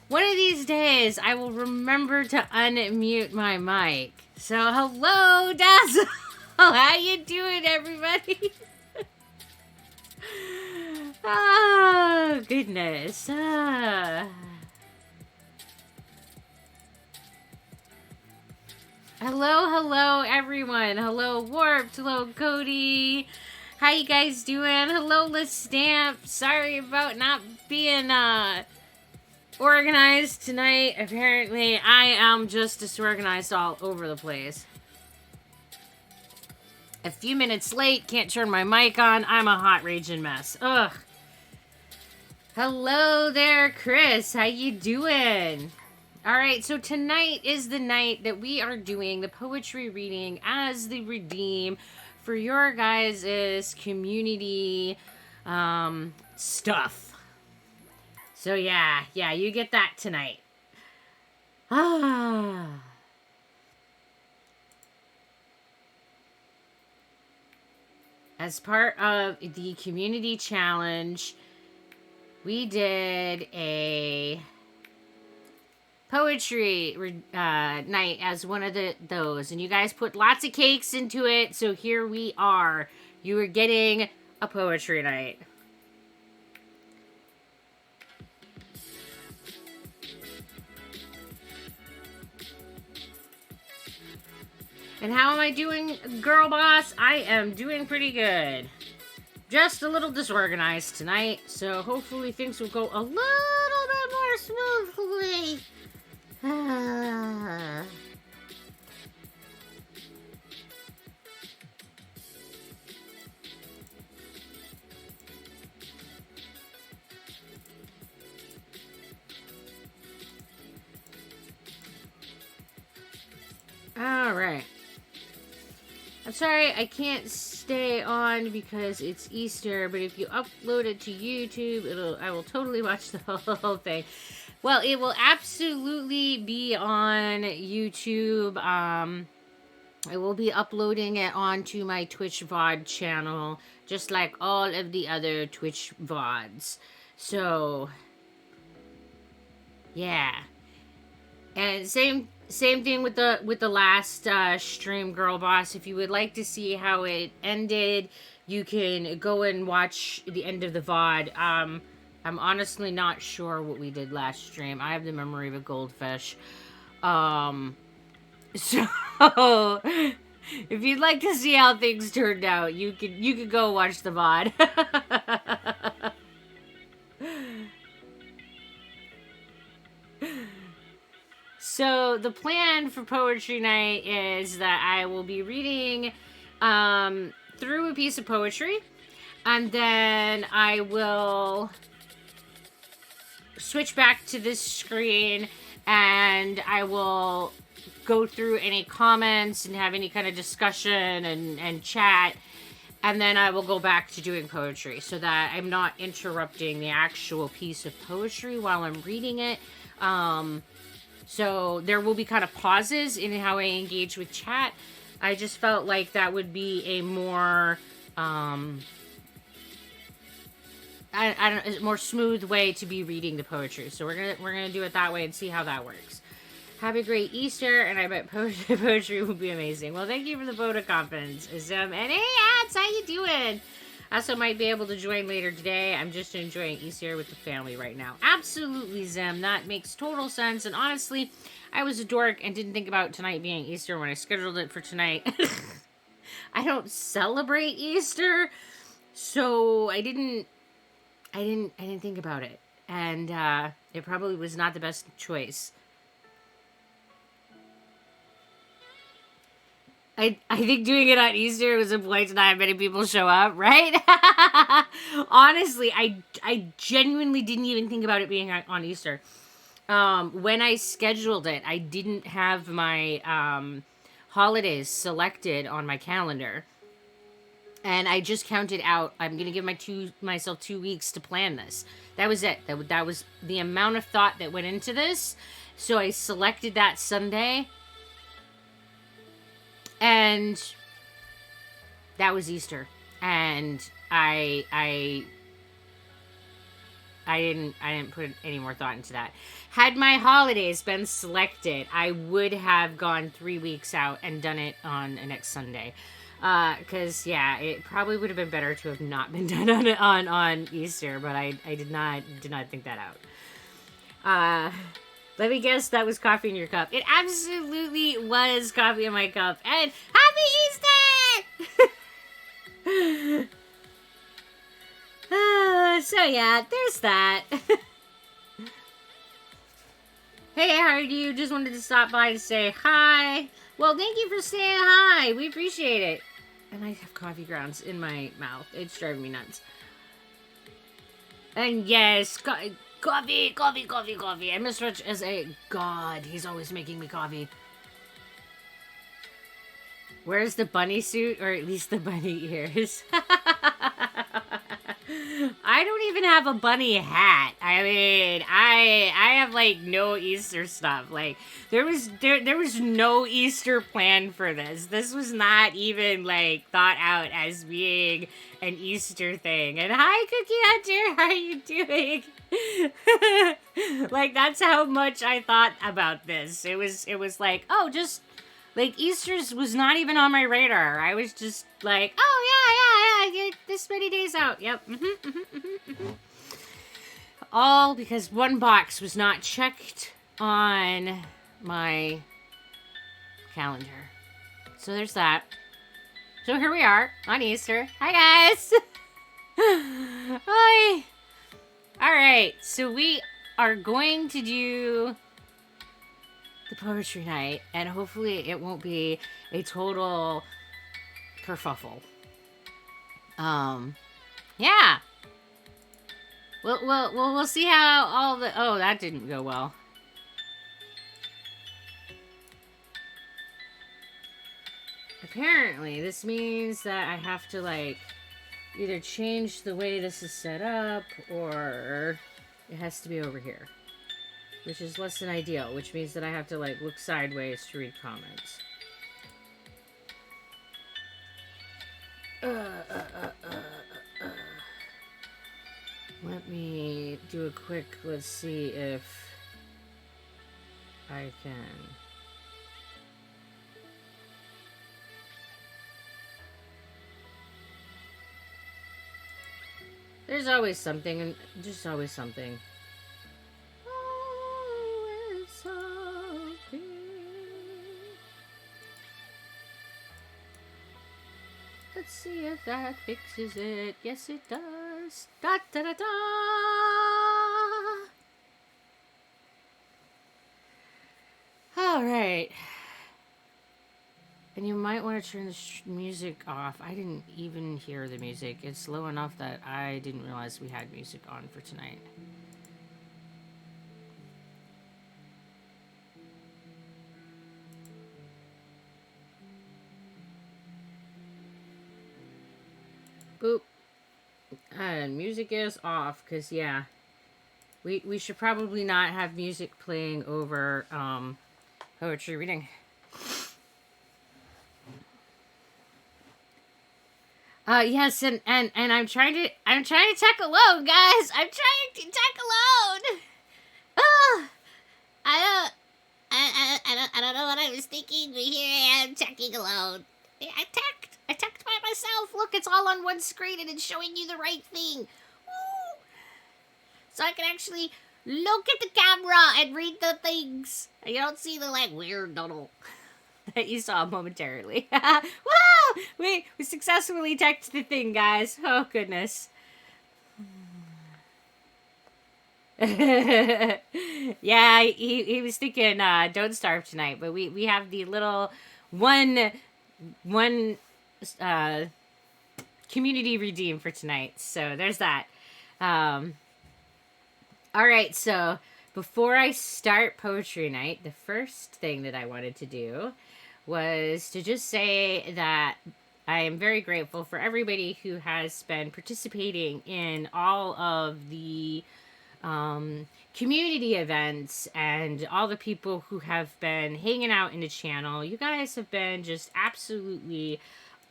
One of these days, I will remember to unmute my mic. So, hello, Dazzle. How you doing, everybody? Oh, goodness. Hello, everyone. Hello, Warped. Hello, Cody. How you guys doing? Hello, Liz Stamp. Sorry about not being, organized tonight. Apparently, I am just disorganized all over the place. A few minutes late, can't turn my mic on. I'm a hot raging mess. Ugh. Hello there, Chris. How you doing? All right, so tonight is the night that we are doing the poetry reading as the redeem for your guys' community stuff. So yeah, you get that tonight. As part of the community challenge, we did a poetry night as one of those, and you guys put lots of cakes into it, so here we are. You are getting a poetry night. And how am I doing, girl boss? I am doing pretty good. Just a little disorganized tonight, so hopefully things will go a little bit more smoothly. All right. I'm sorry I can't stay on because it's Easter, but if you upload it to YouTube, I will totally watch the whole thing. Well, it will absolutely be on YouTube. I will be uploading it onto my Twitch VOD channel, just like all of the other Twitch VODs. So, yeah. And same thing with the last stream, girl boss. If you would like to see how it ended, you can go and watch the end of the VOD. I'm honestly not sure what we did last stream. I have the memory of a goldfish. So if you'd like to see how things turned out, you could go watch the VOD. So the plan for poetry night is that I will be reading through a piece of poetry, and then I will switch back to this screen and I will go through any comments and have any kind of discussion and chat, and then I will go back to doing poetry so that I'm not interrupting the actual piece of poetry while I'm reading it. So there will be kind of pauses in how I engage with chat. I just felt like that would be a more, I don't know, more smooth way to be reading the poetry. So we're gonna do it that way and see how that works. Have a great Easter, and I bet poetry will be amazing. Well, thank you for the vote of confidence, and hey, Ads, how you doing? I also might be able to join later today. I'm just enjoying Easter with the family right now. Absolutely, Zem. That makes total sense. And honestly, I was a dork and didn't think about tonight being Easter when I scheduled it for tonight. I don't celebrate Easter, so I didn't think about it. And it probably was not the best choice. I think doing it on Easter was a point to not have many people show up, right? Honestly, I genuinely didn't even think about it being on Easter. When I scheduled it, I didn't have my holidays selected on my calendar. And I just counted out, I'm going to give myself 2 weeks to plan this. That was it. That was the amount of thought that went into this. So I selected that Sunday. And that was Easter. And I I didn't put any more thought into that. Had my holidays been selected, I would have gone 3 weeks out and done it on next Sunday. Because yeah, it probably would have been better to have not been done on Easter, but I did not think that out. Let me guess, that was coffee in your cup. It absolutely was coffee in my cup. And Happy Easter! So yeah, there's that. Hey, how are you? Just wanted to stop by to say hi. Well, thank you for saying hi. We appreciate it. And I have coffee grounds in my mouth. It's driving me nuts. And yes, coffee. And Mr. Rich is a god. He's always making me coffee. Where's the bunny suit? Or at least the bunny ears? I don't even have a bunny hat. I mean, I have like no Easter stuff. Like there was no Easter plan for this. This was not even like thought out as being an Easter thing. And hi, Cookie Hunter, how are you doing? Like that's how much I thought about this. It was like, oh, just like Easter's was not even on my radar. I was just like, oh yeah, this many days out. Yep. All because one box was not checked on my calendar. So there's that. So here we are on Easter. Hi guys. Hi. All right. So we are going to do the poetry night, and hopefully it won't be a total kerfuffle. Yeah. We'll see how all the... Oh, that didn't go well. Apparently, this means that I have to, like, either change the way this is set up, or it has to be over here. Which is less than ideal, which means that I have to, like, look sideways to read comments. Let me do a quick, let's see if I can. There's always something, and just always something. Always something. Let's see if that fixes it. Yes, it does. Da da da da. All right. And you might want to turn the music off. I didn't even hear the music. It's low enough that I didn't realize we had music on for tonight. Boop. And music is off, because, yeah. We should probably not have music playing over poetry reading. Yes, and I'm trying to tech alone, guys. I'm trying to tech alone. Oh, I don't know what I was thinking, but here I am teching alone. I teched by myself. Look, it's all on one screen and it's showing you the right thing. Woo! So I can actually look at the camera and read the things. And you don't see the like weird doodle that you saw momentarily. Woo! We successfully teched the thing, guys. Oh, goodness. Yeah, he was thinking Don't Starve tonight, but we have the little one community redeem for tonight. So there's that. All right, so before I start poetry night, the first thing that I wanted to do was to just say that I am very grateful for everybody who has been participating in all of the community events and all the people who have been hanging out in the channel. You guys have been just absolutely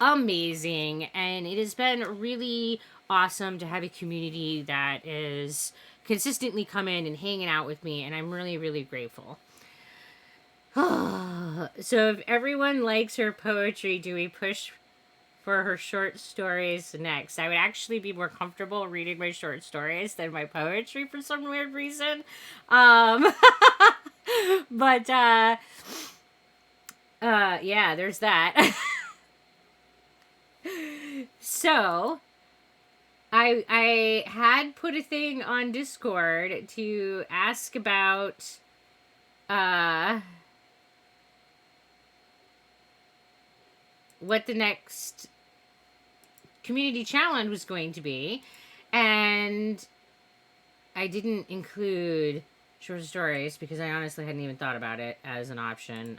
amazing, and it has been really awesome to have a community that is consistently come in and hanging out with me, and I'm really, really grateful. So if everyone likes her poetry, do we push for her short stories next? I would actually be more comfortable reading my short stories than my poetry for some weird reason. But yeah, there's that. So I had put a thing on Discord to ask about what the next community challenge was going to be, and I didn't include short stories because I honestly hadn't even thought about it as an option.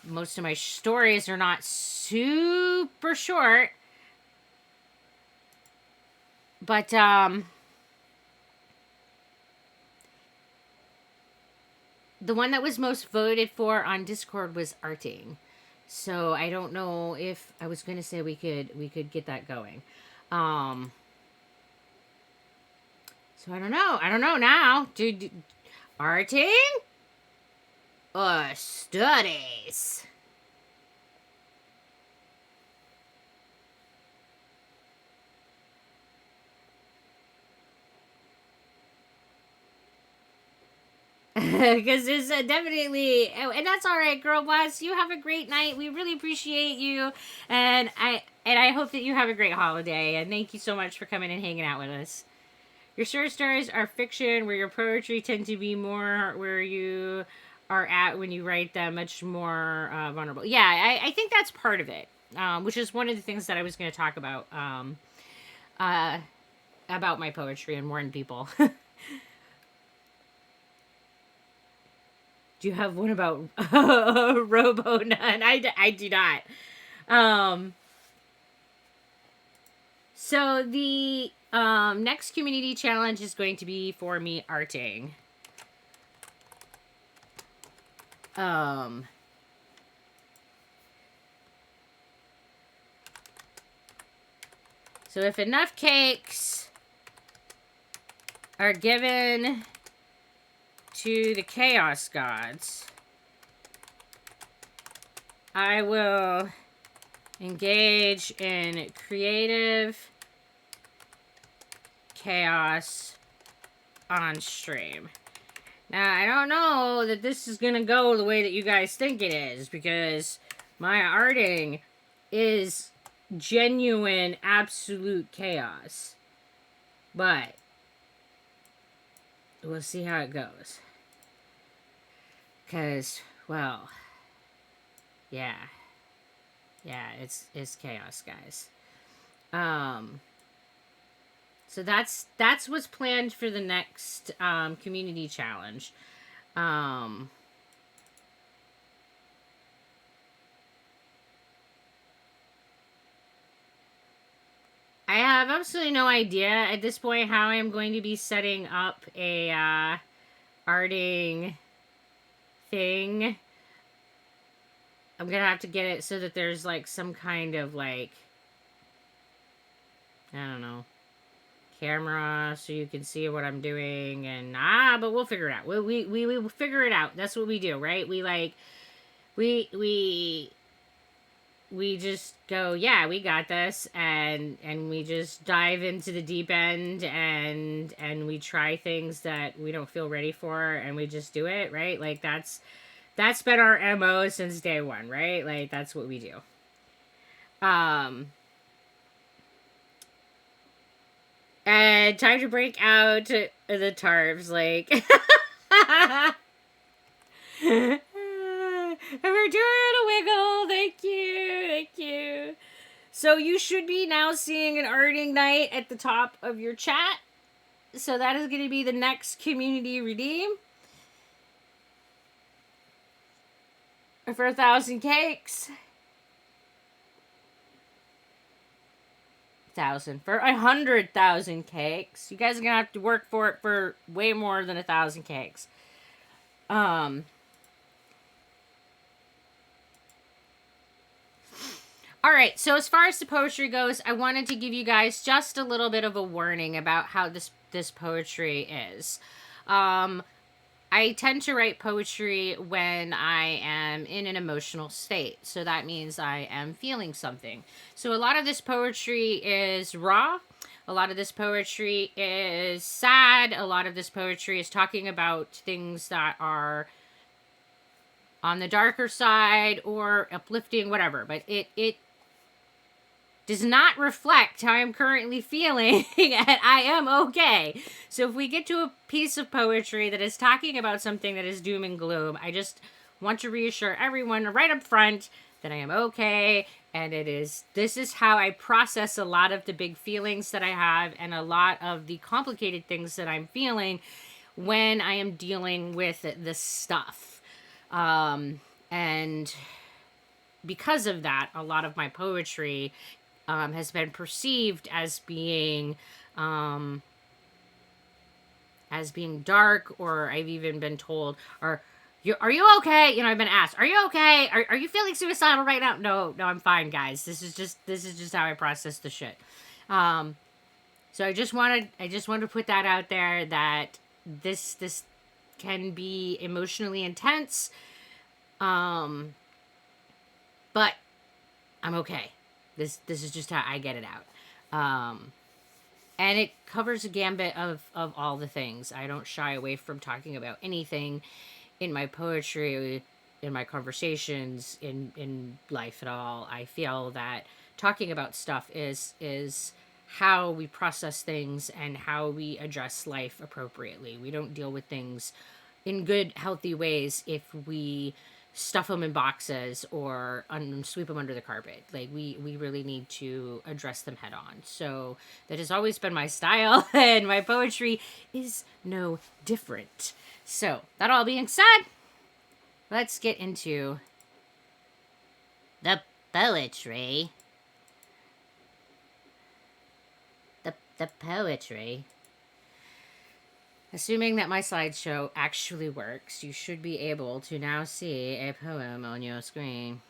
Most of my stories are not super short, but the one that was most voted for on Discord was arting. So I don't know if I was going to say we could get that going. So I don't know now. Arting or studies? Because there's definitely, and that's all right, girl boss. You have a great night. We really appreciate you, and I hope that you have a great holiday. And thank you so much for coming and hanging out with us. Your short stories are fiction, where your poetry tend to be more where you are at when you write them, much more vulnerable. Yeah, I think that's part of it, which is one of the things that I was going to talk about my poetry and warn people. Do you have one about Robo Nun? I do not. So the next community challenge is going to be for me arting. So if enough cakes are given to the Chaos Gods, I will engage in creative chaos on stream. Now, I don't know that this is going to go the way that you guys think it is, because my arting is genuine, absolute chaos. But we'll see how it goes. Because, well, yeah. Yeah, it's chaos, guys. So that's what's planned for the next community challenge. I have absolutely no idea at this point how I'm going to be setting up a arting thing. I'm gonna have to get it so that there's like some kind of like, I don't know, camera so you can see what I'm doing, and but we'll figure it out. We will figure it out. That's what we do, right? We just go, yeah, we got this, and we just dive into the deep end, and we try things that we don't feel ready for, and we just do it, right? Like that's been our MO since day one, right? Like that's what we do. And time to break out the tarps, like. And we're doing a wiggle. Thank you. So you should be now seeing an arting night at the top of your chat. So that is going to be the next community redeem. For 1,000 cakes. 1,000 for 100,000 cakes. You guys are gonna have to work for it for way more than 1,000 cakes. All right, so as far as the poetry goes, I wanted to give you guys just a little bit of a warning about how this poetry is. I tend to write poetry when I am in an emotional state. So that means I am feeling something. So a lot of this poetry is raw. A lot of this poetry is sad. A lot of this poetry is talking about things that are on the darker side or uplifting, whatever. But it does not reflect how I'm currently feeling, and I am okay. So if we get to a piece of poetry that is talking about something that is doom and gloom, I just want to reassure everyone right up front that I am okay, and this is how I process a lot of the big feelings that I have and a lot of the complicated things that I'm feeling when I am dealing with this stuff. And because of that, a lot of my poetry has been perceived as being dark, or I've even been told, are you okay? You know, I've been asked, are you okay? Are you feeling suicidal right now? No, I'm fine, guys. This is just how I process the shit. So I just wanted to put that out there, that this can be emotionally intense. But I'm okay. This is just how I get it out. And it covers a gambit of all the things. I don't shy away from talking about anything in my poetry, in my conversations, in life at all. I feel that talking about stuff is how we process things and how we address life appropriately. We don't deal with things in good, healthy ways if we stuff them in boxes or sweep them under the carpet. Like, we really need to address them head on. So that has always been my style, and my poetry is no different. So that all being said, let's get into the poetry. The poetry. Assuming that my slideshow actually works, you should be able to now see a poem on your screen.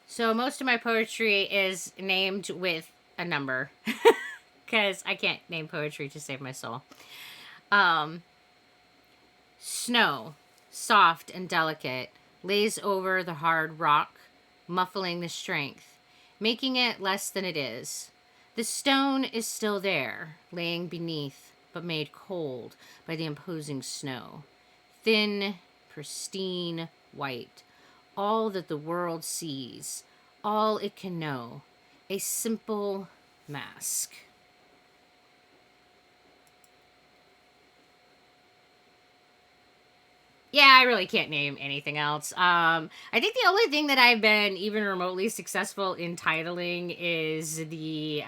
So most of my poetry is named with a number, because I can't name poetry to save my soul. Snow, soft and delicate, lays over the hard rock, muffling the strength, making it less than it is. The stone is still there, laying beneath, but made cold by the imposing snow. Thin, pristine, white, all that the world sees, all it can know, a simple mask. Yeah, I really can't name anything else. I think the only thing that I've been even remotely successful in titling is the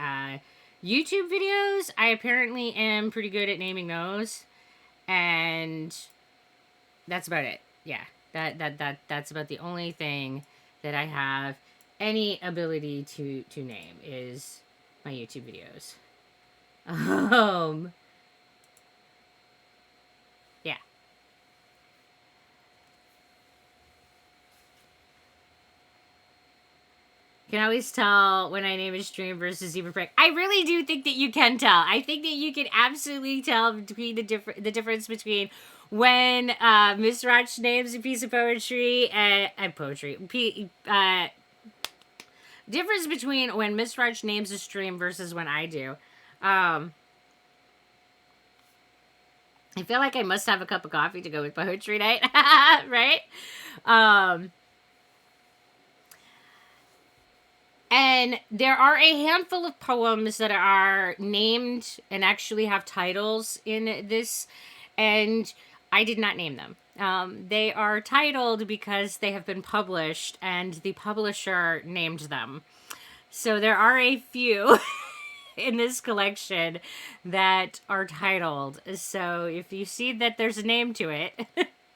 YouTube videos. I apparently am pretty good at naming those, and that's about it. Yeah, that's about the only thing that I have any ability to name is my YouTube videos. Yeah. You can always tell when I name a stream versus even prank. I really do think that you can tell. I think that you can absolutely tell between the difference between when Miss Roch names a piece of poetry and difference between when Miss Roch names a stream versus when I do. I feel like I must have a cup of coffee to go with poetry night, right? And there are a handful of poems that are named and actually have titles in this, and I did not name them. They are titled because they have been published, and the publisher named them. So there are a few in this collection that are titled. So if you see that there's a name to it,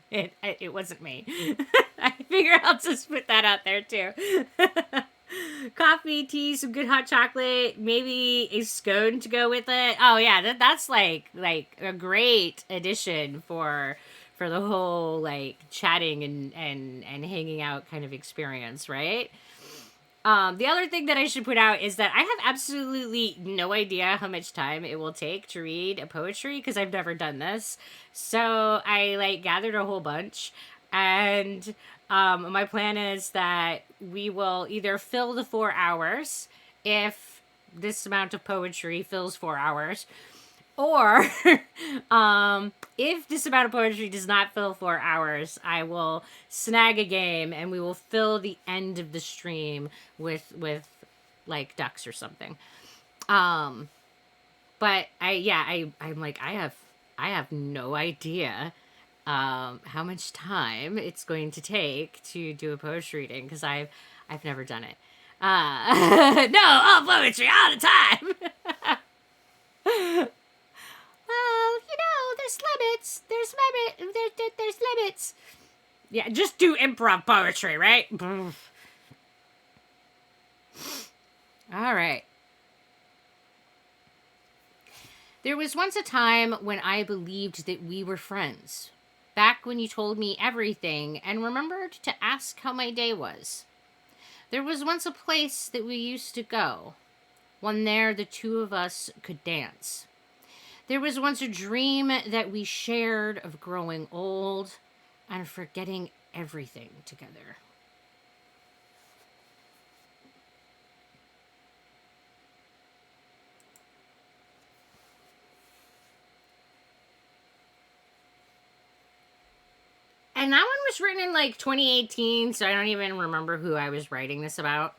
it wasn't me. I figure I'll just put that out there too. Coffee, tea, some good hot chocolate, maybe a scone to go with it. Oh yeah, that's like a great addition for for the whole like chatting and hanging out kind of experience, right? The other thing that I should put out is that I have absolutely no idea how much time it will take to read a poetry because I've never done this. So I like gathered a whole bunch, and my plan is that we will either fill the 4 hours if this amount of poetry fills 4 hours, or if this amount of poetry does not fill 4 hours, I will snag a game and we will fill the end of the stream with like ducks or something. But I'm like, I have no idea how much time it's going to take to do a poetry reading because I've never done it. No, all poetry all the time. Well, there's limits. There's limits. Yeah, just do improv poetry, right? All right. There was once a time when I believed that we were friends. Back when you told me everything and remembered to ask how my day was. There was once a place that we used to go. One there the two of us could dance. There was once a dream that we shared of growing old and forgetting everything together. And that one was written in like 2018, so I don't even remember who I was writing this about.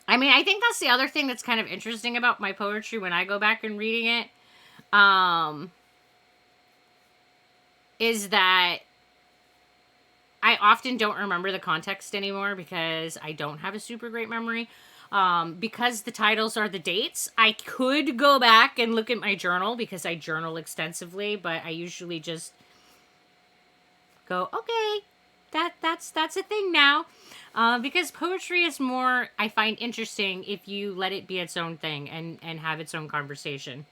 I mean, I think that's the other thing that's kind of interesting about my poetry when I go back and reading it, is that I often don't remember the context anymore because I don't have a super great memory. Because the titles are the dates, I could go back and look at my journal because I journal extensively, but I usually just go, okay, that's a thing now. Because poetry is more, I find, interesting if you let it be its own thing and have its own conversation.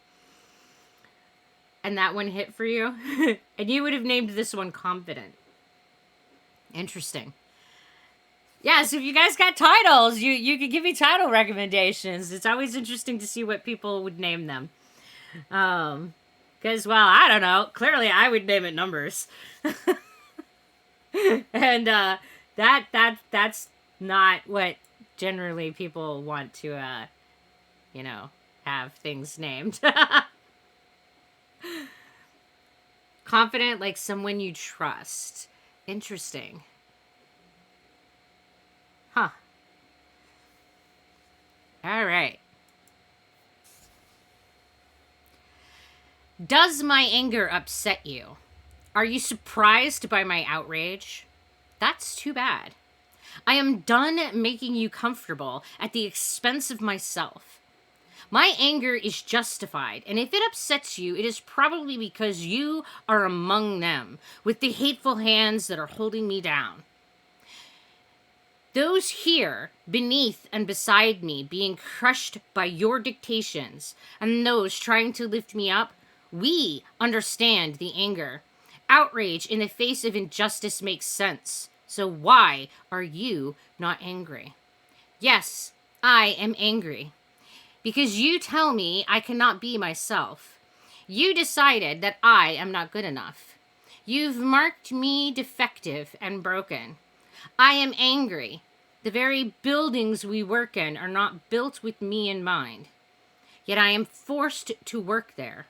And that one hit for you? And you would have named this one Confident. Interesting. Yeah, so if you guys got titles, you could give me title recommendations. It's always interesting to see what people would name them. Because, well, I don't know. Clearly, I would name it Numbers. And that's not what generally people want to, have things named. Confident, like someone you trust. Interesting. Huh. All right. Does my anger upset you? Are you surprised by my outrage? That's too bad. I am done making you comfortable at the expense of myself. My anger is justified, and if it upsets you, it is probably because you are among them, with the hateful hands that are holding me down. Those here, beneath and beside me, being crushed by your dictations, and those trying to lift me up, we understand the anger. Outrage in the face of injustice makes sense. So why are you not angry? Yes, I am angry. Because you tell me I cannot be myself. You decided that I am not good enough. You've marked me defective and broken. I am angry. The very buildings we work in are not built with me in mind. Yet I am forced to work there.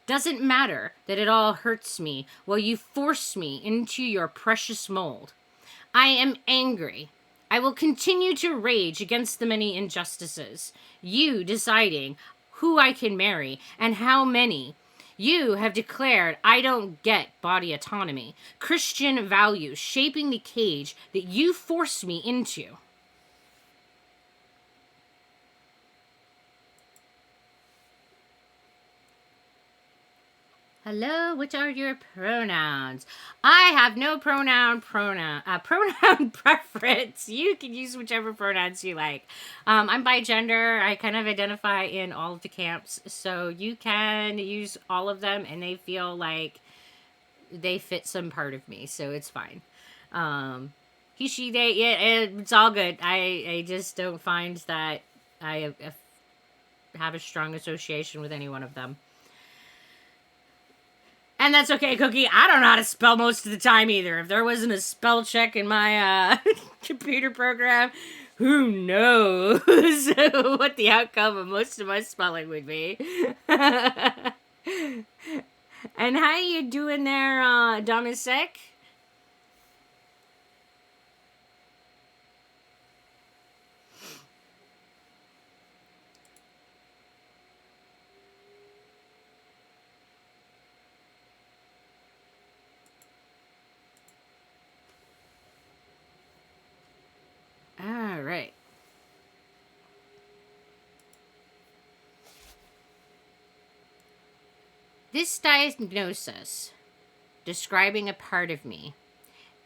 Doesn't matter that it all hurts me while you force me into your precious mold. I am angry. I will continue to rage against the many injustices. You deciding who I can marry and how many. You have declared I don't get body autonomy, Christian values shaping the cage that you forced me into. Hello, what are your pronouns? I have no pronoun preference. You can use whichever pronouns you like. I'm bi gender. I kind of identify in all of the camps, so you can use all of them, and they feel like they fit some part of me, so it's fine. He, she, they, yeah, it's all good. I just don't find that I have a strong association with any one of them. And that's okay, Cookie. I don't know how to spell most of the time either. If there wasn't a spell check in my computer program, who knows what the outcome of most of my spelling would be. And how you doing there, Domisek? All right. This diagnosis, describing a part of me,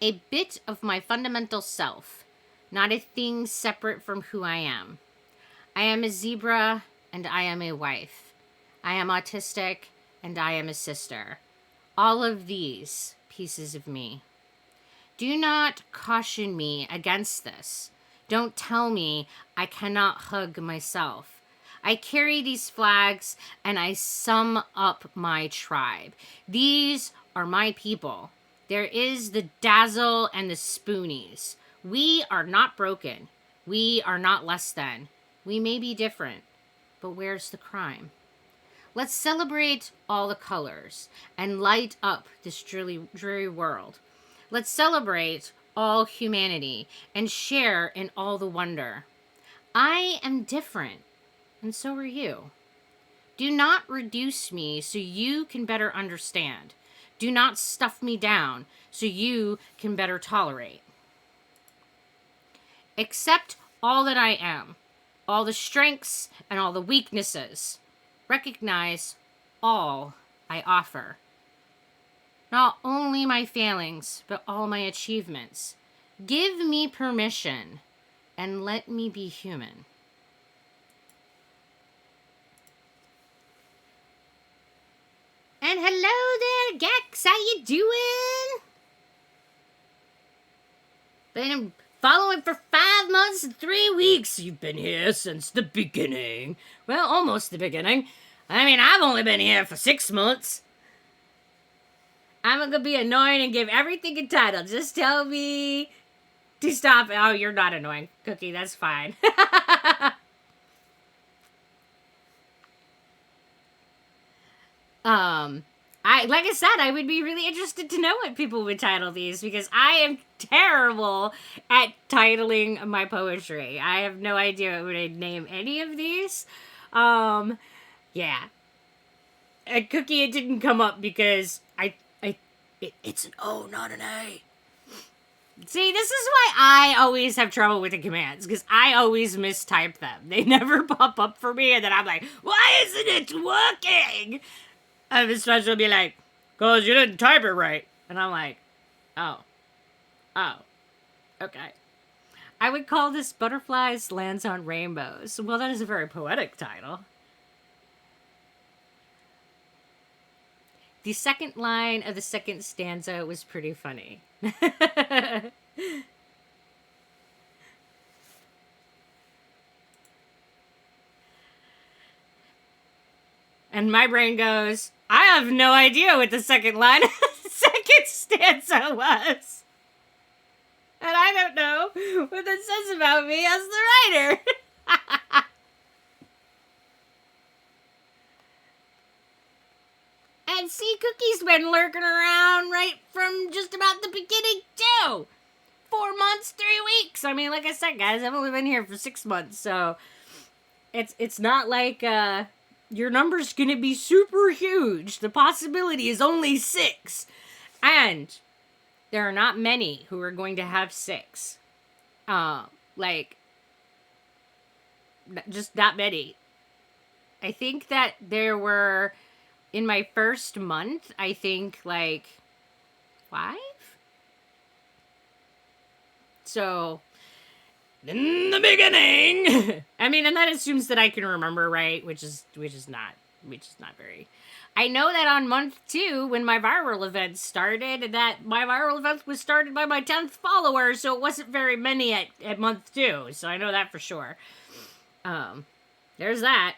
a bit of my fundamental self, not a thing separate from who I am. I am a zebra and I am a wife. I am autistic and I am a sister. All of these pieces of me. Do not caution me against this. Don't tell me I cannot hug myself. I carry these flags and I sum up my tribe. These are my people. There is the Dazzle and the Spoonies. We are not broken. We are not less than. We may be different, but where's the crime? Let's celebrate all the colors and light up this dreary world. Let's celebrate all humanity and share in all the wonder. I am different, and so are you. Do not reduce me so you can better understand. Do not stuff me down so you can better tolerate. Accept all that I am, all the strengths and all the weaknesses. Recognize all I offer. Not only my failings, but all my achievements. Give me permission and let me be human. And hello there, Gex. How you doing? Been following for 5 months and 3 weeks. You've been here since the beginning. Well, almost the beginning. I mean, I've only been here for 6 months. I'm gonna be annoying and give everything a title. Just tell me to stop. Oh, you're not annoying, Cookie. That's fine. Like I said, I would be really interested to know what people would title these because I am terrible at titling my poetry. I have no idea what I'd name any of these. Yeah. And Cookie, it didn't come up because it's an O, not an A. See, this is why I always have trouble with the commands, because I always mistype them. They never pop up for me, and then I'm like, why isn't it working? And Miss Special will be like, because you didn't type it right. And I'm like, oh, okay. I would call this Butterflies Lands on Rainbows. Well, that is a very poetic title. The second line of the second stanza was pretty funny. And my brain goes, I have no idea what the second line of the second stanza was. And I don't know what that says about me as the writer. And see, Cookie's been lurking around right from just about the beginning, too. 4 months, 3 weeks. I mean, like I said, guys, I've only been here for 6 months, so it's not like your number's gonna be super huge. The possibility is only 6. And there are not many who are going to have 6. Just not many. I think that there were in my first month, I think like 5. So in the beginning, I mean, and that assumes that I can remember, right? Which is not very. I know that on month 2, when my viral event started, that my viral event was started by my 10th follower, so it wasn't very many at month 2. So I know that for sure. There's that.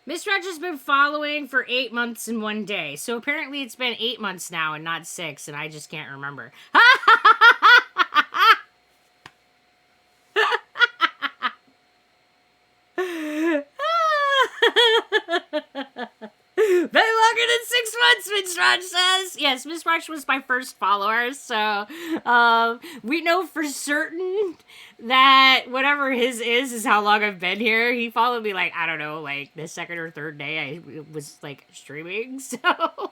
Miss Reg has been following for 8 months and 1 day. So apparently it's been 8 months now and not 6, and I just can't remember. Been longer than 6 months, Miss Raj says. Yes, Miss Raj was my first follower, so we know for certain that whatever his is how long I've been here. He followed me like, I don't know, like the second or third day I was like streaming, so I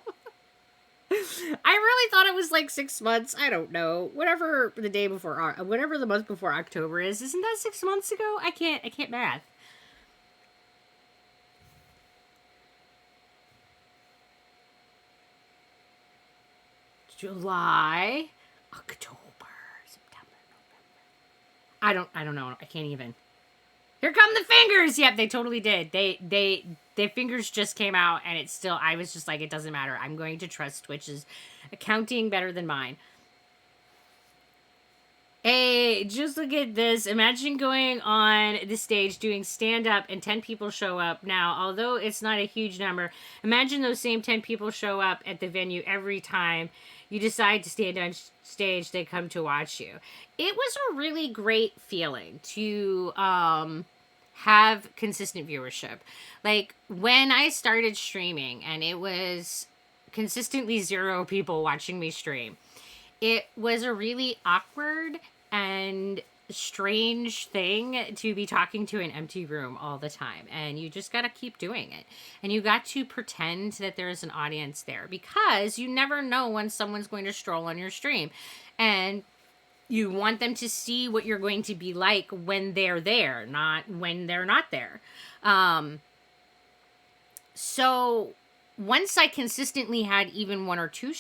really thought it was like 6 months. I don't know. Whatever the month before October is, isn't that 6 months ago? I can't math. July, October, September, November. I don't know. I can't even. Here come the fingers. Yep, they totally did. Their fingers just came out, and it's still. I was just like, it doesn't matter. I'm going to trust Twitch's accounting better than mine. Hey, just look at this. Imagine going on the stage doing stand-up and 10 people show up. Now, although it's not a huge number, imagine those same 10 people show up at the venue every time you decide to stand on stage. They come to watch you. It was a really great feeling to have consistent viewership. Like, when I started streaming and it was consistently 0 people watching me stream, it was a really awkward and strange thing to be talking to an empty room all the time. And you just got to keep doing it. And you got to pretend that there's an audience there, because you never know when someone's going to stroll on your stream. And you want them to see what you're going to be like when they're there, not when they're not there. So once I consistently had even 1 or 2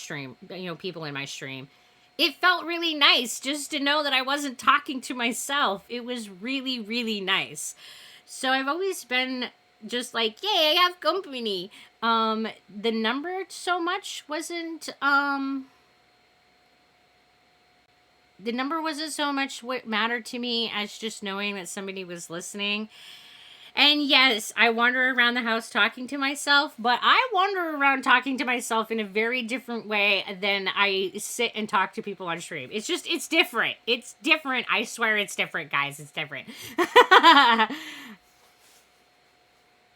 people in my stream, it felt really nice just to know that I wasn't talking to myself. It was really, really nice. So I've always been just like, yay, I have company. The number so much wasn't, so much what mattered to me as just knowing that somebody was listening. And yes, I wander around the house talking to myself, but I wander around talking to myself in a very different way than I sit and talk to people on stream. It's different. It's different. I swear it's different, guys. It's different.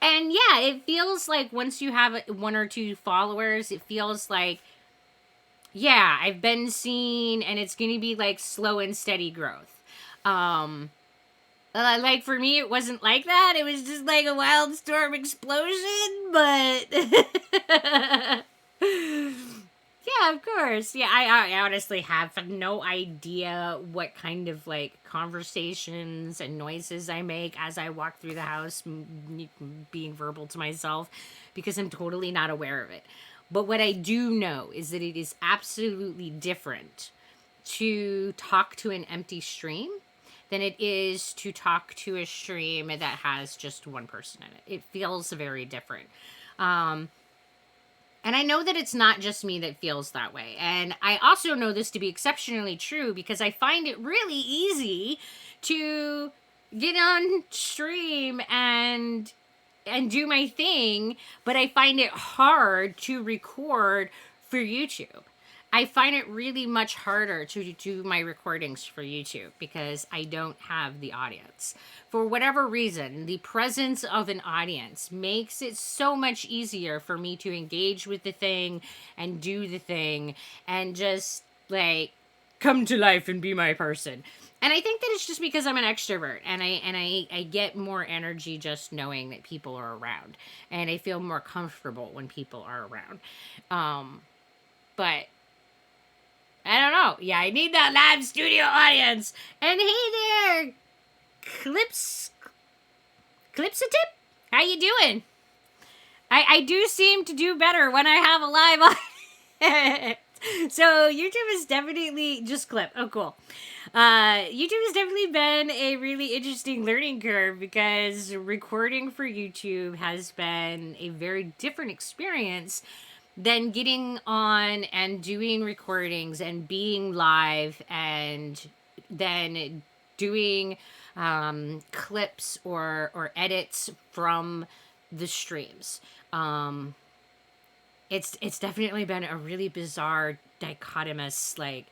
And yeah, it feels like once you have 1 or 2 followers, it feels like, yeah, I've been seen, and it's going to be like slow and steady growth. Like, for me, it wasn't like that. It was just like a Wildstorm explosion, but yeah, of course. Yeah, I honestly have no idea what kind of like conversations and noises I make as I walk through the house, being verbal to myself, because I'm totally not aware of it. But what I do know is that it is absolutely different to talk to an empty stream than it is to talk to a stream that has just 1 person in it. It feels very different. And I know that it's not just me that feels that way. And I also know this to be exceptionally true because I find it really easy to get on stream and do my thing, but I find it hard to record for YouTube. I find it really much harder to do my recordings for YouTube because I don't have the audience. For whatever reason, the presence of an audience makes it so much easier for me to engage with the thing and do the thing and just like come to life and be my person. And I think that it's just because I'm an extrovert and I get more energy just knowing that people are around, and I feel more comfortable when people are around. But I don't know. Yeah, I need that live studio audience. And hey there, Clips a tip. How you doing? I do seem to do better when I have a live on. So YouTube is definitely just clip. Oh, cool. YouTube has definitely been a really interesting learning curve because recording for YouTube has been a very different experience than getting on and doing recordings and being live and then doing clips or edits from the streams. It's definitely been a really bizarre dichotomous, like,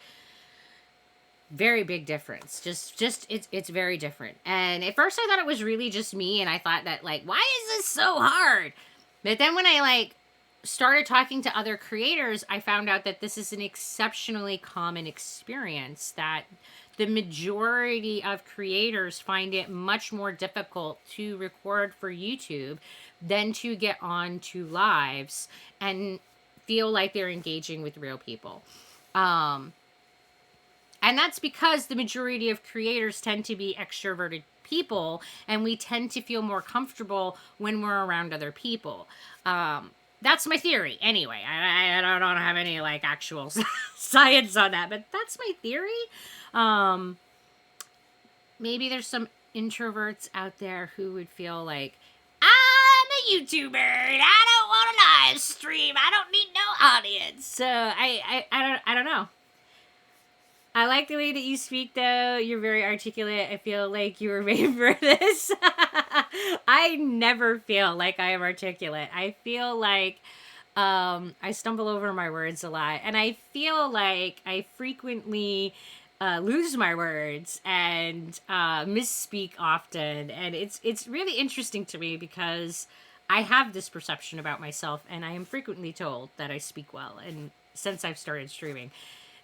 very big difference. Just it's very different. And at first I thought it was really just me, and I thought that, like, why is this so hard? But then when I, like, started talking to other creators, I found out that this is an exceptionally common experience, that the majority of creators find it much more difficult to record for YouTube than to get on to lives and feel like they're engaging with real people. And that's because the majority of creators tend to be extroverted people, and we tend to feel more comfortable when we're around other people. That's my theory. Anyway, I don't have any, like, actual science on that, but that's my theory. Maybe there's some introverts out there who would feel like, I'm a YouTuber and I don't want a live stream. I don't need no audience. So I don't know. I like the way that you speak, though. You're very articulate. I feel like you were made for this. I never feel like I am articulate. I feel like I stumble over my words a lot. And I feel like I frequently lose my words and misspeak often. And it's really interesting to me because I have this perception about myself, and I am frequently told that I speak well, and since I've started streaming.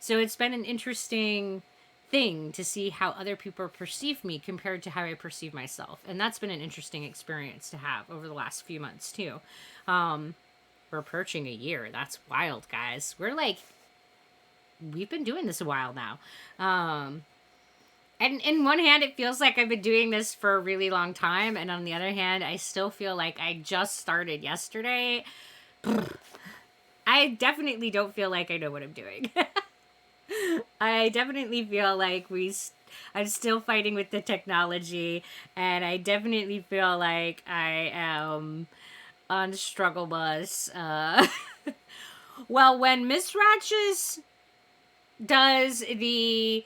So it's been an interesting thing to see how other people perceive me compared to how I perceive myself. And that's been an interesting experience to have over the last few months, too. We're approaching a year. That's wild, guys. We've been doing this a while now. And in one hand, it feels like I've been doing this for a really long time. And on the other hand, I still feel like I just started yesterday. I definitely don't feel like I know what I'm doing. I definitely feel like I'm still fighting with the technology, and I definitely feel like I am on struggle bus. Well, when Miss Ratches does the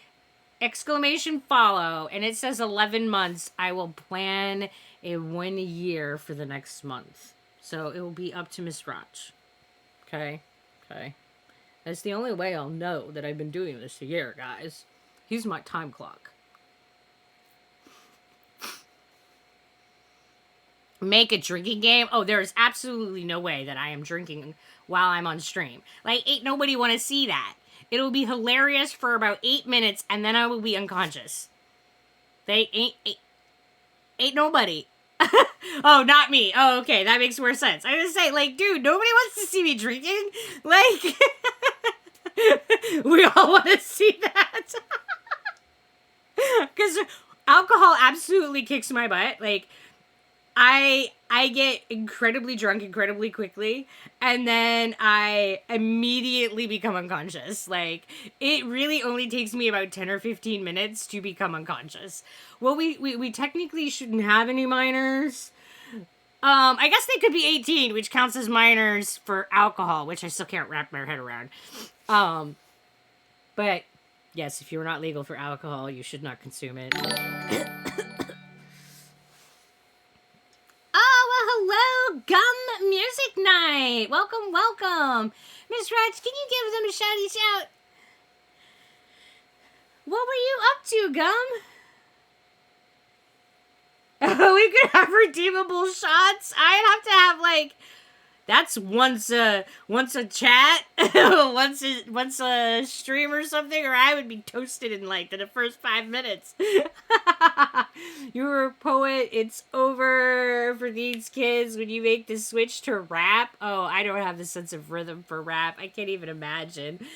exclamation follow and it says 11 months, I will plan a 1 year for the next month. So it will be up to Miss Ratch. Okay. That's the only way I'll know that I've been doing this a year, guys. Use my time clock. Make a drinking game? Oh, there is absolutely no way that I am drinking while I'm on stream. Like, ain't nobody want to see that. It'll be hilarious for about 8 minutes, and then I will be unconscious. They ain't nobody. Oh, not me. Oh, okay, that makes more sense. I was gonna say, like, dude, nobody wants to see me drinking. Like, we all want to see that. Because alcohol absolutely kicks my butt. Like, I get incredibly drunk incredibly quickly, and then I immediately become unconscious. Like, it really only takes me about 10 or 15 minutes to become unconscious. Well, we technically shouldn't have any minors. I guess they could be 18, which counts as minors for alcohol, which I still can't wrap my head around. But yes, if you're not legal for alcohol, you should not consume it. Hello, Gum Music Night. Welcome. Miss Ratch, can you give them a shouty shout? What were you up to, Gum? We could have redeemable shots. I'd have to have, like, that's once a chat, once a stream or something, or I would be toasted in, like, the first 5 minutes. You were a poet. It's over for these kids when you make the switch to rap. Oh, I don't have the sense of rhythm for rap. I can't even imagine.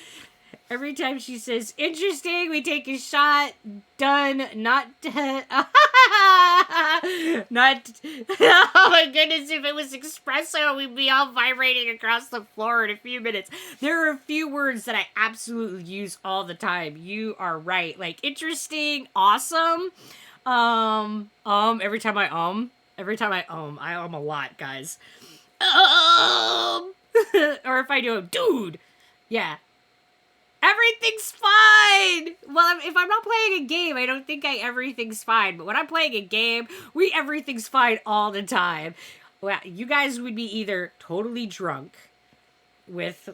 Every time she says, interesting, we take a shot. Done. Not dead. Not. Oh my goodness! If it was espresso, we'd be all vibrating across the floor in a few minutes. There are a few words that I absolutely use all the time. You are right. Like interesting, awesome. Every time I a lot, guys. Or if I do, dude. Yeah. Everything's fine. Well, if I'm not playing a game, I don't think everything's fine. But when I'm playing a game, everything's fine all the time. Well, you guys would be either totally drunk with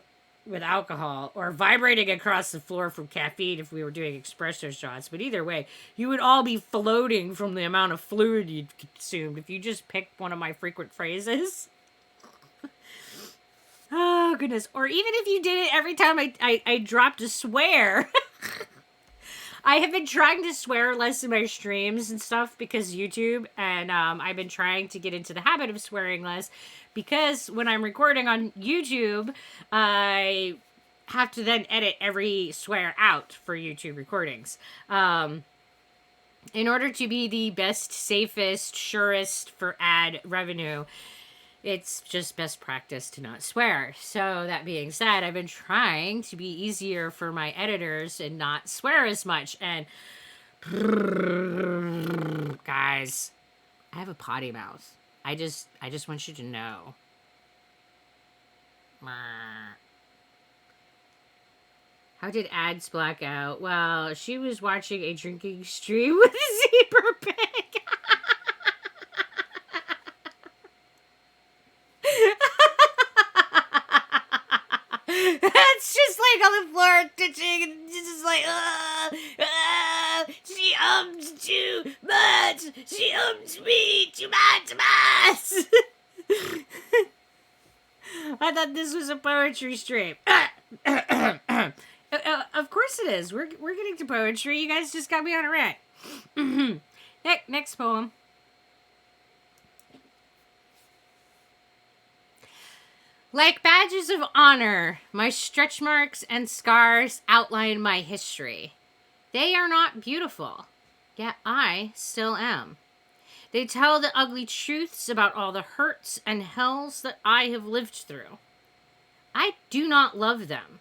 alcohol or vibrating across the floor from caffeine if we were doing espresso shots. But either way, you would all be floating from the amount of fluid you'd consumed if you just picked one of my frequent phrases. Oh, goodness. Or even if you did it every time I dropped a swear. I have been trying to swear less in my streams and stuff because YouTube, and I've been trying to get into the habit of swearing less because when I'm recording on YouTube, I have to then edit every swear out for YouTube recordings. In order to be the best, safest, surest for ad revenue, it's just best practice to not swear. So that being said, I've been trying to be easier for my editors and not swear as much. And guys, I have a potty mouth. I just want you to know. How did ads black out? Well, she was watching a drinking stream with a zebra pig. It's just like on the floor ditching and just like, she ums too much. She ums me too much. I thought this was a poetry stream. Of course it is. We're getting to poetry. You guys just got me on a rant. Next poem. Like badges of honor, my stretch marks and scars outline my history. They are not beautiful, yet I still am. They tell the ugly truths about all the hurts and hells that I have lived through. I do not love them,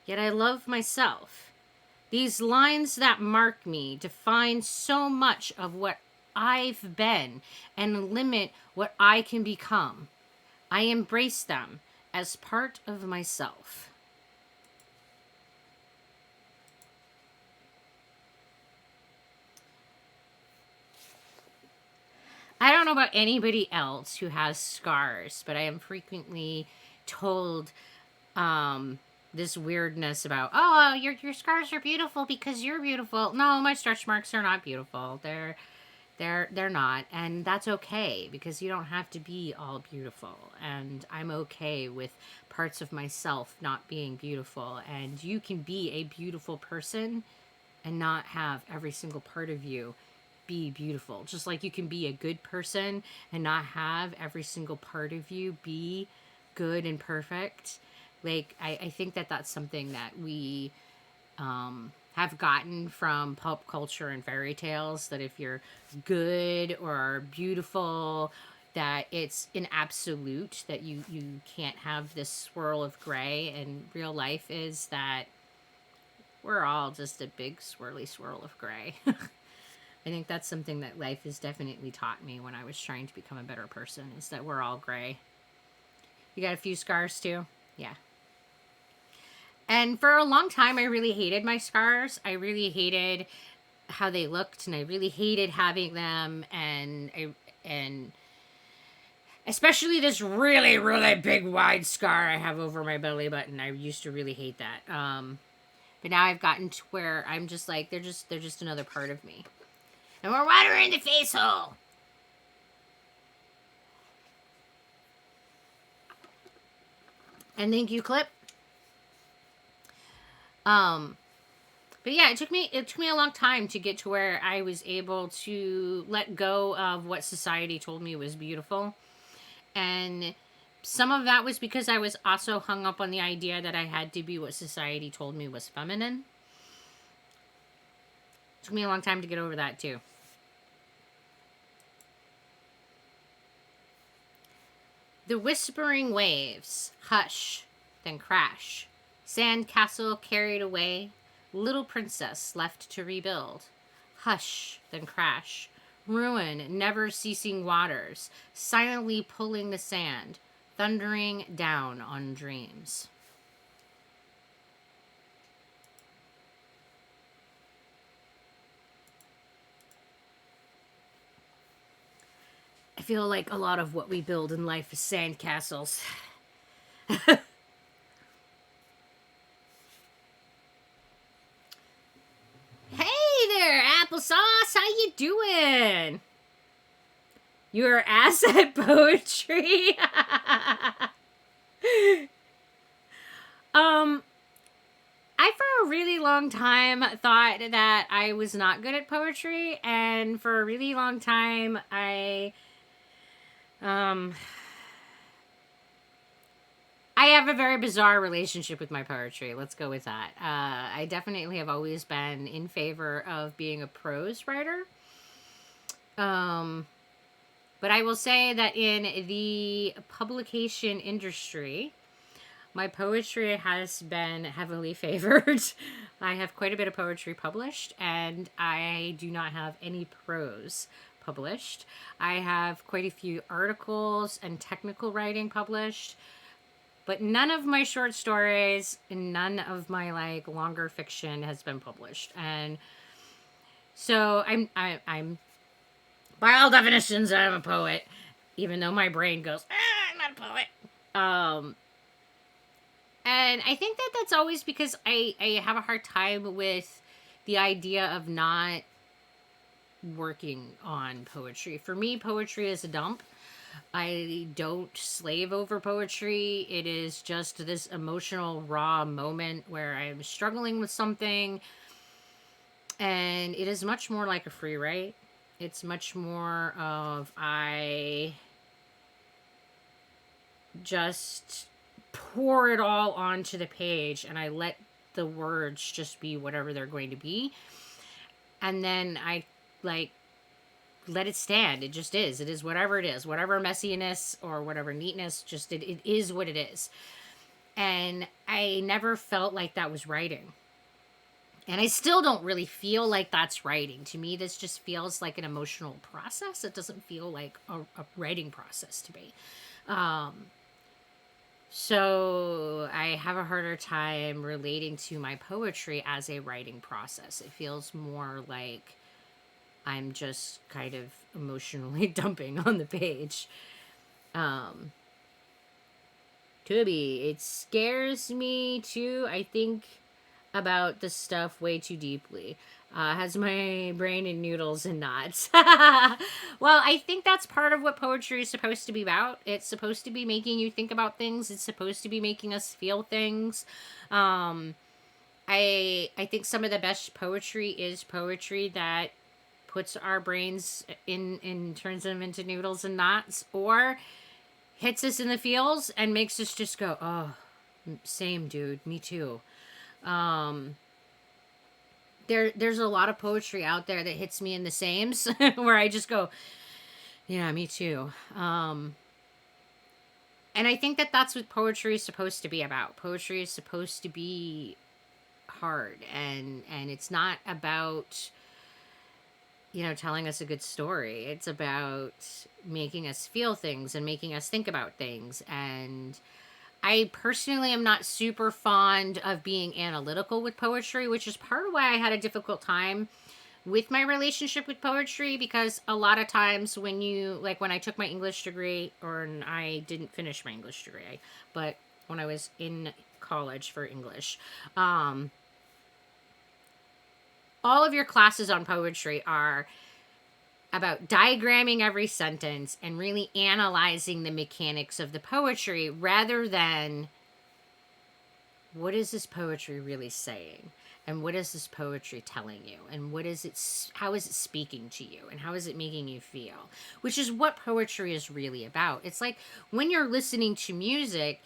yet I love myself. These lines that mark me define so much of what I've been and limit what I can become. I embrace them as part of myself. I don't know about anybody else who has scars, but I am frequently told this weirdness about, oh, your scars are beautiful because you're beautiful. No, my stretch marks are not beautiful. They're not, and that's okay because you don't have to be all beautiful, and I'm okay with parts of myself not being beautiful, and you can be a beautiful person and not have every single part of you be beautiful, just like you can be a good person and not have every single part of you be good and perfect. Like I think that's something that we have gotten from pop culture and fairy tales, that if you're good or beautiful, that it's an absolute, that you can't have this swirl of gray, and real life is that we're all just a big swirly swirl of gray. I think that's something that life has definitely taught me when I was trying to become a better person, is that we're all gray. You got a few scars too? Yeah. And for a long time, I really hated my scars. I really hated how they looked, and I really hated having them. And especially this really, really big, wide scar I have over my belly button. I used to really hate that. But now I've gotten to where I'm just like, they're just another part of me. And we're water in the face hole. And thank you, Clip. But yeah, it took me a long time to get to where I was able to let go of what society told me was beautiful. And some of that was because I was also hung up on the idea that I had to be what society told me was feminine. It took me a long time to get over that too. The whispering waves, hush, then crash. Sand castle carried away, little princess left to rebuild. Hush, then crash. Ruin, never ceasing waters, silently pulling the sand, thundering down on dreams. I feel like a lot of what we build in life is sand castles. Hey there, applesauce. How you doing? Your ass at poetry. I for a really long time thought that I was not good at poetry, and for a really long time I have a very bizarre relationship with my poetry. Let's go with that. I definitely have always been in favor of being a prose writer. But I will say that in the publication industry, my poetry has been heavily favored. I have quite a bit of poetry published, and I do not have any prose published. I have quite a few articles and technical writing published, but none of my short stories and none of my like longer fiction has been published. And so I'm by all definitions I'm a poet, even though my brain goes, I'm not a poet. And I think that that's always because I have a hard time with the idea of not working on poetry. For me, poetry is a dump. I don't slave over poetry. It is just this emotional, raw moment where I'm struggling with something. And it is much more like a free write. It's much more of I just pour it all onto the page and I let the words just be whatever they're going to be. And then I like let it stand. It just is. It is whatever it is. Whatever messiness or whatever neatness, just it is what it is. And I never felt like that was writing. And I still don't really feel like that's writing. To me, this just feels like an emotional process. It doesn't feel like a writing process to me. So I have a harder time relating to my poetry as a writing process. It feels more like I'm just kind of emotionally dumping on the page. Could be. It scares me too, I think, about the stuff way too deeply. Has my brain in noodles and knots. Well, I think that's part of what poetry is supposed to be about. It's supposed to be making you think about things. It's supposed to be making us feel things. I think some of the best poetry is poetry that puts our brains in turns them into noodles and knots, or hits us in the feels and makes us just go, oh, same dude, me too. There's a lot of poetry out there that hits me in the sames where I just go, yeah, me too. And I think that that's what poetry is supposed to be about. Poetry is supposed to be hard, and it's not about, you know, telling us a good story. It's about making us feel things and making us think about things. And I personally am not super fond of being analytical with poetry, which is part of why I had a difficult time with my relationship with poetry, because a lot of times when you, like when I took my English degree, or I didn't finish my English degree, but when I was in college for English, all of your classes on poetry are about diagramming every sentence and really analyzing the mechanics of the poetry, rather than what is this poetry really saying, and what is this poetry telling you, and how is it speaking to you, and how is it making you feel, which is what poetry is really about. It's like when you're listening to music,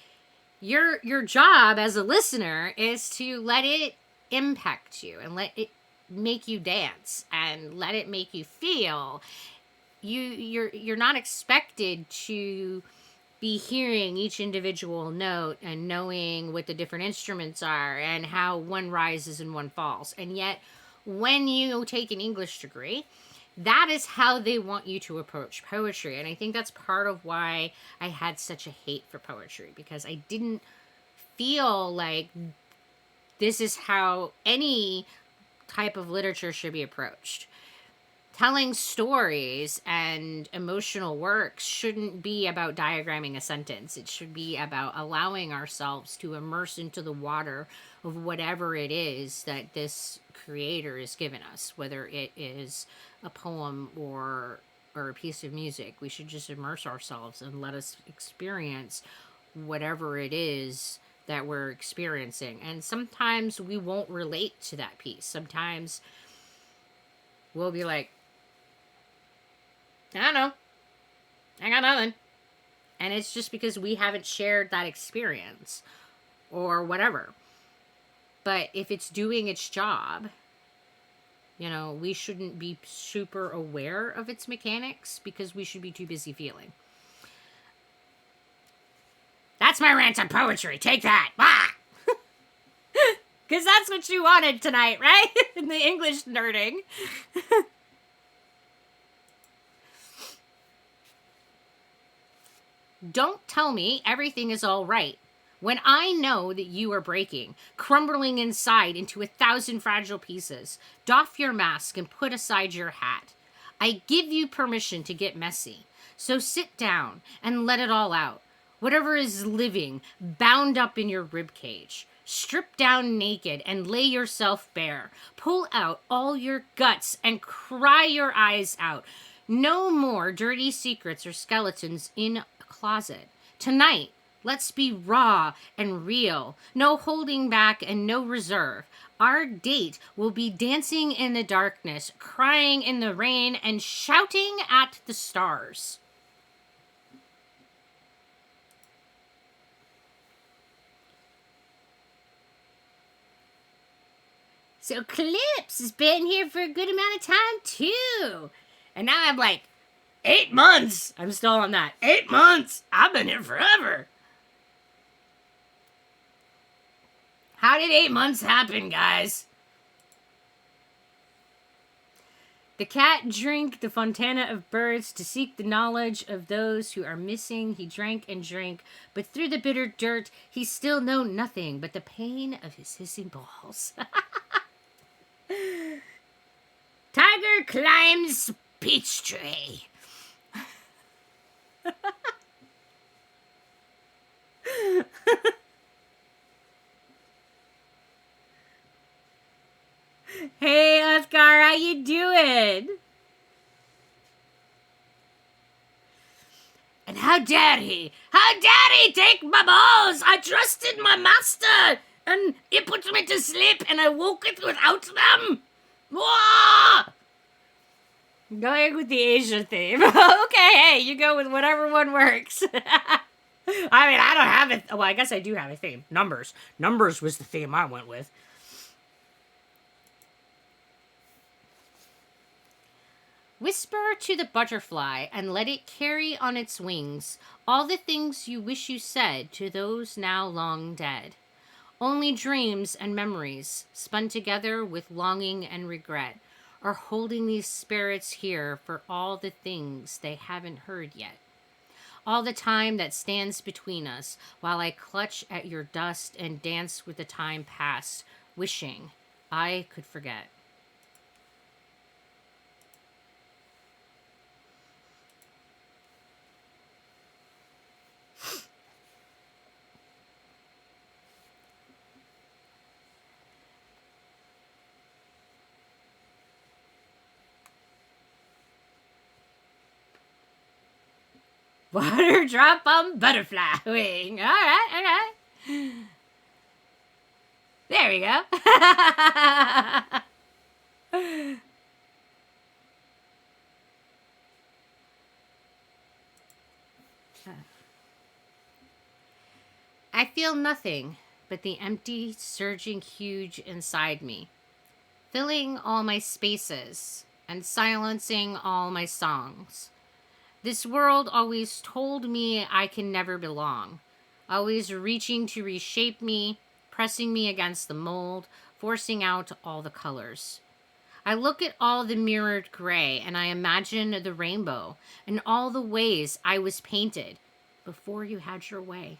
your job as a listener is to let it impact you and let it make you dance and let it make you feel. You're not expected to be hearing each individual note and knowing what the different instruments are and how one rises and one falls. And yet, when you take an English degree, that is how they want you to approach poetry. And I think that's part of why I had such a hate for poetry, because I didn't feel like this is how any type of literature should be approached. Telling stories and emotional works shouldn't be about diagramming a sentence. It should be about allowing ourselves to immerse into the water of whatever it is that this creator has given us, whether it is a poem or a piece of music. We should just immerse ourselves and let us experience whatever it is that we're experiencing. And sometimes we won't relate to that piece. Sometimes we'll be like, I don't know, I got nothing. And it's just because we haven't shared that experience or whatever. But if it's doing its job, you know, we shouldn't be super aware of its mechanics because we should be too busy feeling. That's my rant on poetry. Take that. Because that's what you wanted tonight, right? In the English nerding. Don't tell me everything is all right when I know that you are breaking, crumbling inside into 1,000 fragile pieces. Doff your mask and put aside your hat. I give you permission to get messy. So sit down and let it all out. Whatever is living, bound up in your ribcage. Strip down naked and lay yourself bare. Pull out all your guts and cry your eyes out. No more dirty secrets or skeletons in a closet. Tonight, let's be raw and real. No holding back and no reserve. Our date will be dancing in the darkness, crying in the rain, and shouting at the stars. So Clips has been here for a good amount of time, too. And now I'm like, 8 months. I'm still on that. 8 months. I've been here forever. How did 8 months happen, guys? The cat drank the fontana of birds to seek the knowledge of those who are missing. He drank and drank, but through the bitter dirt, he still knew nothing but the pain of his hissing balls. Tiger climbs peach tree. Hey, Oscar, how you doing? And how dare he? How dare he take my balls? I trusted my master, and he put me to sleep, and I woke it without them. Whoa! Going with the Asia theme. Okay, hey, you go with whatever one works. I mean, I don't have it. Well, I guess I do have a theme. Numbers. Numbers was the theme I went with. Whisper to the butterfly and let it carry on its wings all the things you wish you said to those now long dead. Only dreams and memories, spun together with longing and regret, are holding these spirits here for all the things they haven't heard yet. All the time that stands between us while I clutch at your dust and dance with the time past, wishing I could forget. Water drop on butterfly wing. All right. There we go. I feel nothing but the empty, surging huge inside me, filling all my spaces and silencing all my songs. This world always told me I can never belong, always reaching to reshape me, pressing me against the mold, forcing out all the colors. I look at all the mirrored gray and I imagine the rainbow and all the ways I was painted before you had your way.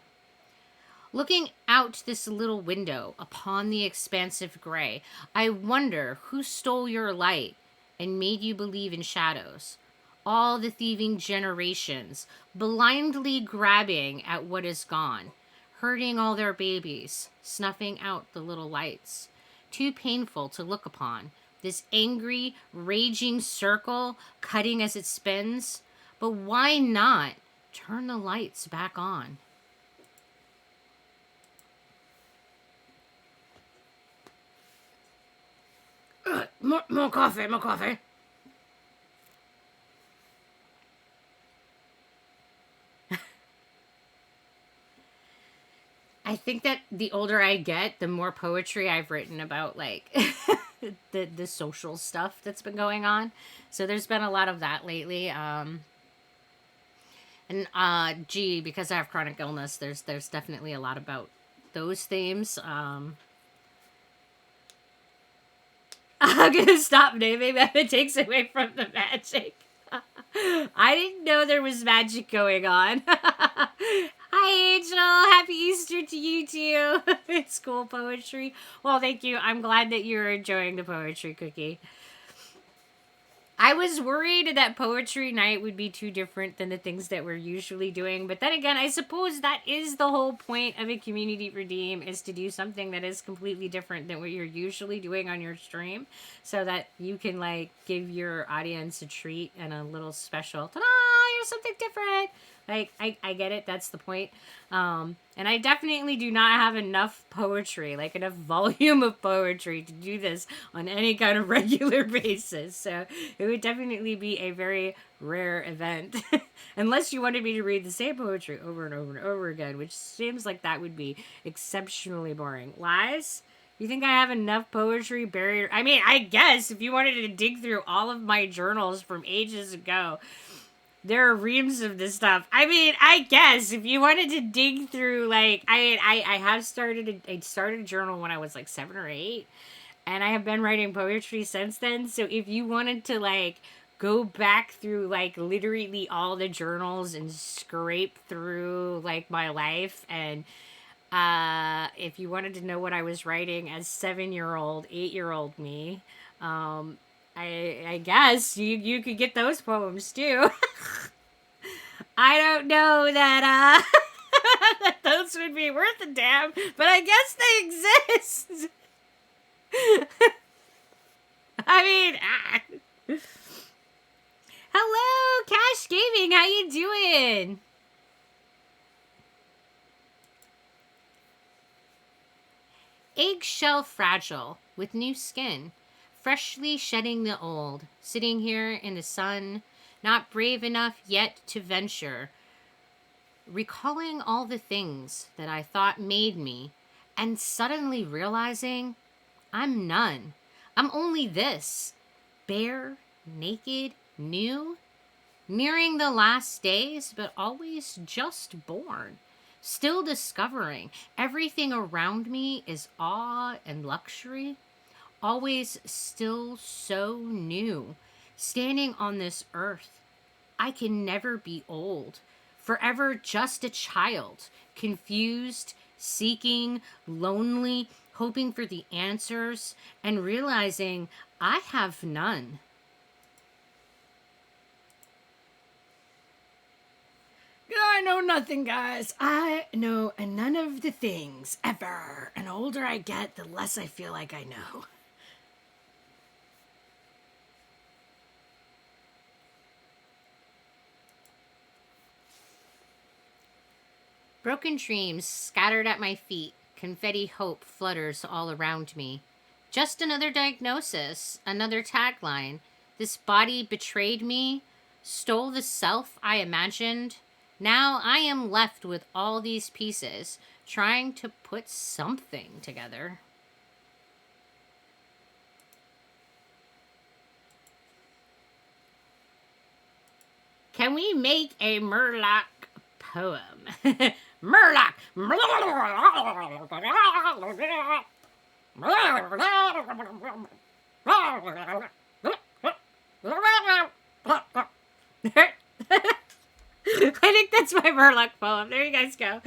Looking out this little window upon the expansive gray, I wonder who stole your light and made you believe in shadows. All the thieving generations, blindly grabbing at what is gone, hurting all their babies, snuffing out the little lights. Too painful to look upon. This angry, raging circle cutting as it spins. But why not turn the lights back on? More coffee, more coffee. I think that the older I get, the more poetry I've written about, like, the social stuff that's been going on. So there's been a lot of that lately. Gee, because I have chronic illness, there's definitely a lot about those themes. I'm gonna stop naming them. It takes away from the magic. I didn't know there was magic going on. Hi, Angel. Happy Easter to you too. It's cool poetry. Well, thank you. I'm glad that you're enjoying the poetry, Cookie. I was worried that poetry night would be too different than the things that we're usually doing. But then again, I suppose that is the whole point of a community redeem, is to do something that is completely different than what you're usually doing on your stream, so that you can, like, give your audience a treat and a little special, ta-da, here's something different. Like, I get it. That's the point. And I definitely do not have enough poetry, like enough volume of poetry to do this on any kind of regular basis. So it would definitely be a very rare event. Unless you wanted me to read the same poetry over and over and over again, which seems like that would be exceptionally boring. Lies? You think I have enough poetry buried? I mean, I guess if you wanted to dig through all of my journals from ages ago, there are reams of this stuff. I mean, I guess if you wanted to dig through, like, I have started a journal when I was like 7 or 8, and I have been writing poetry since then. So if you wanted to, like, go back through, like, literally all the journals and scrape through, like, my life, and if you wanted to know what I was writing as 7-year-old, 8-year-old me, I guess you could get those poems too. I don't know that that those would be worth a damn, but I guess they exist. I mean, hello, Cash Gaming. How you doing? Eggshell fragile with new skin, freshly shedding the old, sitting here in the sun, not brave enough yet to venture, recalling all the things that I thought made me, and suddenly realizing I'm none. I'm only this, bare, naked, new, nearing the last days, but always just born. Still discovering everything around me is awe and luxury, always still so new. Standing on this earth, I can never be old, forever just a child, confused, seeking, lonely, hoping for the answers, and realizing I have none. I know nothing, guys. I know none of the things, ever. And the older I get, the less I feel like I know. Broken dreams scattered at my feet. Confetti hope flutters all around me. Just another diagnosis, another tagline. This body betrayed me, stole the self I imagined. Now I am left with all these pieces, trying to put something together. Can we make a Murloc poem? Murloc! I think that's my Murloc poem. There you guys go.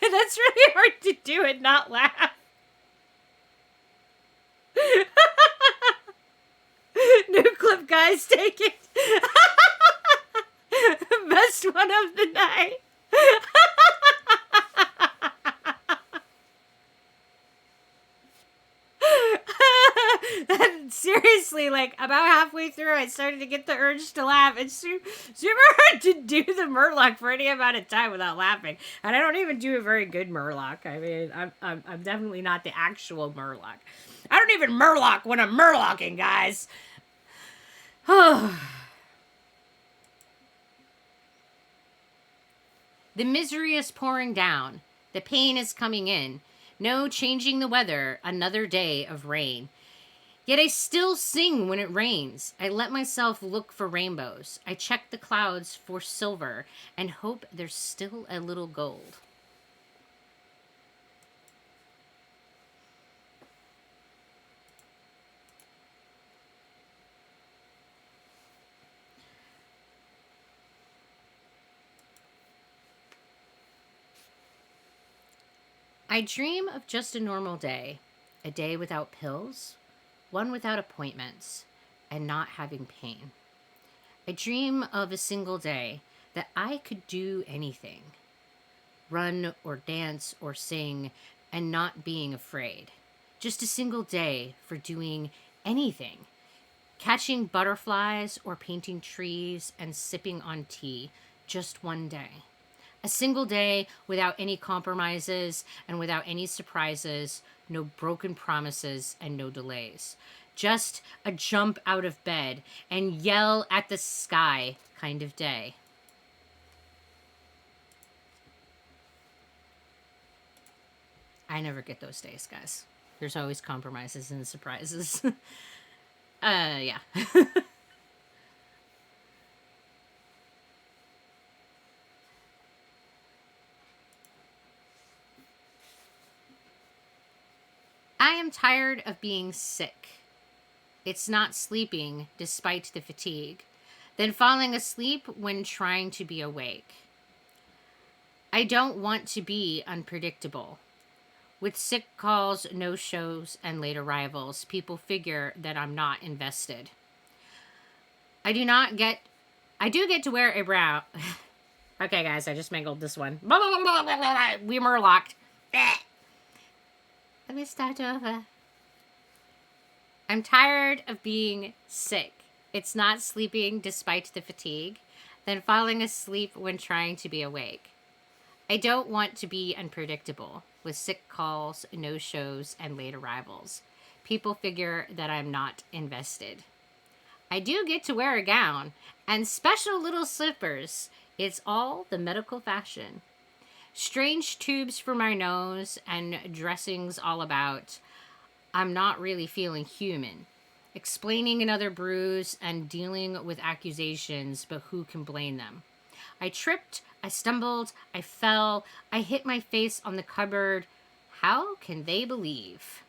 That's really hard to do and not laugh. New clip, guys, take it. Best one of the night. Seriously, like about halfway through, I started to get the urge to laugh. It's super hard to do the Murloc for any amount of time without laughing, and I don't even do a very good Murloc. I mean, I'm definitely not the actual Murloc. I don't even Murloc when I'm Murlocking, guys. The misery is pouring down. The pain is coming in. No changing the weather. Another day of rain. Yet I still sing when it rains. I let myself look for rainbows. I check the clouds for silver and hope there's still a little gold. I dream of just a normal day. A day without pills. One without appointments and not having pain. I dream of a single day that I could do anything. Run or dance or sing and not being afraid. Just a single day for doing anything. Catching butterflies or painting trees and sipping on tea. Just one day. A single day without any compromises and without any surprises, no broken promises and no delays. Just a jump out of bed and yell at the sky kind of day. I never get those days, guys. There's always compromises and surprises. Yeah. I am tired of being sick. It's not sleeping despite the fatigue, then falling asleep when trying to be awake. I don't want to be unpredictable. With sick calls, no-shows, and late arrivals, people figure that I'm not invested. I do get to wear a brow. Okay, guys, I just mangled this one. We Murlocked. Let me start over. I'm tired of being sick. It's not sleeping despite the fatigue, then falling asleep when trying to be awake. I don't want to be unpredictable with sick calls, no-shows, and late arrivals. People figure that I'm not invested. I do get to wear a gown and special little slippers. It's all the medical fashion. Strange tubes for my nose and dressings all about. I'm not really feeling human. Explaining another bruise and dealing with accusations, but who can blame them? I tripped, I stumbled, I fell, I hit my face on the cupboard. How can they believe?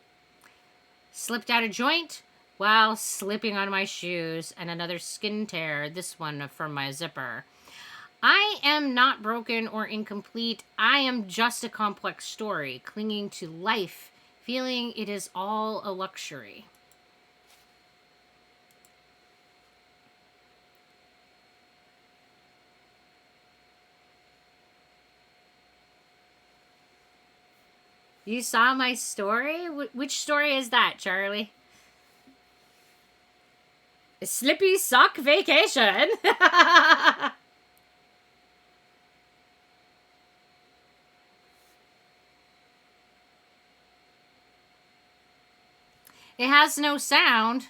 Slipped out a joint while slipping on my shoes and another skin tear, this one from my zipper. I am not broken or incomplete. I am just a complex story, clinging to life, feeling it is all a luxury. You saw my story? Which story is that, Charlie? A Slippy Sock Vacation. It has no sound.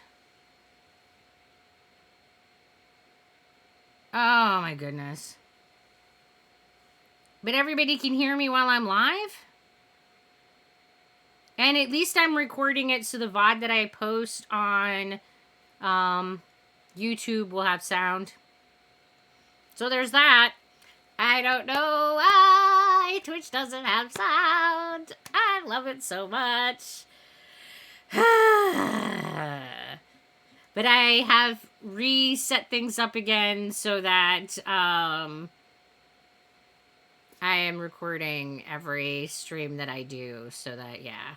Oh my goodness. But everybody can hear me while I'm live? And at least I'm recording it so the VOD that I post on YouTube will have sound. So there's that. I don't know why Twitch doesn't have sound. I love it so much. But I have reset things up again so that I am recording every stream that I do, so that, yeah.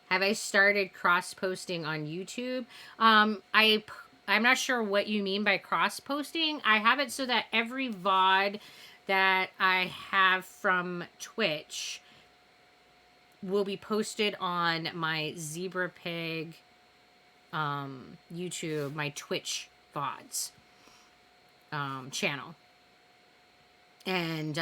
Have I started cross-posting on YouTube? I'm not sure what you mean by cross-posting. I have it so that every VOD that I have from Twitch will be posted on my Zebra Pig YouTube, my Twitch VODs channel. And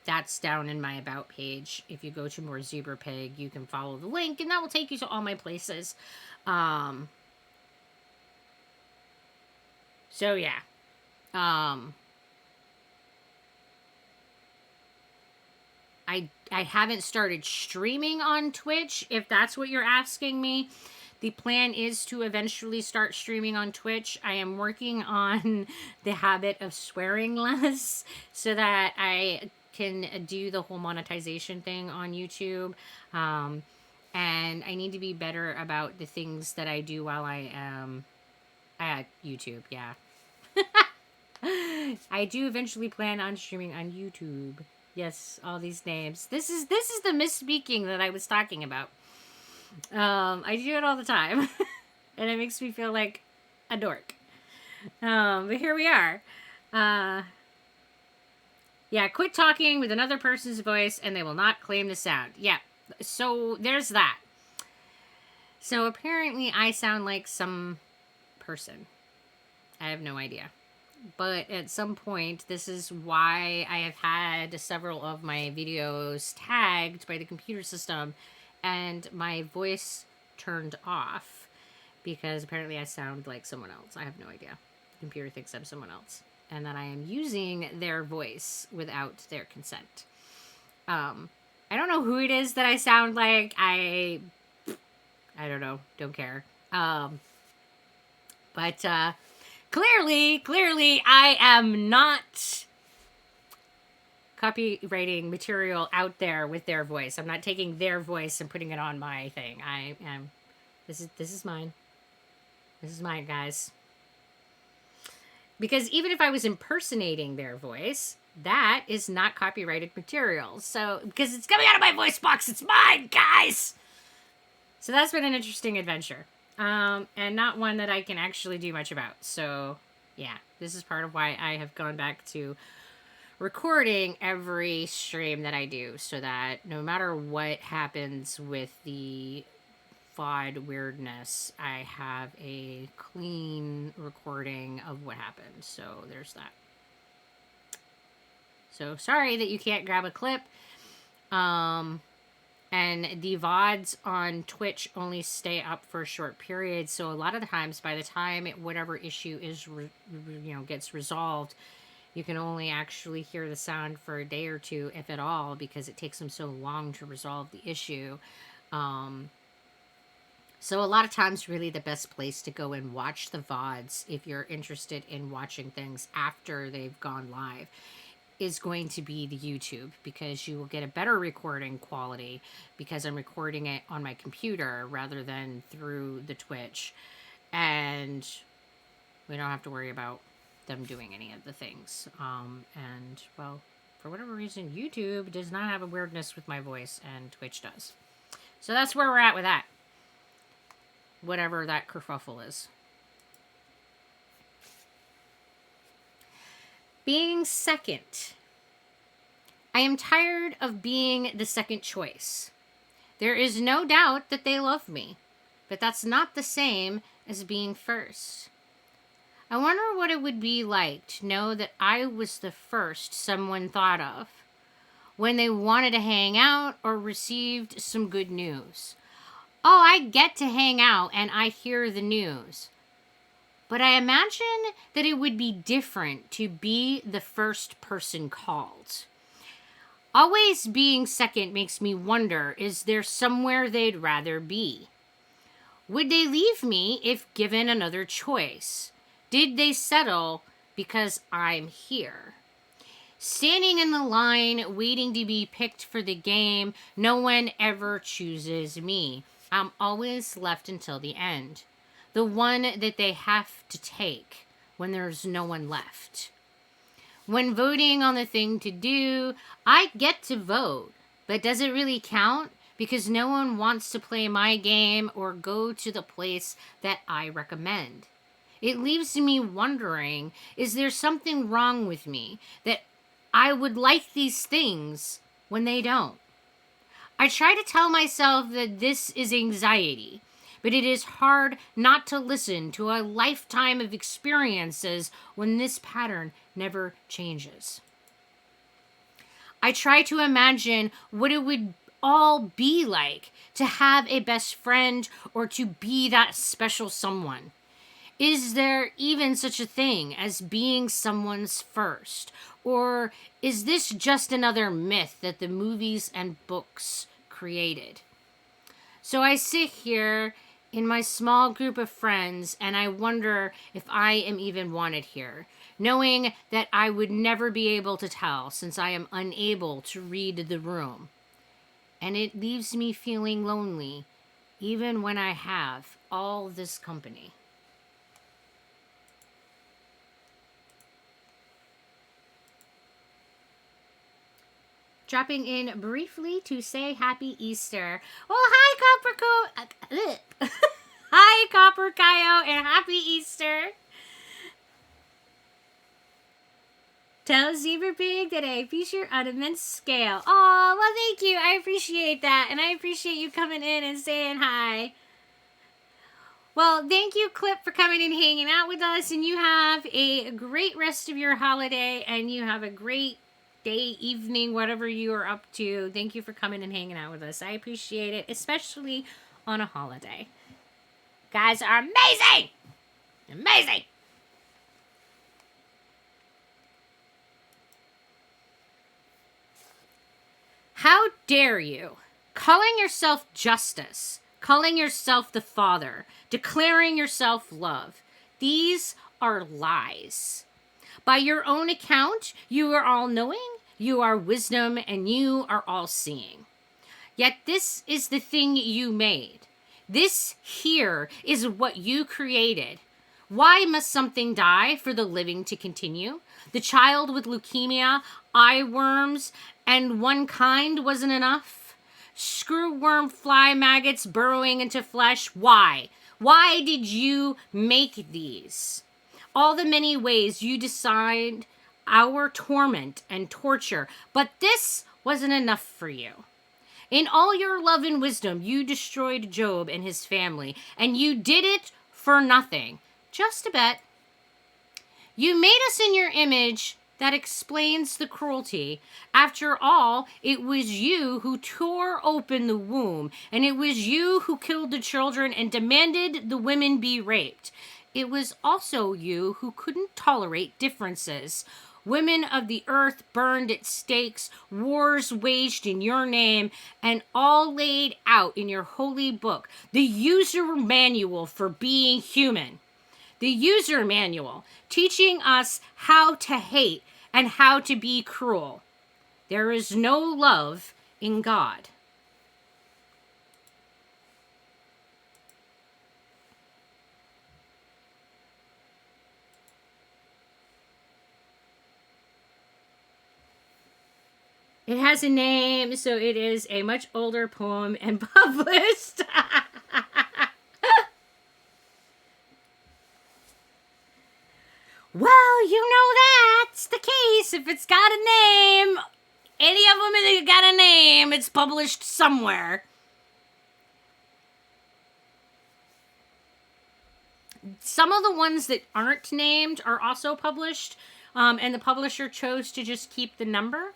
that's down in my About page. If you go to More Zebra Pig, you can follow the link, and that will take you to all my places. So, yeah. I haven't started streaming on Twitch, if that's what you're asking me. The plan is to eventually start streaming on Twitch. I am working on the habit of swearing less so that I can do the whole monetization thing on YouTube. And I need to be better about the things that I do while I am at YouTube, yeah. I do eventually plan on streaming on YouTube. Yes, all these names. This is the misspeaking that I was talking about. I do it all the time. And it makes me feel like a dork. But here we are. Yeah, quit talking with another person's voice and they will not claim the sound. Yeah, so there's that. So apparently I sound like some person. I have no idea. But at some point, this is why I have had several of my videos tagged by the computer system and my voice turned off because apparently I sound like someone else. I have no idea. The computer thinks I'm someone else and that I am using their voice without their consent. I don't know who it is that I sound like. I don't know. Don't care. But clearly, I am not copywriting material out there with their voice. I'm not taking their voice and putting it on my thing. I am. This is mine. This is mine, guys. Because even if I was impersonating their voice, that is not copyrighted material. So, because it's coming out of my voice box, it's mine, guys! So that's been an interesting adventure. And not one that I can actually do much about. So, yeah, this is part of why I have gone back to recording every stream that I do so that no matter what happens with the VOD weirdness, I have a clean recording of what happened. So there's that. So sorry that you can't grab a clip. And the VODs on Twitch only stay up for a short period. So a lot of the times, by the time whatever issue is, gets resolved, you can only actually hear the sound for a day or two, if at all, because it takes them so long to resolve the issue. So a lot of times, really the best place to go and watch the VODs, if you're interested in watching things after they've gone live, is going to be the YouTube, because you will get a better recording quality because I'm recording it on my computer rather than through the Twitch, and we don't have to worry about them doing any of the things. And well, for whatever reason, YouTube does not have a weirdness with my voice and Twitch does. So that's where we're at with that. Whatever that kerfuffle is. Being second. I am tired of being the second choice. There is no doubt that they love me, but that's not the same as being first. I wonder what it would be like to know that I was the first someone thought of when they wanted to hang out or received some good news. Oh, I get to hang out and I hear the news. But I imagine that it would be different to be the first person called. Always being second makes me wonder, is there somewhere they'd rather be? Would they leave me if given another choice? Did they settle because I'm here? Standing in the line, waiting to be picked for the game, no one ever chooses me. I'm always left until the end. The one that they have to take when there's no one left. When voting on the thing to do, I get to vote, but does it really count? Because no one wants to play my game or go to the place that I recommend. It leaves me wondering, is there something wrong with me that I would like these things when they don't? I try to tell myself that this is anxiety, but it is hard not to listen to a lifetime of experiences when this pattern never changes. I try to imagine what it would all be like to have a best friend or to be that special someone. Is there even such a thing as being someone's first? Or is this just another myth that the movies and books created? So I sit here in my small group of friends and I wonder if I am even wanted here, knowing that I would never be able to tell since I am unable to read the room. And it leaves me feeling lonely, even when I have all this company. Dropping in briefly to say happy Easter. Well, hi, hi, Copper Kaio, and happy Easter. Tell Zebra Pig that I feature on immense scale. Oh, well, thank you. I appreciate that. And I appreciate you coming in and saying hi. Well, thank you, Clip, for coming and hanging out with us. And you have a great rest of your holiday. And you have a great day, evening, whatever you are up to. Thank you for coming and hanging out with us. I appreciate it, especially on a holiday. Guys are amazing! Amazing! How dare you? Calling yourself Justice, calling yourself the Father, declaring yourself love. These are lies. By your own account, you are all-knowing, you are wisdom, and you are all-seeing. Yet this is the thing you made. This here is what you created. Why must something die for the living to continue? The child with leukemia, eye worms, and one kind wasn't enough? Screwworm fly maggots burrowing into flesh. Why? Why did you make these? All the many ways you decide our torment and torture, but this wasn't enough for you. In all your love and wisdom, you destroyed Job and his family, and you did it for nothing. Just a bit. You made us in your image. That explains the cruelty. After all, it was you who tore open the womb, and it was you who killed the children and demanded the women be raped. It was also you who couldn't tolerate differences. Women of the earth burned at stakes, wars waged in your name, and all laid out in your holy book, the user manual for being human. The user manual, teaching us how to hate and how to be cruel. There is no love in God. It has a name, so it is a much older poem and published. Well, you know that's the case. If it's got a name, any of them that got a name, it's published somewhere. Some of the ones that aren't named are also published, and the publisher chose to just keep the number.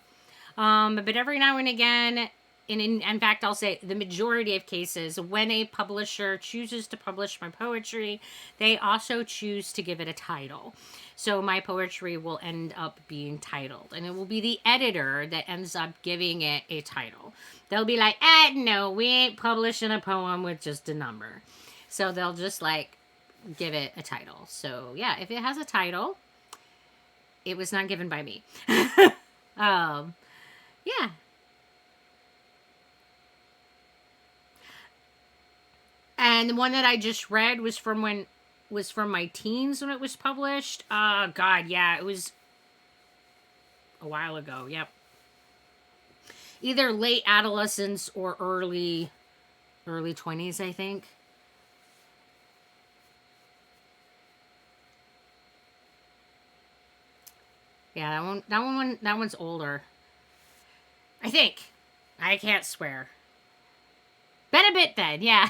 But every now and again, in fact, I'll say the majority of cases, when a publisher chooses to publish my poetry, they also choose to give it a title. So my poetry will end up being titled, and it will be the editor that ends up giving it a title. They'll be like, no, we ain't publishing a poem with just a number. So they'll just like give it a title. So yeah, if it has a title, it was not given by me. Yeah. And the one that I just read was from my teens when it was published. God, yeah, it was a while ago. Yep. Either late adolescence or early 20s, I think. Yeah, that one's older. I think. I can't swear. Been a bit then, yeah.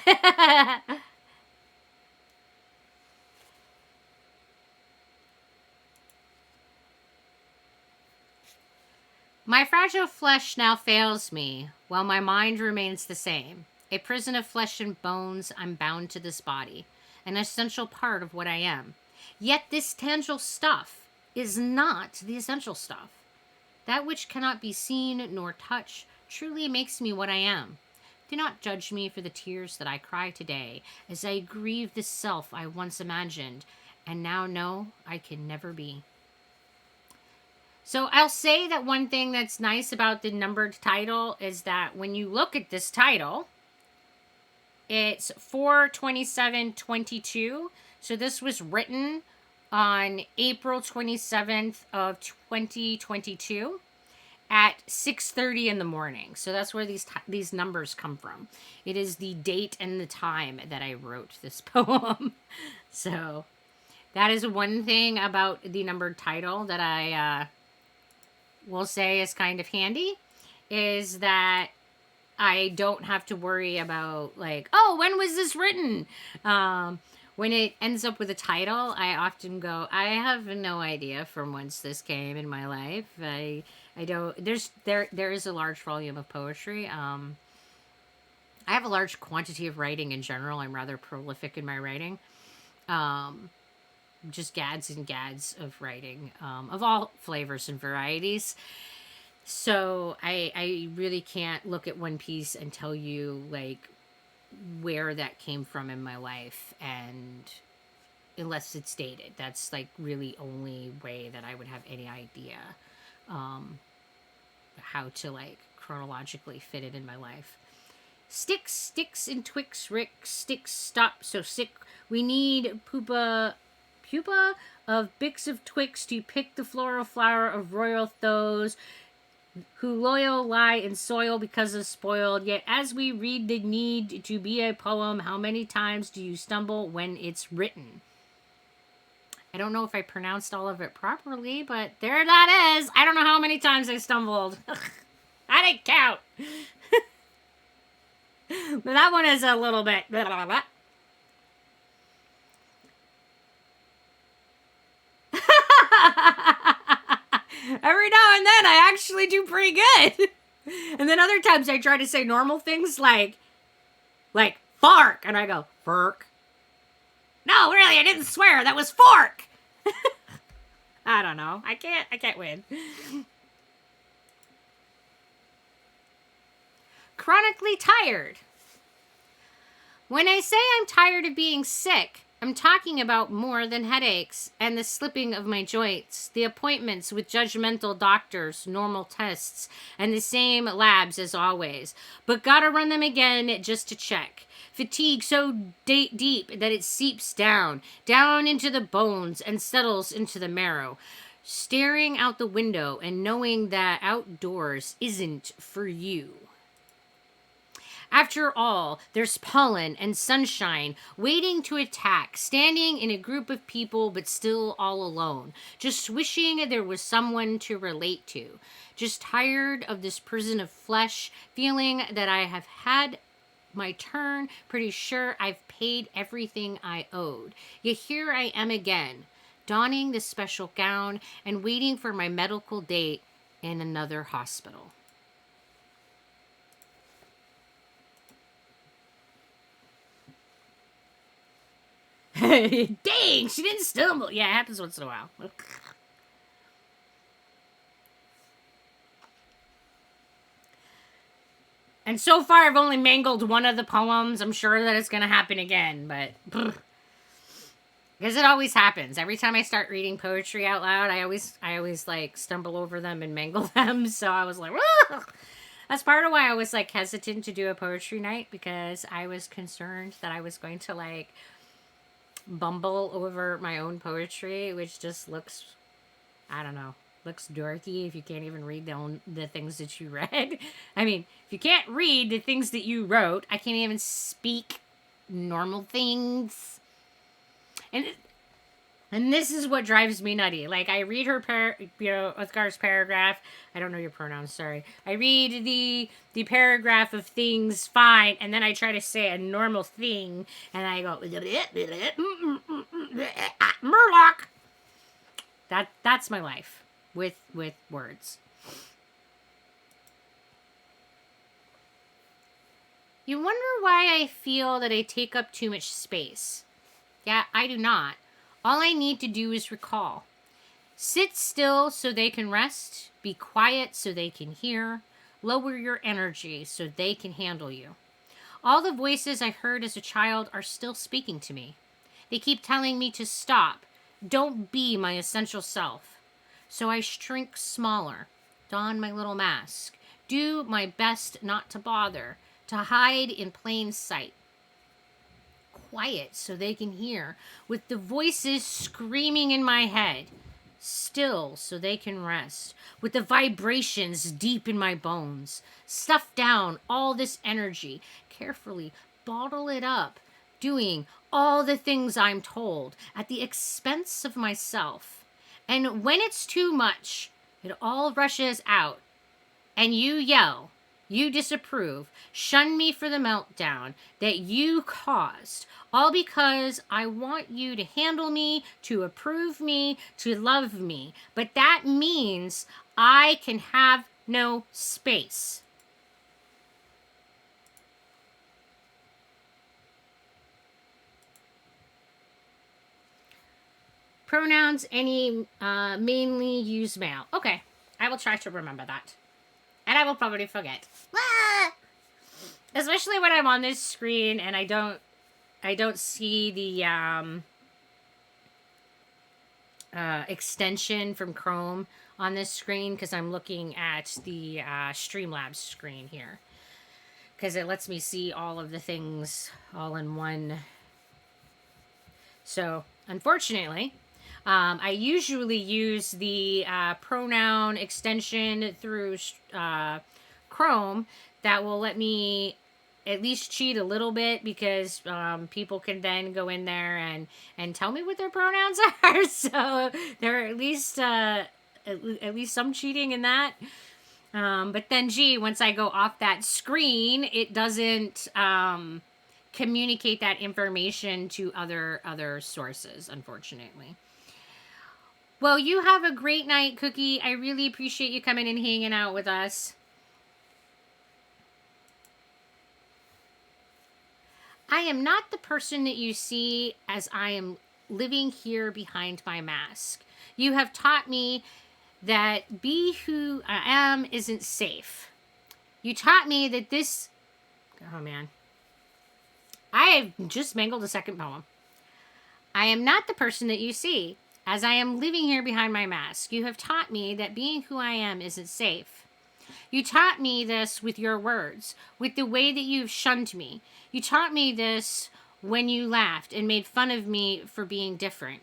My fragile flesh now fails me, while my mind remains the same. A prison of flesh and bones, I'm bound to this body, an essential part of what I am. Yet this tangible stuff is not the essential stuff. That which cannot be seen nor touched truly makes me what I am. Do not judge me for the tears that I cry today, as I grieve the self I once imagined, and now know I can never be. So I'll say that one thing that's nice about the numbered title is that when you look at this title, it's 4/27/22. So this was written on April 27th of 2022 at 6:30 in the morning. So that's where these numbers come from. It is the date and the time that I wrote this poem. So that is one thing about the numbered title that I will say is kind of handy, is that I don't have to worry about like, oh, when was this written? When it ends up with a title, I often go, I have no idea from whence this came in my life. I don't. There is a large volume of poetry. I have a large quantity of writing in general. I'm rather prolific in my writing. Just gads and gads of writing, of all flavors and varieties. So I really can't look at one piece and tell you like where that came from in my life, and unless it's dated, that's like really only way that I would have any idea how to like chronologically fit it in my life. Sticks and Twix, Rick, sticks, stop, so sick. We need pupa of Bix of Twix to pick the floral flower of royal those who loyal lie in soil because of spoiled. Yet as we read the need to be a poem, how many times do you stumble when it's written? I don't know if I pronounced all of it properly, but there that is. I don't know how many times I stumbled. I didn't count. But that one is a little bit blah, blah, blah. Every now and then I actually do pretty good. And then other times I try to say normal things like fork, and I go, fork. No, really, I didn't swear. That was fork. I don't know. I can't win. Chronically tired. When I say I'm tired of being sick, I'm talking about more than headaches and the slipping of my joints, the appointments with judgmental doctors, normal tests, and the same labs as always. But gotta run them again just to check. Fatigue so deep that it seeps down into the bones and settles into the marrow. Staring out the window and knowing that outdoors isn't for you. After all, there's pollen and sunshine waiting to attack, standing in a group of people but still all alone, just wishing there was someone to relate to, just tired of this prison of flesh, feeling that I have had my turn, pretty sure I've paid everything I owed. Yet here I am again, donning the special gown and waiting for my medical date in another hospital. Dang, she didn't stumble. Yeah, it happens once in a while. And so far, I've only mangled one of the poems. I'm sure that it's going to happen again, but... Because it always happens. Every time I start reading poetry out loud, I always like stumble over them and mangle them. So I was like, ugh! That's part of why I was like hesitant to do a poetry night, because I was concerned that I was going to like bumble over my own poetry, which just looks, I don't know, looks dorky if you can't even read the things that you read. I mean, if you can't read the things that you wrote, I can't even speak normal things. And this is what drives me nutty. Like, I read her, Uthgar's paragraph. I don't know your pronouns, sorry. I read the paragraph of things fine, and then I try to say a normal thing, and I go, Murloc! That's my life with words. You wonder why I feel that I take up too much space. Yeah, I do not. All I need to do is recall. Sit still so they can rest. Be quiet so they can hear. Lower your energy so they can handle you. All the voices I heard as a child are still speaking to me. They keep telling me to stop. Don't be my essential self. So I shrink smaller. Don my little mask. Do my best not to bother. To hide in plain sight. Quiet so they can hear, with the voices screaming in my head. Still so they can rest, with the vibrations deep in my bones. Stuff down all this energy, carefully bottle it up, doing all the things I'm told at the expense of myself. And when it's too much, it all rushes out, and you yell. You disapprove, shun me for the meltdown that you caused, all because I want you to handle me, to approve me, to love me. But that means I can have no space. Pronouns, any, mainly use male. Okay, I will try to remember that. And I will probably forget. Ah! Especially when I'm on this screen and I don't see the extension from Chrome on this screen, because I'm looking at the Streamlabs screen here. Because it lets me see all of the things all in one. So, unfortunately, I usually use the pronoun extension through Chrome that will let me at least cheat a little bit, because people can then go in there and tell me what their pronouns are. So there are at least some cheating in that. But then, once I go off that screen, it doesn't communicate that information to other sources, unfortunately. Well, you have a great night, Cookie. I really appreciate you coming and hanging out with us. I am not the person that you see as I am living here behind my mask. You have taught me that be who I am isn't safe. You taught me that this... Oh, man. I have just mangled a second poem. I am not the person that you see as I am living here behind my mask. You have taught me that being who I am isn't safe. You taught me this with your words, with the way that you've shunned me. You taught me this when you laughed and made fun of me for being different.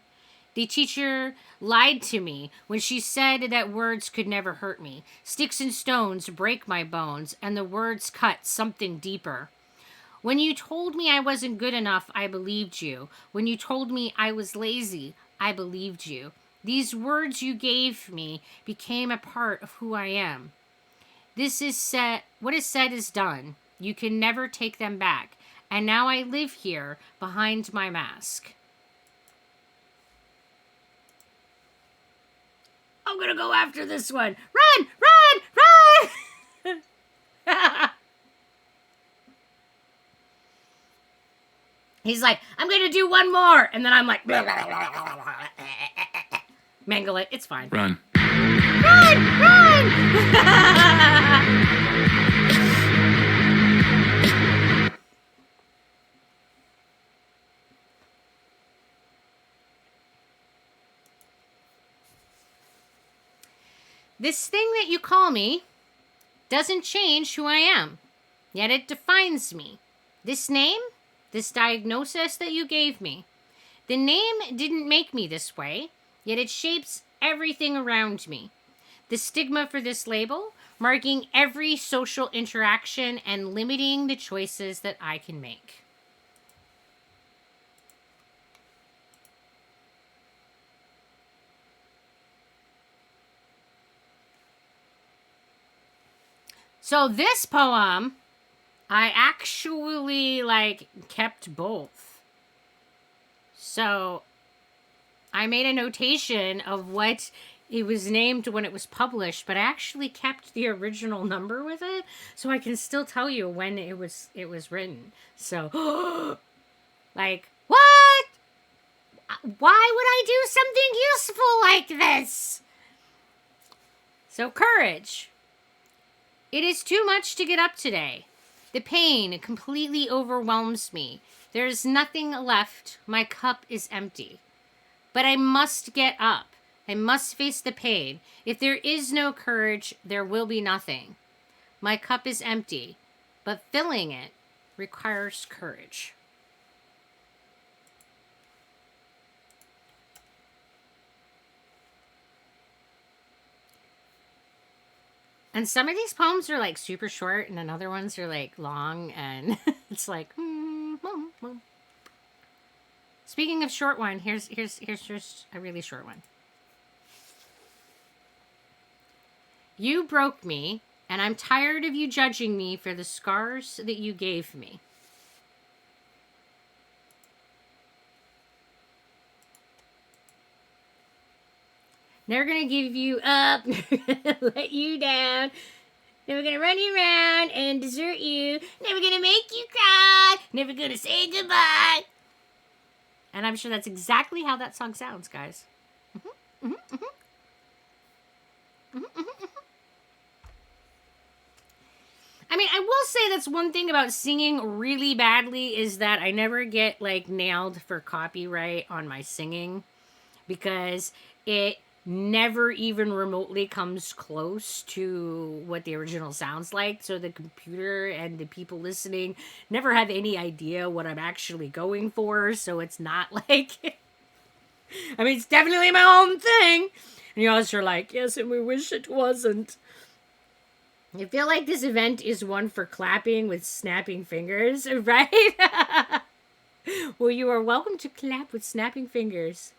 The teacher lied to me when she said that words could never hurt me. Sticks and stones break my bones, and the words cut something deeper. When you told me I wasn't good enough, I believed you. When you told me I was lazy, I believed you. These words you gave me became a part of who I am. This is said. What is said is done. You can never take them back. And now I live here behind my mask. I'm gonna go after this one. Run! Run! Run! He's like, I'm going to do one more. And then I'm like, blah, blah, blah, blah, blah, blah. Mangle it. It's fine. Run. Run! Run! This thing that you call me doesn't change who I am, yet it defines me. This name, this diagnosis that you gave me, the name didn't make me this way, yet it shapes everything around me. The stigma for this label, marking every social interaction and limiting the choices that I can make. So this poem, I actually, kept both. So I made a notation of what it was named when it was published, but I actually kept the original number with it, so I can still tell you when it was written. So, what? Why would I do something useful like this? So, courage. It is too much to get up today. The pain completely overwhelms me. There is nothing left. My cup is empty. But I must get up. I must face the pain. If there is no courage, there will be nothing. My cup is empty, but filling it requires courage. And some of these poems are super short, and then other ones are long, and it's Speaking of short one, here's just a really short one. You broke me, and I'm tired of you judging me for the scars that you gave me. Never gonna give you up, never gonna let you down, never gonna run you around and desert you, never gonna make you cry, never gonna say goodbye. And I'm sure that's exactly how that song sounds, guys. I mean, I will say that's one thing about singing really badly is that I never get nailed for copyright on my singing, because it never even remotely comes close to what the original sounds like. So the computer and the people listening never have any idea what I'm actually going for. So it's not I mean, it's definitely my own thing. And you guys are like, yes, and we wish it wasn't. I feel like this event is one for clapping with snapping fingers, right? Well, you are welcome to clap with snapping fingers.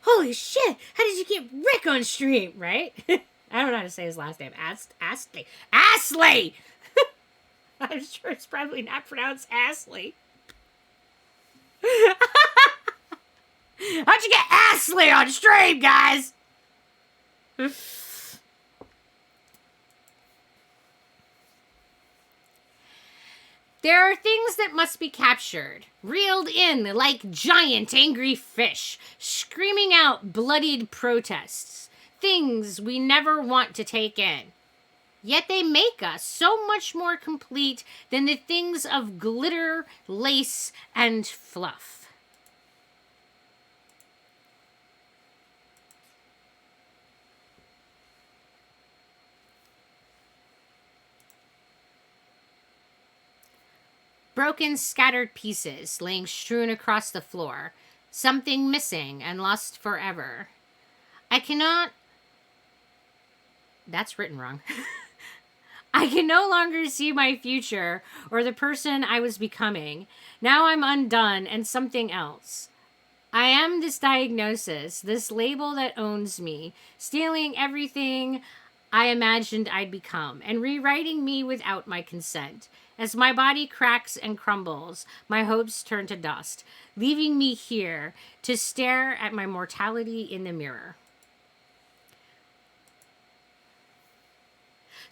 Holy shit! How did you get Rick on stream, right? I don't know how to say his last name. Astley. Astley! I'm sure it's probably not pronounced Astley. How'd you get Astley on stream, guys? There are things that must be captured, reeled in like giant angry fish, screaming out bloodied protests, things we never want to take in. Yet they make us so much more complete than the things of glitter, lace, and fluff. Broken, scattered pieces laying strewn across the floor. Something missing and lost forever. I cannot... That's written wrong. I can no longer see my future or the person I was becoming. Now I'm undone and something else. I am this diagnosis, this label that owns me, stealing everything I imagined I'd become and rewriting me without my consent. As my body cracks and crumbles, my hopes turn to dust, leaving me here to stare at my mortality in the mirror.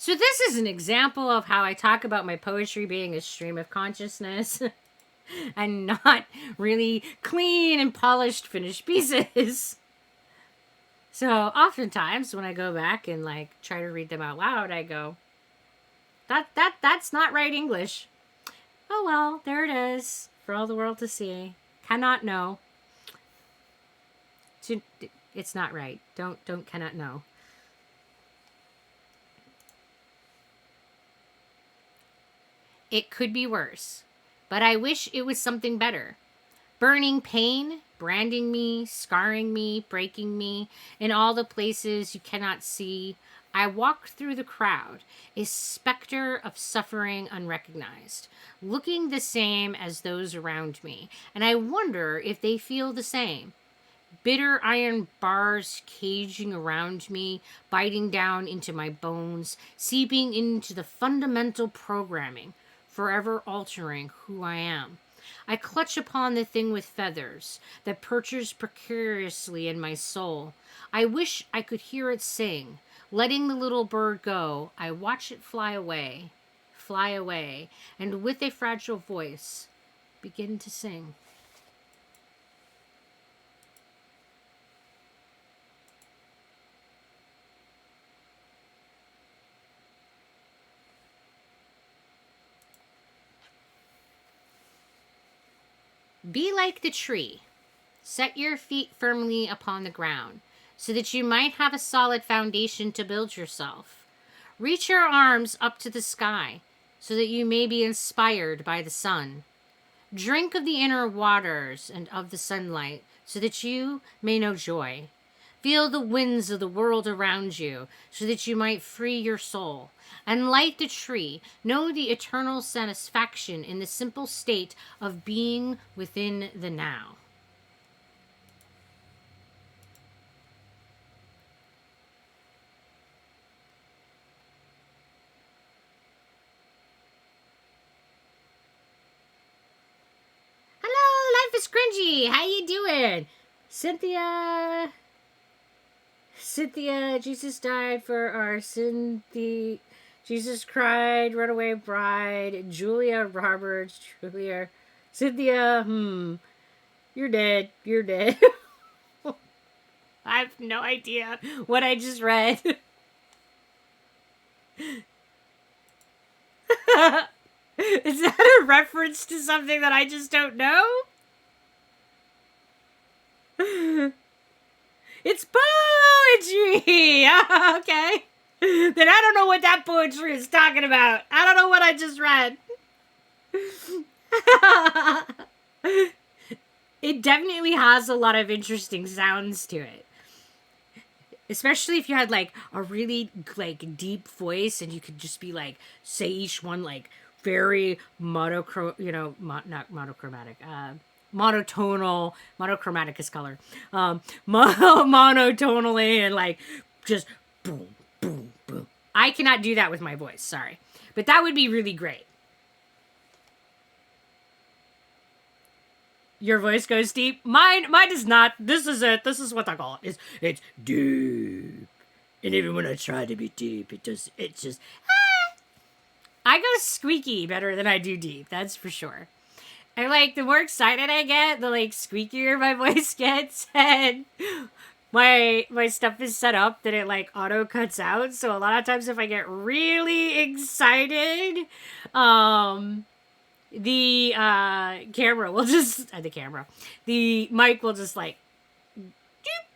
So this is an example of how I talk about my poetry being a stream of consciousness and not really clean and polished finished pieces. So oftentimes when I go back and like try to read them out loud, I go, that's not right English. Oh well, there it is for all the world to see. Cannot know. It's not right. Don't cannot know. It could be worse, but I wish it was something better. Burning pain, branding me, scarring me, breaking me, in all the places you cannot see. I walk through the crowd, a specter of suffering unrecognized, looking the same as those around me, and I wonder if they feel the same. Bitter iron bars caging around me, biting down into my bones, seeping into the fundamental programming, forever altering who I am. I clutch upon the thing with feathers that perches precariously in my soul. I wish I could hear it sing. Letting the little bird go, I watch it fly away, and with a fragile voice, begin to sing. Be like the tree. Set your feet firmly upon the ground, so that you might have a solid foundation to build yourself. Reach your arms up to the sky, so that you may be inspired by the sun. Drink of the inner waters and of the sunlight, so that you may know joy. Feel the winds of the world around you, so that you might free your soul. And like the tree, know the eternal satisfaction in the simple state of being within the now. Hello, Life is Cringy. How you doing? Cynthia, Jesus died for our sin. Jesus cried, runaway bride. Julia Roberts, Cynthia, you're dead. You're dead. I have no idea what I just read. Is that a reference to something that I just don't know? It's poetry! Okay. Then I don't know what that poetry is talking about. I don't know what I just read. It definitely has a lot of interesting sounds to it. Especially if you had like a really like deep voice and you could just be like say each one like very not monochromatic. Monochromatic is color. Monotonally and like just boom, boom, boom. I cannot do that with my voice, sorry. But that would be really great. Your voice goes deep. Mine does not. This is it. This is what I call it. It's deep. And even when I try to be deep, it's just I go squeaky better than I do deep, that's for sure. And like the more excited I get, the like squeakier my voice gets, and my stuff is set up that it like auto cuts out. So a lot of times if I get really excited, the camera will just the mic will just like doop.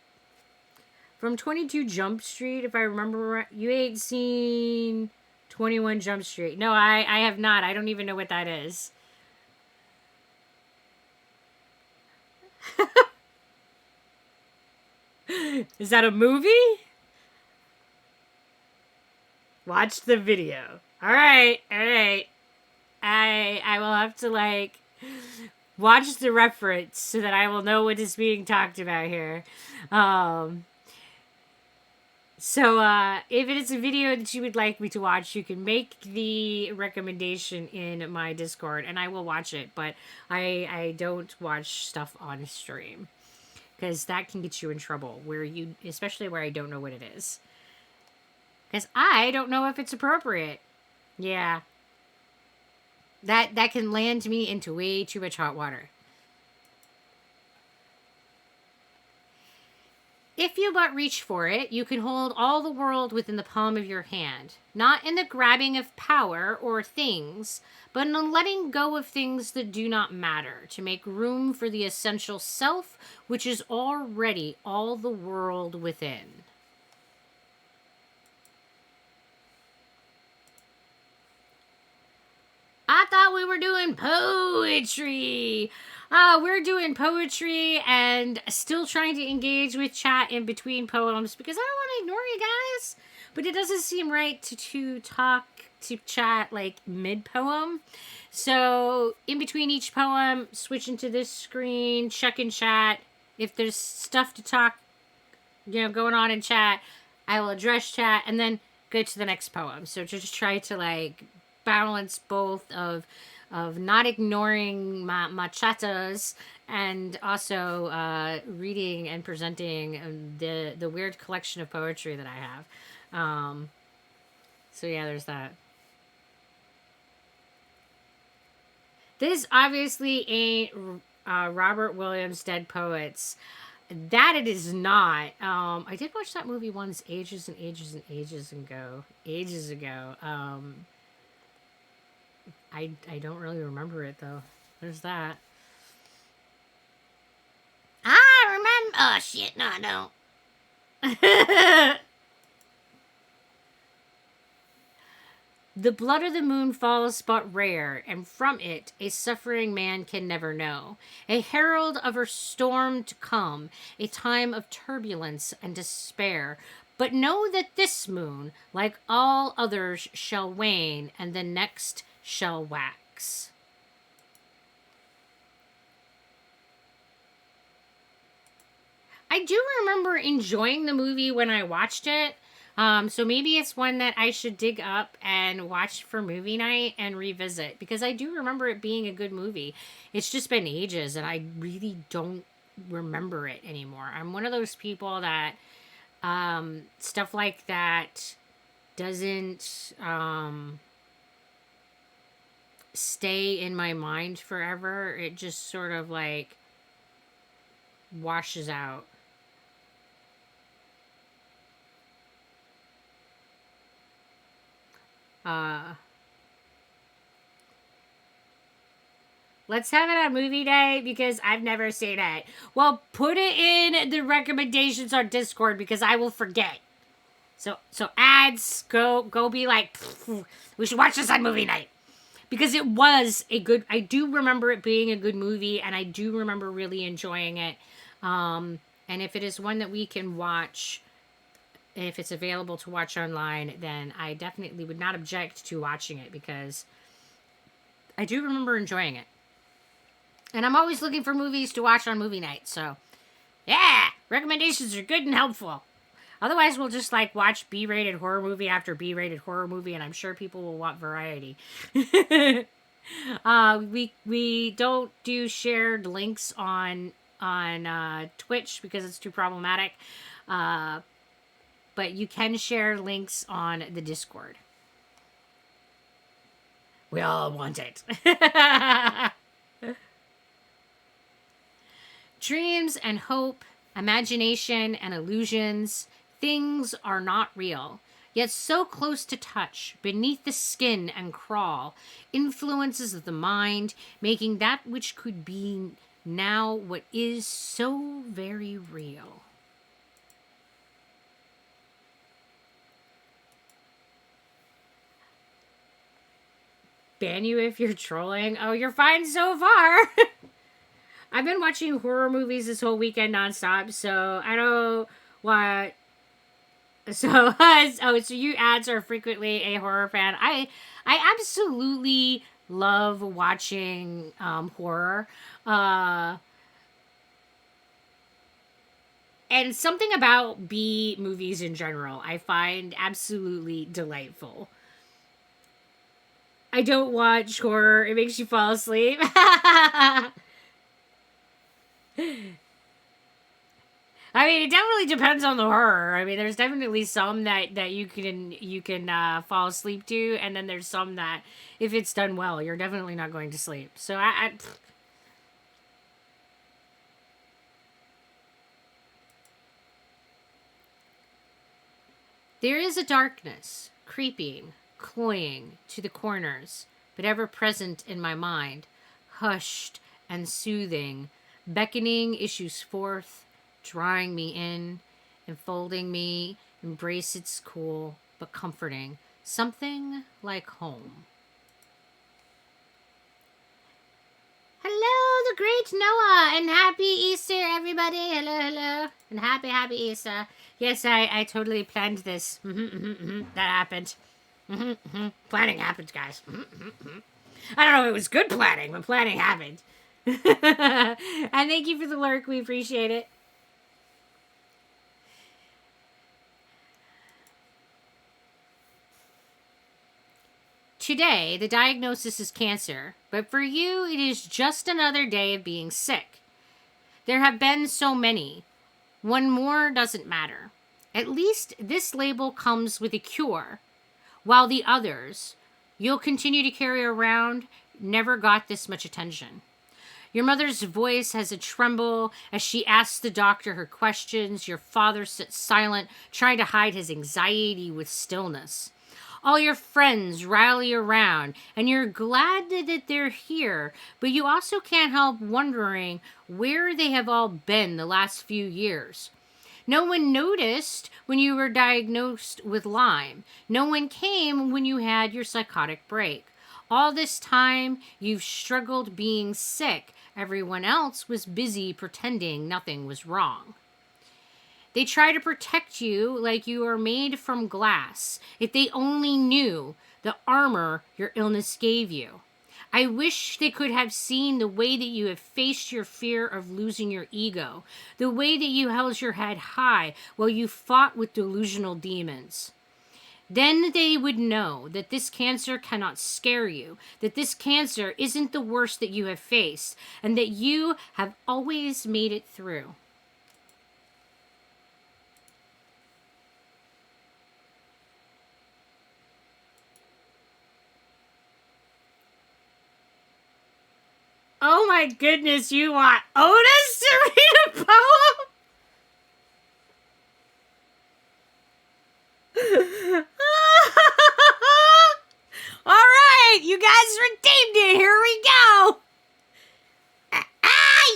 From 22 Jump Street, if I remember right. You ain't seen 21 Jump Street. No, I have not. I don't even know what that is. Is that a movie? Watch the video. All right. I will have to like watch the reference so that I will know what is being talked about here. So if it is a video that you would like me to watch, you can make the recommendation in my Discord and I will watch it. But I don't watch stuff on stream because that can get you in trouble especially where I don't know what it is. Because I don't know if it's appropriate. Yeah. That can land me into way too much hot water. If you but reach for it, you can hold all the world within the palm of your hand, not in the grabbing of power or things, but in the letting go of things that do not matter, to make room for the essential self, which is already all the world within. I thought we were doing poetry. We're doing poetry and still trying to engage with chat in between poems because I don't want to ignore you guys. But it doesn't seem right to talk to chat like mid poem. So in between each poem, switch into this screen, check in chat. If there's stuff to talk, going on in chat, I will address chat and then go to the next poem. So just try to like balance both of not ignoring my chatters and also reading and presenting the weird collection of poetry that I have. So yeah, there's that. This obviously ain't Robert Williams' Dead Poets. That it is not. I did watch that movie once ages and ages and ages ago. I don't really remember it though. There's that. I remember. Oh shit! No, I don't. The blood of the moon falls but rare, and from it a suffering man can never know. A herald of her storm to come, a time of turbulence and despair. But know that this moon, like all others, shall wane, and the next shall wax. I do remember enjoying the movie when I watched it. So maybe it's one that I should dig up and watch for movie night and revisit because I do remember it being a good movie. It's just been ages and I really don't remember it anymore. I'm one of those people that stuff like that doesn't stay in my mind forever. It just sort of like washes out. Let's have it on movie day because I've never seen it. Well, put it in the recommendations on Discord because I will forget. So ads, go be like, we should watch this on movie night. Because it was a good, I do remember it being a good movie and I do remember really enjoying it. And if it is one that we can watch, if it's available to watch online, then I definitely would not object to watching it because I do remember enjoying it. And I'm always looking for movies to watch on movie night. So, yeah, recommendations are good and helpful. Otherwise, we'll just like watch B-rated horror movie after B-rated horror movie, and I'm sure people will want variety. We don't do shared links on Twitch because it's too problematic. But you can share links on the Discord. We all want it. Dreams and hope, imagination and illusions, things are not real, yet so close to touch, beneath the skin and crawl, influences of the mind, making that which could be now what is so very real. Ban you if you're trolling? Oh, you're fine so far. I've been watching horror movies this whole weekend nonstop, so I don't want. So, so you ads are frequently a horror fan. I absolutely love watching horror. And something about B movies in general I find absolutely delightful. I don't watch horror. It makes you fall I mean, it definitely depends on the horror. I mean, there's definitely some that you can fall asleep to, and then there's some that, if it's done well, you're definitely not going to sleep. So there is a darkness creeping, cloying to the corners, but ever present in my mind, hushed and soothing, beckoning issues forth, drawing me in, enfolding me, embrace its cool but comforting, something like home. Hello, the great Noah, and happy Easter, everybody. Hello, hello, and happy Easter. Yes, I totally planned this. That happened. Planning happened, guys. I don't know if it was good planning, but planning happened. And thank you for the lurk. We appreciate it. Today, the diagnosis is cancer, but for you, it is just another day of being sick. There have been so many. One more doesn't matter. At least this label comes with a cure, while the others you'll continue to carry around never got this much attention. Your mother's voice has a tremble as she asks the doctor her questions. Your father sits silent, trying to hide his anxiety with stillness. All your friends rally around, and you're glad that they're here, but you also can't help wondering where they have all been the last few years. No one noticed when you were diagnosed with Lyme. No one came when you had your psychotic break. All this time, you've struggled being sick. Everyone else was busy pretending nothing was wrong. They try to protect you like you are made from glass. If they only knew the armor your illness gave you. I wish they could have seen the way that you have faced your fear of losing your ego, the way that you held your head high while you fought with delusional demons. Then they would know that this cancer cannot scare you, that this cancer isn't the worst that you have faced, and that you have always made it through. Oh my goodness, you want Otis to read a poem? Alright, you guys redeemed it. Here we go.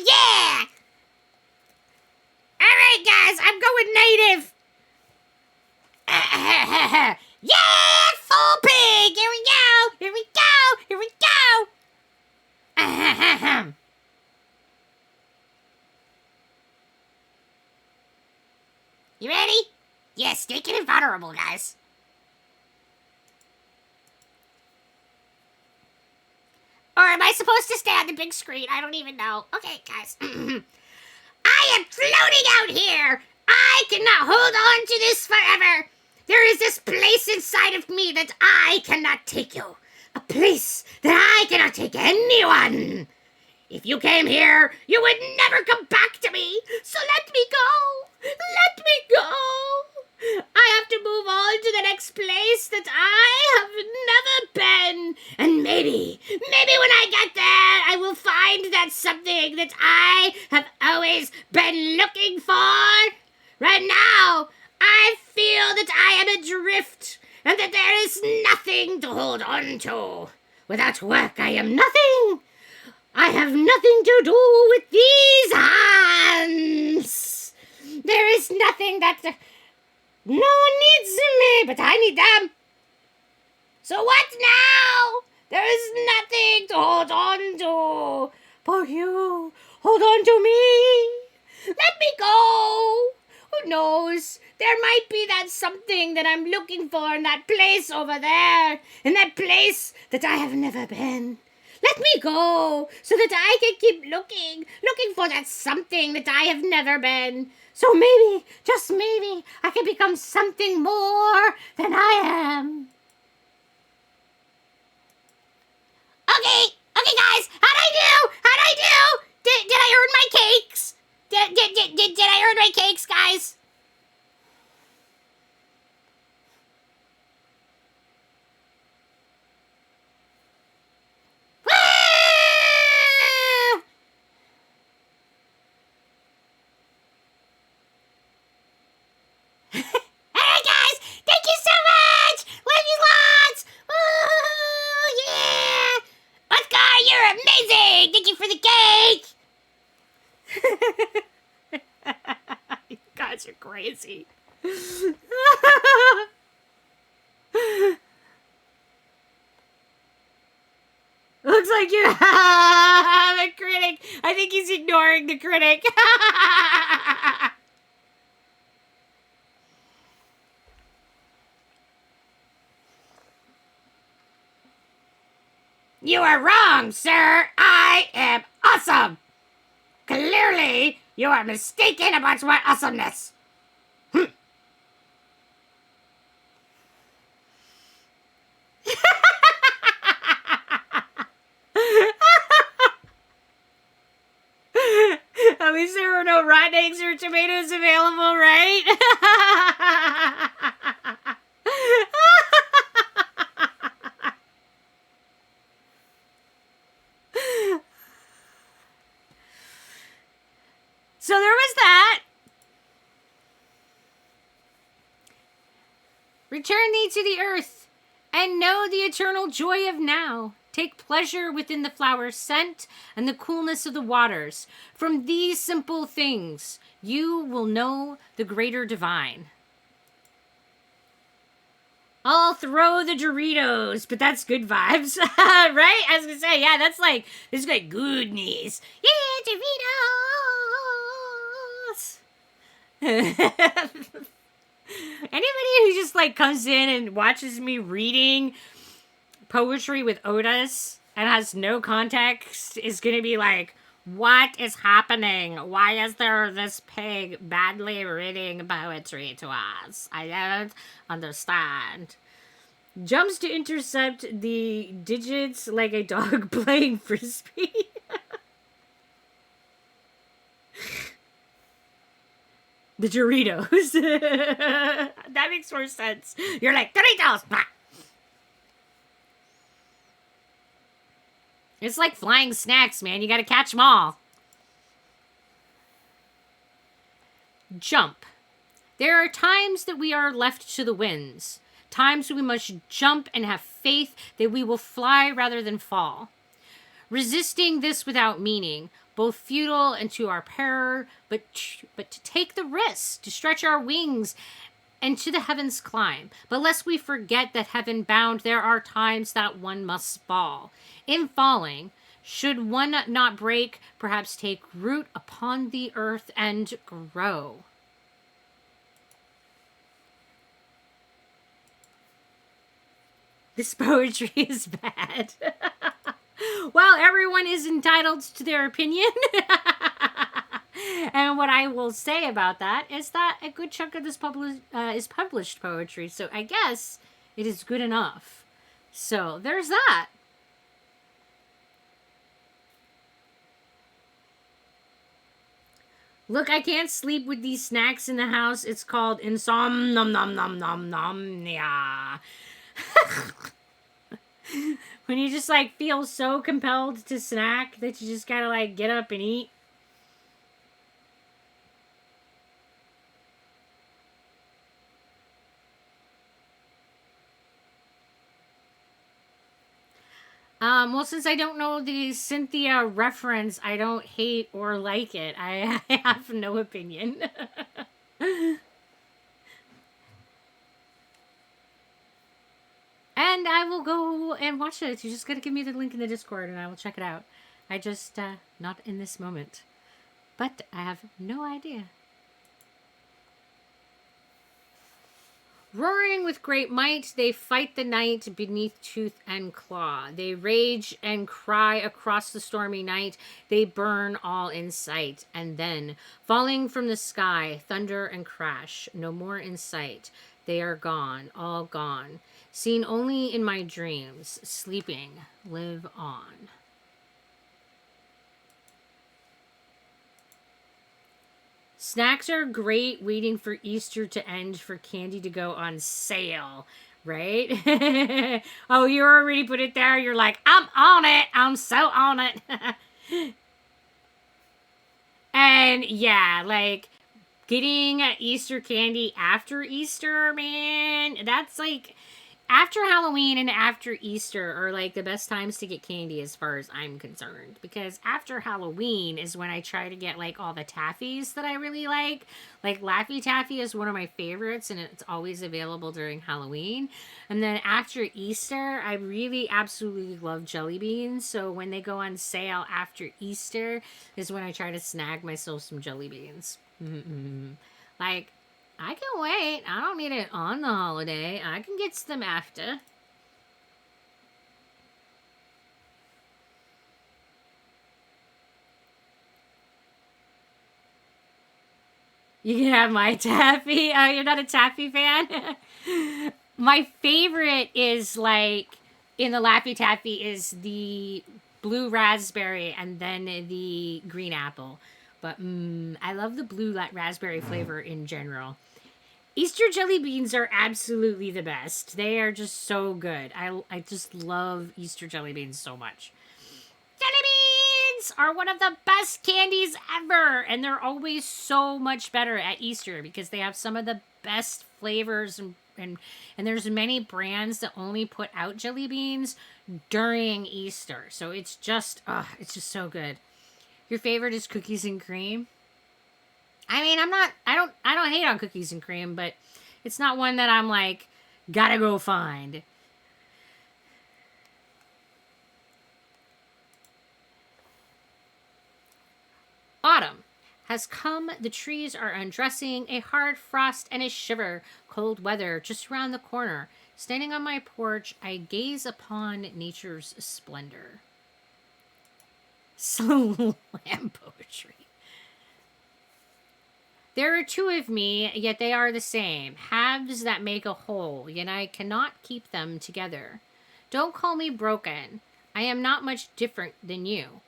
Yeah! Alright, guys, I'm going native. Yeah, full pig. Here we go. Here we go. Here we go. You ready? Yes, naked and vulnerable, guys. Or am I supposed to stay on the big screen? I don't even know. Okay, guys. I am floating out here. I cannot hold on to this forever. There is this place inside of me that I cannot take you. A place that I cannot take anyone. If you came here, you would never come back to me. So let me go. Let me go. I have to move on to the next place that I have never been. And maybe when I get there, I will find that something that I have always been looking for. Right now, I feel that I am adrift and that there is nothing to hold on to. Without work, I am nothing. I have nothing to do with these hands. There is nothing that... No one needs me, but I need them. So what now? There is nothing to hold on to. But you, hold on to me. Let me go. Who knows? There might be that something that I'm looking for in that place over there. In that place that I have never been. Let me go, so that I can keep looking for that something that I have never been. So maybe, just maybe, I can become something more than I am. Okay, guys, how'd I do? Did I earn my cakes? Did I earn my cakes, guys? Alright, guys! Thank you so much! Love you lots! Oh, yeah! Oscar, you're amazing! Thank you for the cake! You guys are crazy. Looks like you have a critic. I think he's ignoring the critic. You are wrong, sir. I am awesome. Clearly, you are mistaken about my awesomeness. At least there were no rotten eggs or tomatoes available, right? So there was that. Return thee to the earth, and know the eternal joy of now. Take pleasure within the flower's scent and the coolness of the waters. From these simple things, you will know the greater divine. I'll throw the Doritos, but that's good vibes, right? I was gonna say, yeah, this is like goodness. Yeah, Doritos. Anybody who just like comes in and watches me reading poetry with Otis and has no context is gonna be like, what is happening? Why is there this pig badly reading poetry to us? I don't understand. Jumps to intercept the digits like a dog playing frisbee. The Doritos. That makes more sense. You're like, Doritos! It's like flying snacks, man. You gotta catch them all. Jump. There are times that we are left to the winds. Times we must jump and have faith that we will fly rather than fall. Resisting this without meaning, both futile and to our peril, but to take the risk, to stretch our wings and to the heavens climb. But lest we forget that heaven bound, there are times that one must fall. In falling, should one not break, perhaps take root upon the earth and grow. This poetry is bad. Well, everyone is entitled to their opinion. And what I will say about that is that a good chunk of this is published poetry. So I guess it is good enough. So there's that. Look, I can't sleep with these snacks in the house. It's called insomnia. When you just like feel so compelled to snack that you just gotta like get up and eat. Well, since I don't know the Cynthia reference, I don't hate or like it. I have no opinion. And I will go and watch it. You just gotta give me the link in the Discord and I will check it out. I just, not in this moment. But I have no idea. Roaring with great might, they fight the night beneath tooth and claw. They rage and cry across the stormy night. They burn all in sight. And then, falling from the sky, thunder and crash, no more in sight. They are gone, all gone. Seen only in my dreams, sleeping, live on. Snacks are great waiting for Easter to end for candy to go on sale, right? Oh, you already put it there. You're like, I'm on it. I'm so on it. And yeah, like getting Easter candy after Easter, man, that's like after Halloween and after Easter are like the best times to get candy as far as I'm concerned. Because after Halloween is when I try to get like all the taffies that I really like. Like Laffy Taffy is one of my favorites and it's always available during Halloween. And then after Easter, I really absolutely love jelly beans. So when they go on sale after Easter is when I try to snag myself some jelly beans. Like, I can wait. I don't need it on the holiday. I can get them after. You can have my taffy. You're not a taffy fan? My favorite is like in the Laffy Taffy is the blue raspberry and then the green apple. But I love the blue raspberry flavor in general. Easter jelly beans are absolutely the best. They are just so good. I just love Easter jelly beans so much. Jelly beans are one of the best candies ever, and they're always so much better at Easter because they have some of the best flavors and there's many brands that only put out jelly beans during Easter. So it's just so good. Your favorite is cookies and cream? I mean, I don't hate on cookies and cream, but it's not one that I'm like, gotta go find. Autumn has come, the trees are undressing, a hard frost and a shiver, cold weather just round the corner. Standing on my porch, I gaze upon nature's splendor. Slam poetry. There are two of me, yet they are the same, halves that make a whole, yet I cannot keep them together. Don't call me broken. I am not much different than you.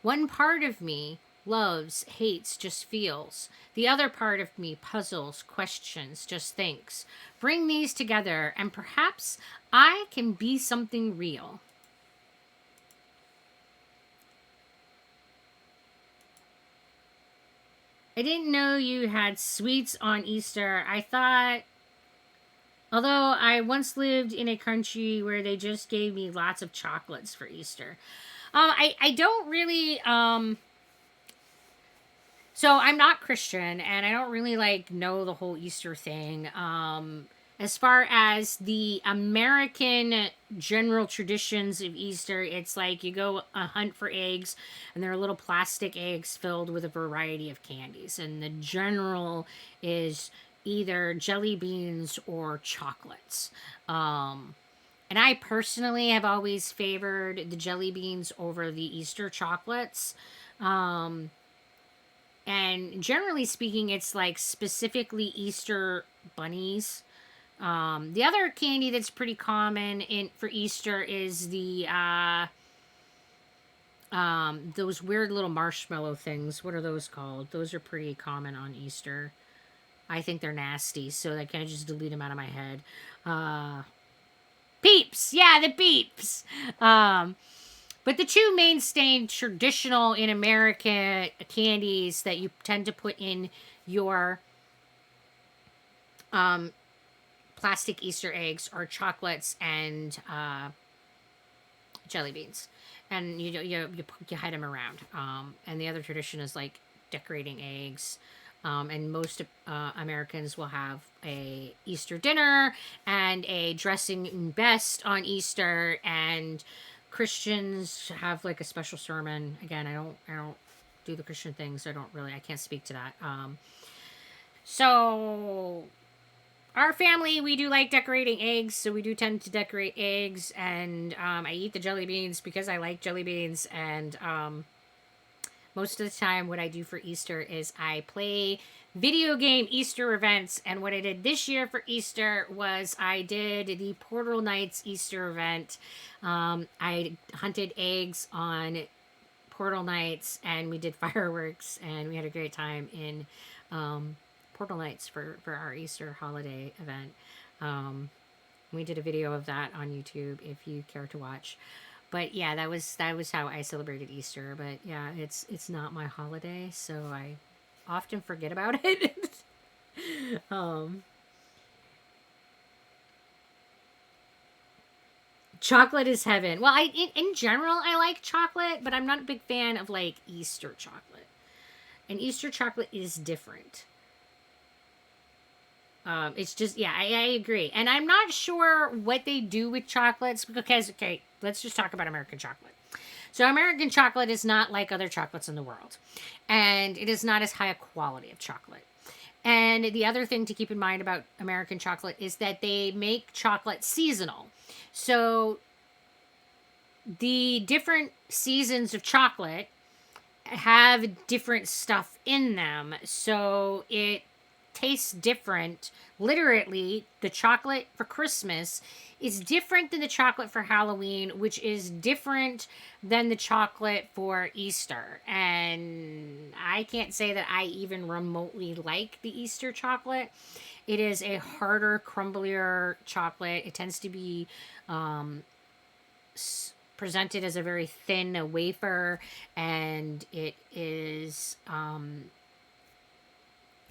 One part of me loves, hates, just feels. The other part of me puzzles, questions, just thinks. Bring these together, and perhaps I can be something real. I didn't know you had sweets on Easter. I thought, although I once lived in a country where they just gave me lots of chocolates for Easter. I don't really, so I'm not Christian and I don't really like know the whole Easter thing. As far as the American general traditions of Easter, it's like you go hunt for eggs, and they're little plastic eggs filled with a variety of candies. And the general is either jelly beans or chocolates. And I personally have always favored the jelly beans over the Easter chocolates. And generally speaking, it's like specifically Easter bunnies. The other candy that's pretty common for Easter is the those weird little marshmallow things. What are those called? Those are pretty common on Easter. I think they're nasty, so I can't just delete them out of my head. Peeps, yeah, the peeps. But the two mainstay traditional in America candies that you tend to put in your plastic Easter eggs are chocolates and jelly beans, and you hide them around. And the other tradition is like decorating eggs. And most Americans will have a Easter dinner and a dressing best on Easter, and Christians have like a special sermon. Again, I don't do the Christian things. So I can't speak to that. So our family, we do like decorating eggs, so we do tend to decorate eggs, and I eat the jelly beans because I like jelly beans, and most of the time what I do for Easter is I play video game Easter events, and what I did this year for Easter was I did the Portal Knights Easter event. I hunted eggs on Portal Nights, and we did fireworks, and we had a great time in Portal Nights for our Easter holiday event. We did a video of that on YouTube if you care to watch. But yeah, that was how I celebrated Easter. But yeah, it's not my holiday, so I often forget about it. Chocolate is heaven. Well, in general I like chocolate, but I'm not a big fan of like Easter chocolate. And Easter chocolate is different. It's just, yeah, I agree. And I'm not sure what they do with chocolates because, okay, let's just talk about American chocolate. So American chocolate is not like other chocolates in the world. And it is not as high a quality of chocolate. And the other thing to keep in mind about American chocolate is that they make chocolate seasonal. So the different seasons of chocolate have different stuff in them. So it tastes different. Literally, the chocolate for Christmas is different than the chocolate for Halloween, which is different than the chocolate for Easter. And I can't say that I even remotely like the Easter chocolate. It is a harder, crumblier chocolate. It tends to be presented as a very thin wafer, and it is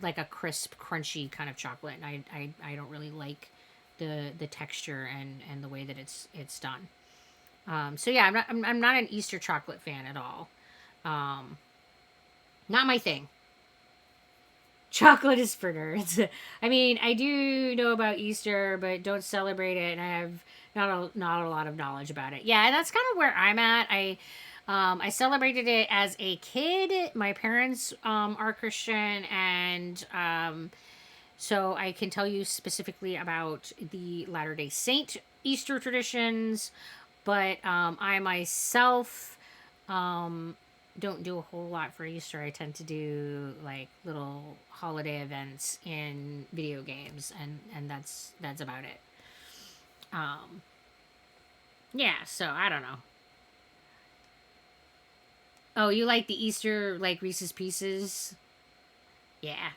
like a crisp, crunchy kind of chocolate. And I don't really like the texture and the way that it's done. So yeah, I'm not an Easter chocolate fan at all. Not my thing. Chocolate is for nerds. I mean, I do know about Easter, but don't celebrate it, and I have not a lot of knowledge about it. Yeah, and that's kind of where I'm at. I celebrated it as a kid. My parents are Christian, and so I can tell you specifically about the Latter-day Saint Easter traditions, but I myself don't do a whole lot for Easter. I tend to do like little holiday events in video games, and that's about it. Yeah, so I don't know. Oh, you like the Easter, like Reese's Pieces? Yeah.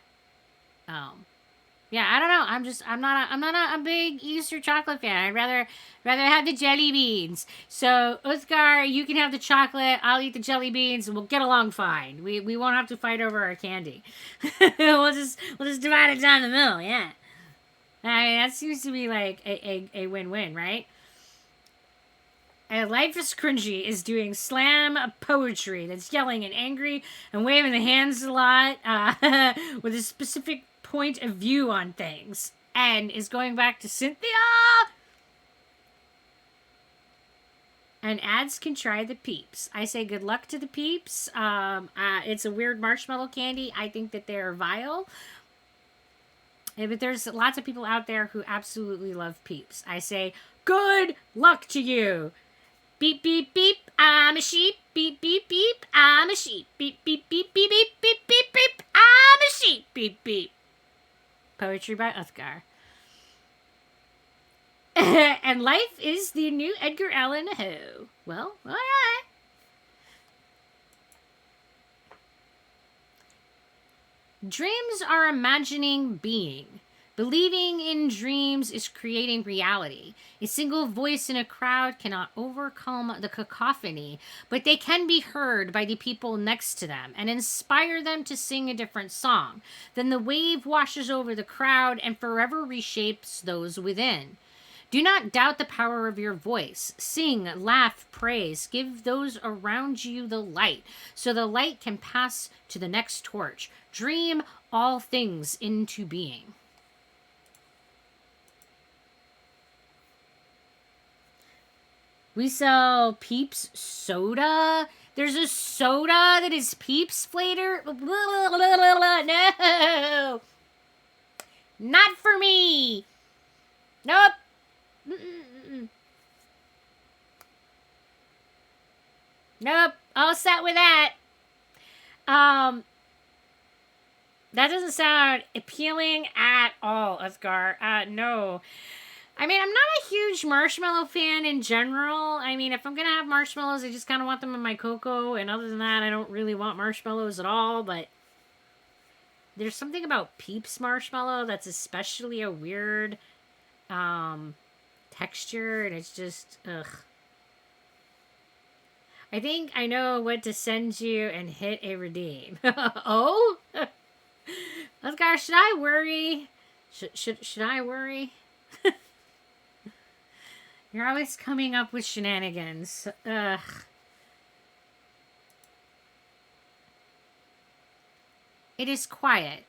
Yeah, I don't know. I'm not a big Easter chocolate fan. I'd rather have the jelly beans. So, Uthgar, you can have the chocolate, I'll eat the jelly beans, and we'll get along fine. We won't have to fight over our candy. we'll just divide it down the middle, yeah. I mean, that seems to be like a win-win, right? Life is Cringy is doing slam poetry that's yelling and angry and waving the hands a lot with a specific point of view on things. And is going back to Cynthia! And ads can try the Peeps. I say good luck to the Peeps. It's a weird marshmallow candy. I think that they're vile. But there's lots of people out there who absolutely love Peeps. I say good luck to you. Beep, beep, beep, I'm a sheep. Beep, beep, beep, I'm a sheep. Beep, beep, beep, beep, beep, beep, beep, beep, I'm a sheep. Beep, beep. Poetry by Uthgar. And life is the new Edgar Allan Poe. Well, all right. Dreams are imagining being. Believing in dreams is creating reality. A single voice in a crowd cannot overcome the cacophony, but they can be heard by the people next to them and inspire them to sing a different song. Then the wave washes over the crowd and forever reshapes those within. Do not doubt the power of your voice. Sing, laugh, praise. Give those around you the light, so the light can pass to the next torch. Dream all things into being. We sell Peeps soda. There's a soda that is Peeps flavor. No. Not for me. Nope. Nope. All set with that. That doesn't sound appealing at all, Uthgar. No. I mean, I'm not a huge marshmallow fan in general. I mean, if I'm gonna have marshmallows, I just kind of want them in my cocoa, and other than that, I don't really want marshmallows at all. But there's something about Peeps marshmallow that's especially a weird texture, and it's just ugh. I think I know what to send you and hit a redeem. Oh, Oscar, should I worry? Should I worry? You're always coming up with shenanigans. Ugh. It is quiet.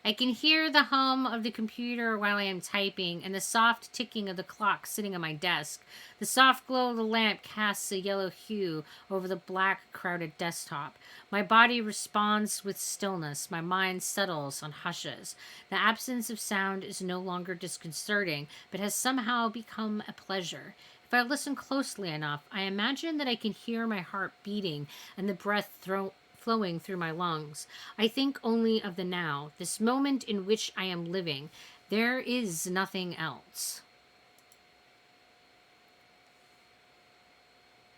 I can hear the hum of the computer while I am typing and the soft ticking of the clock sitting on my desk. The soft glow of the lamp casts a yellow hue over the black, crowded desktop. My body responds with stillness. My mind settles on hushes. The absence of sound is no longer disconcerting, but has somehow become a pleasure. If I listen closely enough, I imagine that I can hear my heart beating and the breath flowing through my lungs. I think only of the now, this moment in which I am living. There is nothing else.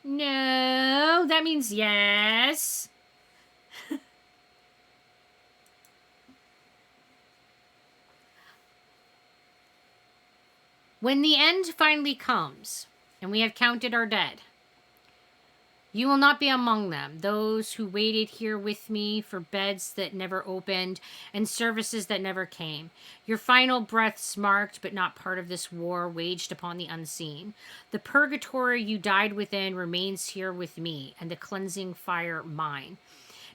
No, that means yes. When the end finally comes, and we have counted our dead, you will not be among them, those who waited here with me for beds that never opened and services that never came. Your final breaths marked but not part of this war waged upon the unseen. The purgatory you died within remains here with me, and the cleansing fire mine.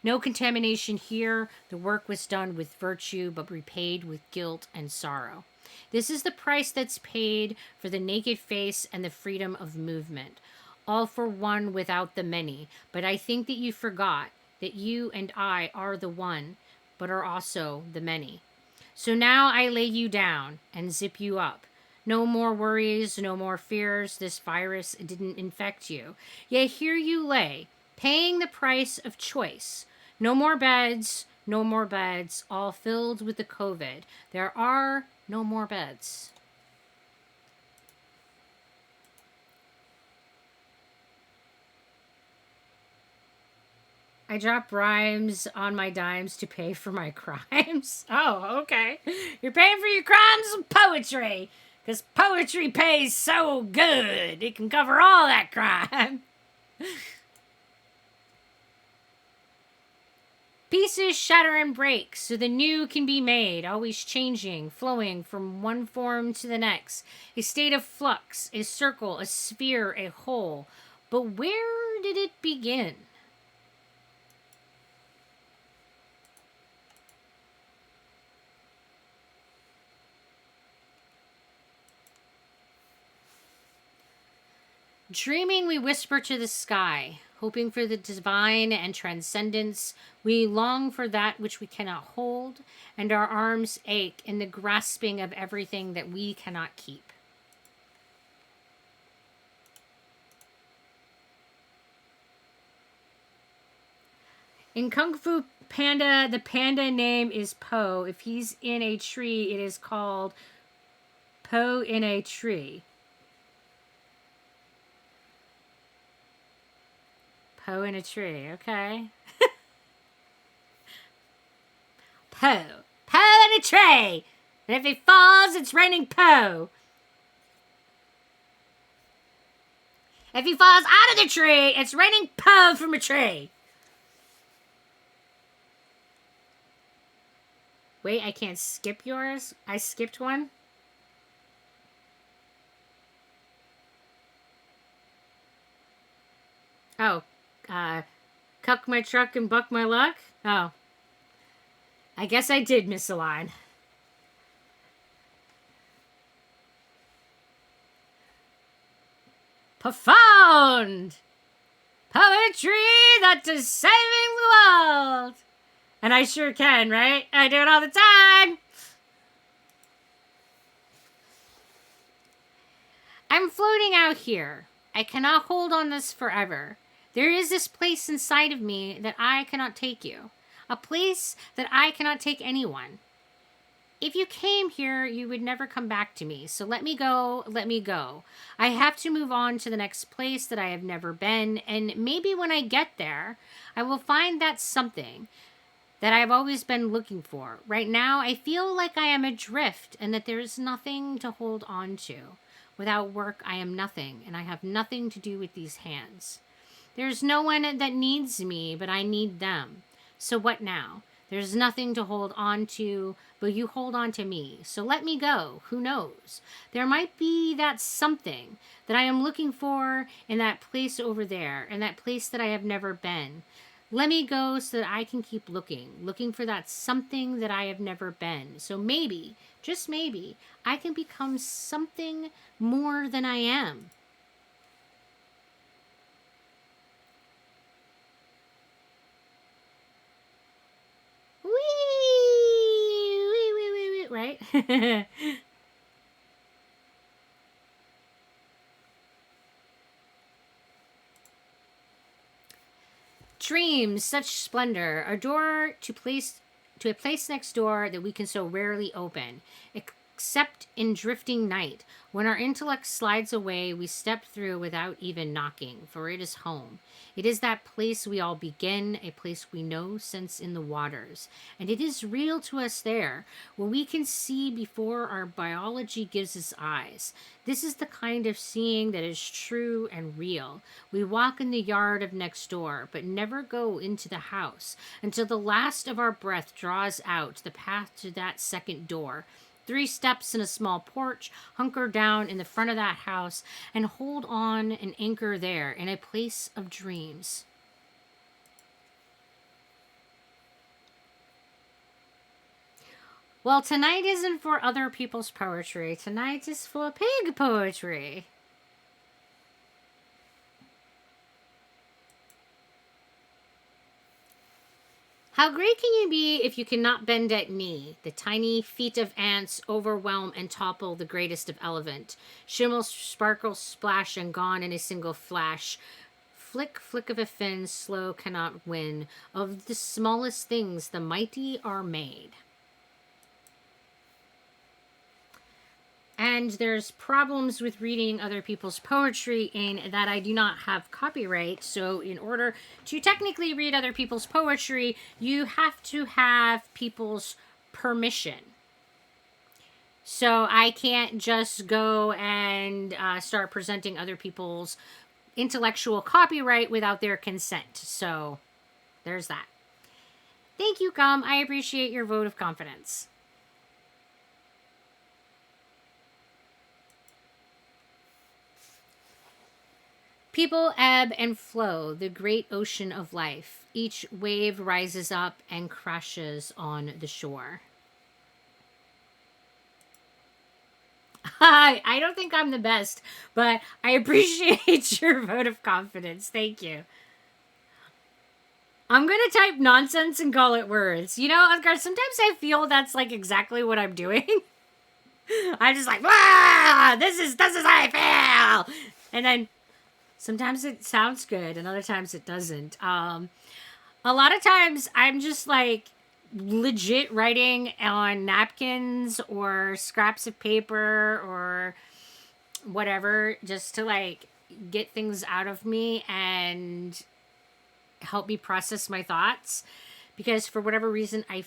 No contamination here. The work was done with virtue, but repaid with guilt and sorrow. This is the price that's paid for the naked face and the freedom of movement. All for one without the many. But I think that you forgot that you and I are the one, but are also the many. So now I lay you down and zip you up. No more worries, no more fears. This virus didn't infect you. Yet here you lay, paying the price of choice. No more beds, no more beds, all filled with the COVID. There are no more beds. I drop rhymes on my dimes to pay for my crimes. Oh, okay. You're paying for your crimes with poetry. Because poetry pays so good. It can cover all that crime. Pieces shatter and break, so the new can be made, always changing, flowing from one form to the next. A state of flux, a circle, a sphere, a whole. But where did it begin? Dreaming, we whisper to the sky, hoping for the divine and transcendence. We long for that which we cannot hold, and our arms ache in the grasping of everything that we cannot keep. In Kung Fu Panda, the panda name is Po. If he's in a tree, it is called Po in a tree. Po in a tree, okay. Po. Po in a tree. And if he falls, it's raining Po. If he falls out of the tree, it's raining Po from a tree. Wait, I can't skip yours? I skipped one? Oh, cuck my truck and buck my luck? Oh. I guess I did miss a line. Profound! Poetry that is saving the world! And I sure can, right? I do it all the time! I'm floating out here. I cannot hold on this forever. There is this place inside of me that I cannot take you. A place that I cannot take anyone. if you came here, you would never come back to me. So let me go, let me go. I have to move on to the next place that I have never been. And maybe when I get there, I will find that something that I've always been looking for. Right now, I feel like I am adrift and that there is nothing to hold on to. Without work, I am nothing, and I have nothing to do with these hands. There's no one that needs me, but I need them. So what now? There's nothing to hold on to, but you hold on to me. So let me go. Who knows? There might be that something that I am looking for in that place over there, in that place that I have never been. Let me go so that I can keep looking for that something that I have never been. So maybe, just maybe, I can become something more than I am. Wee, right? Dreams, such splendor, a door to a place next door that we can so rarely open, except in drifting night. When our intellect slides away, we step through without even knocking, for it is home. It is that place we all begin, a place we know since in the waters. And it is real to us there, where we can see before our biology gives us eyes. This is the kind of seeing that is true and real. We walk in the yard of next door, but never go into the house until the last of our breath draws out the path to that second door. 3 steps in a small porch, hunker down in the front of that house, and hold on and anchor there in a place of dreams. Well, tonight isn't for other people's poetry. Tonight is for pig poetry. How great can you be if you cannot bend at knee? The tiny feet of ants overwhelm and topple the greatest of elephant. Shimmel, sparkle, splash, and gone in a single flash. Flick, flick of a fin, slow cannot win. Of the smallest things, the mighty are made. And there's problems with reading other people's poetry in that I do not have copyright. So in order to technically read other people's poetry, you have to have people's permission. So I can't just go and start presenting other people's intellectual copyright without their consent. So there's that. Thank you, Gum. I appreciate your vote of confidence. People ebb and flow, the great ocean of life. Each wave rises up and crashes on the shore. I don't think I'm the best, but I appreciate your vote of confidence. Thank you. I'm going to type nonsense and call it words. You know, Edgar, sometimes I feel that's like exactly what I'm doing. I'm just like, this is how I feel. And then sometimes it sounds good, and other times it doesn't. A lot of times I'm just like legit writing on napkins or scraps of paper or whatever just to like get things out of me and help me process my thoughts. Because for whatever reason, I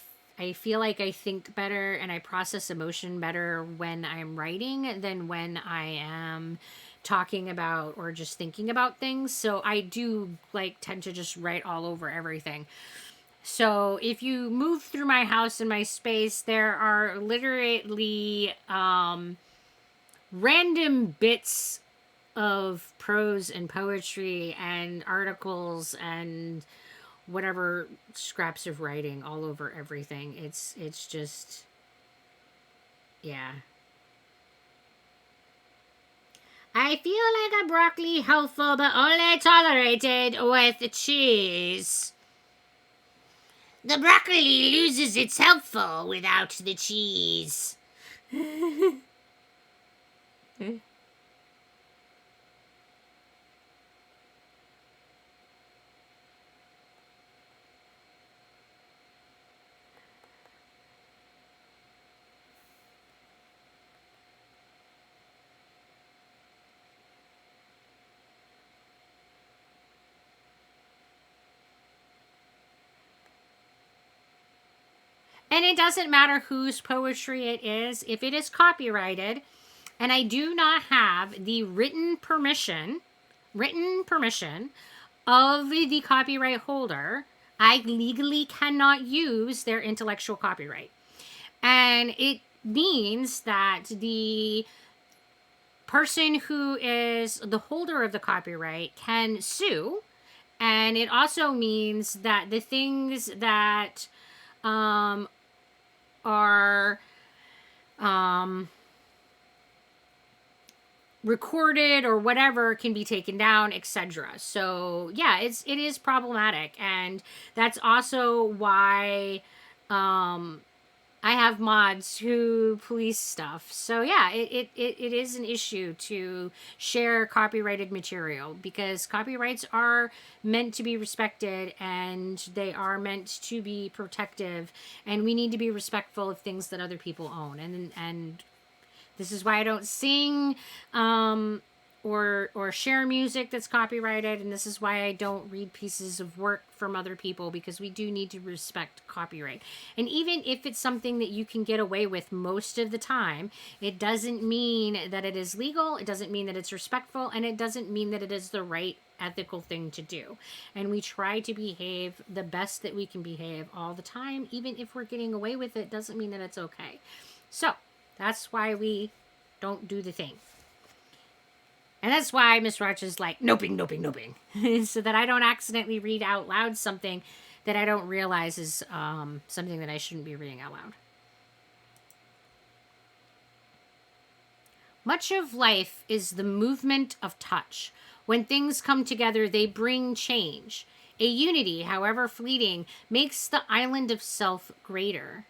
feel like I think better and I process emotion better when I'm writing than when I am talking about or just thinking about things. So I do like tend to just write all over everything. So if you move through my house and my space, there are literally random bits of prose and poetry and articles and whatever scraps of writing all over everything. It's just, yeah. I feel like a broccoli helpful, but only tolerated with cheese. The broccoli loses its helpful without the cheese. And it doesn't matter whose poetry it is. If it is copyrighted and I do not have the written permission of the copyright holder, I legally cannot use their intellectual copyright. And it means that the person who is the holder of the copyright can sue. And it also means that the things that are recorded or whatever can be taken down, etc. So yeah, it is problematic, and that's also why I have mods who police stuff. So yeah, it is an issue to share copyrighted material, because copyrights are meant to be respected and they are meant to be protective, and we need to be respectful of things that other people own. And this is why I don't sing or share music that's copyrighted, and this is why I don't read pieces of work from other people, because we do need to respect copyright. And even if it's something that you can get away with most of the time, it doesn't mean that it is legal, it doesn't mean that it's respectful, and it doesn't mean that it is the right ethical thing to do. And we try to behave the best that we can behave all the time. Even if we're getting away with it, doesn't mean that it's okay. So that's why we don't do the thing. And that's why Miss Roger's like, noping, so that I don't accidentally read out loud something that I don't realize is something that I shouldn't be reading out loud. Much of life is the movement of touch. When things come together, they bring change. A unity, however fleeting, makes the island of self greater.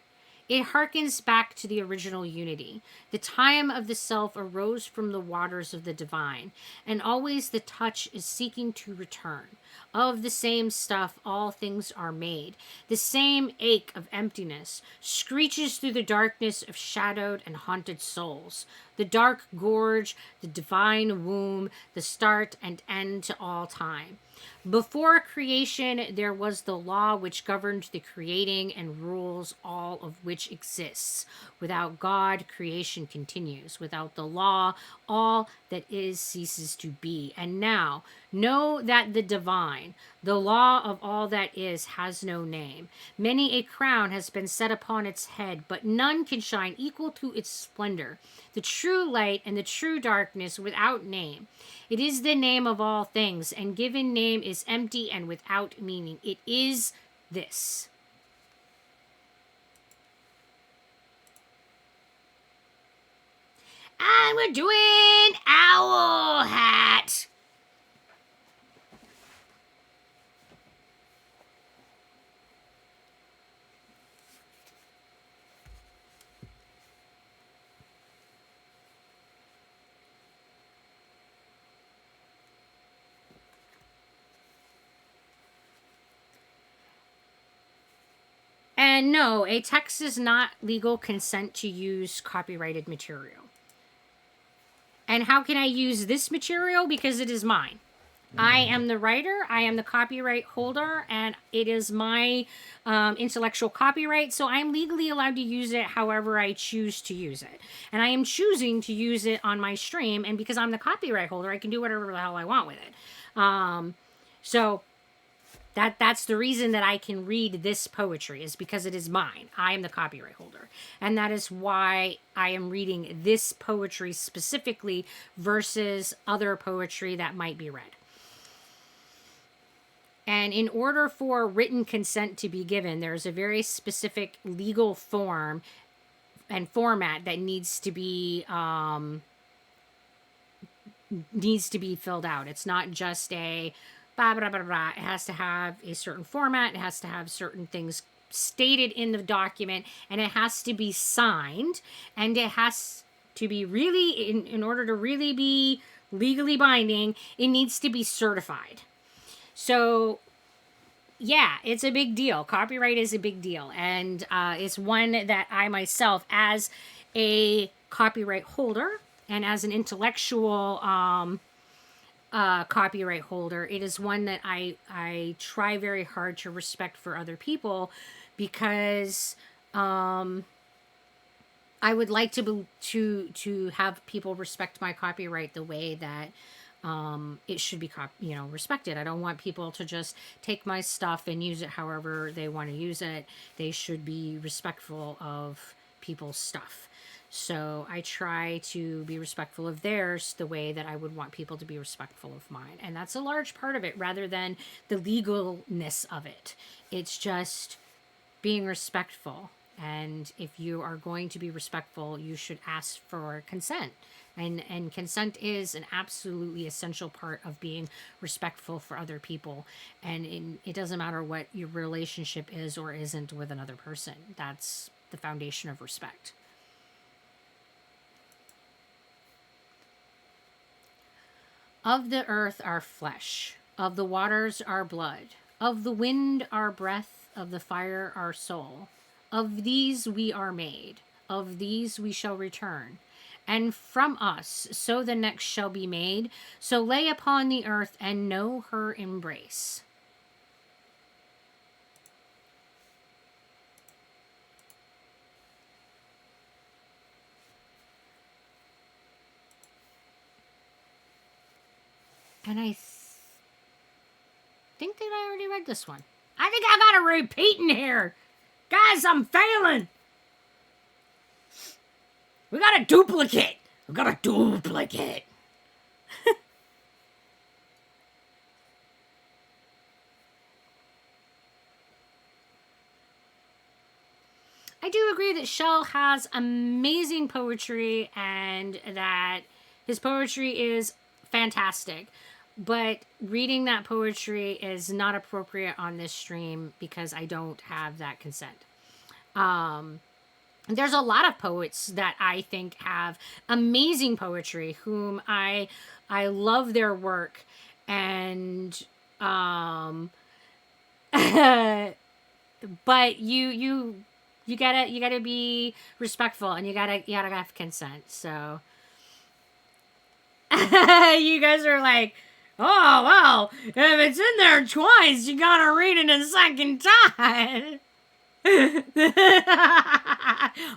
It harkens back to the original unity. The time of the self arose from the waters of the divine, and always the touch is seeking to return. Of the same stuff all things are made. The same ache of emptiness screeches through the darkness of shadowed and haunted souls. The dark gorge, the divine womb, the start and end to all time. Before creation, there was the law which governed the creating and rules all of which exists. Without God, creation continues. Without the law, all that is ceases to be. And now, know that the divine, the law of all that is, has no name. Many a crown has been set upon its head, but none can shine equal to its splendor. The true light and the true darkness without name. It is the name of all things, and given name is empty and without meaning. It is this. And we're doing Owl Hat. And no, a text is not legal consent to use copyrighted material. And how can I use this material? Because it is mine. I am the writer, I am the copyright holder, and it is my intellectual copyright, so I'm legally allowed to use it however I choose to use it. And I am choosing to use it on my stream, and because I'm the copyright holder, I can do whatever the hell I want with it. So that's the reason that I can read this poetry, is because it is mine. I am the copyright holder. And that is why I am reading this poetry specifically versus other poetry that might be read. And in order for written consent to be given, there's a very specific legal form and format that needs to be filled out. It's not just a blah, blah, blah, blah. It has to have a certain format. It has to have certain things stated in the document, and it has to be signed, and it has to be really, in order to really be legally binding, it needs to be certified. So yeah, it's a big deal. Copyright is a big deal, and it's one that I myself, as a copyright holder and as an intellectual copyright holder, it is one that I try very hard to respect for other people, because I would like to have people respect my copyright the way that it should be respected. I don't want people to just take my stuff and use it however they want to use it. They should be respectful of people's stuff. So I try to be respectful of theirs the way that I would want people to be respectful of mine. And that's a large part of it rather than the legalness of it. It's just being respectful. And if you are going to be respectful, you should ask for consent. And consent is an absolutely essential part of being respectful for other people. And it doesn't matter what your relationship is or isn't with another person. That's the foundation of respect. Of the earth our flesh, of the waters our blood, of the wind our breath, of the fire our soul. Of these we are made, of these we shall return. And from us, so the next shall be made. So lay upon the earth and know her embrace. And I think that I already read this one. I think I got a repeat in here. Guys, I'm failing. We got a duplicate. We got a duplicate. I do agree that Shell has amazing poetry and that his poetry is fantastic. But reading that poetry is not appropriate on this stream because I don't have that consent. There's a lot of poets that I think have amazing poetry, whom I love their work, and but you gotta be respectful, and you gotta have consent. So you guys are like, oh, well, if it's in there twice, you gotta read it a second time.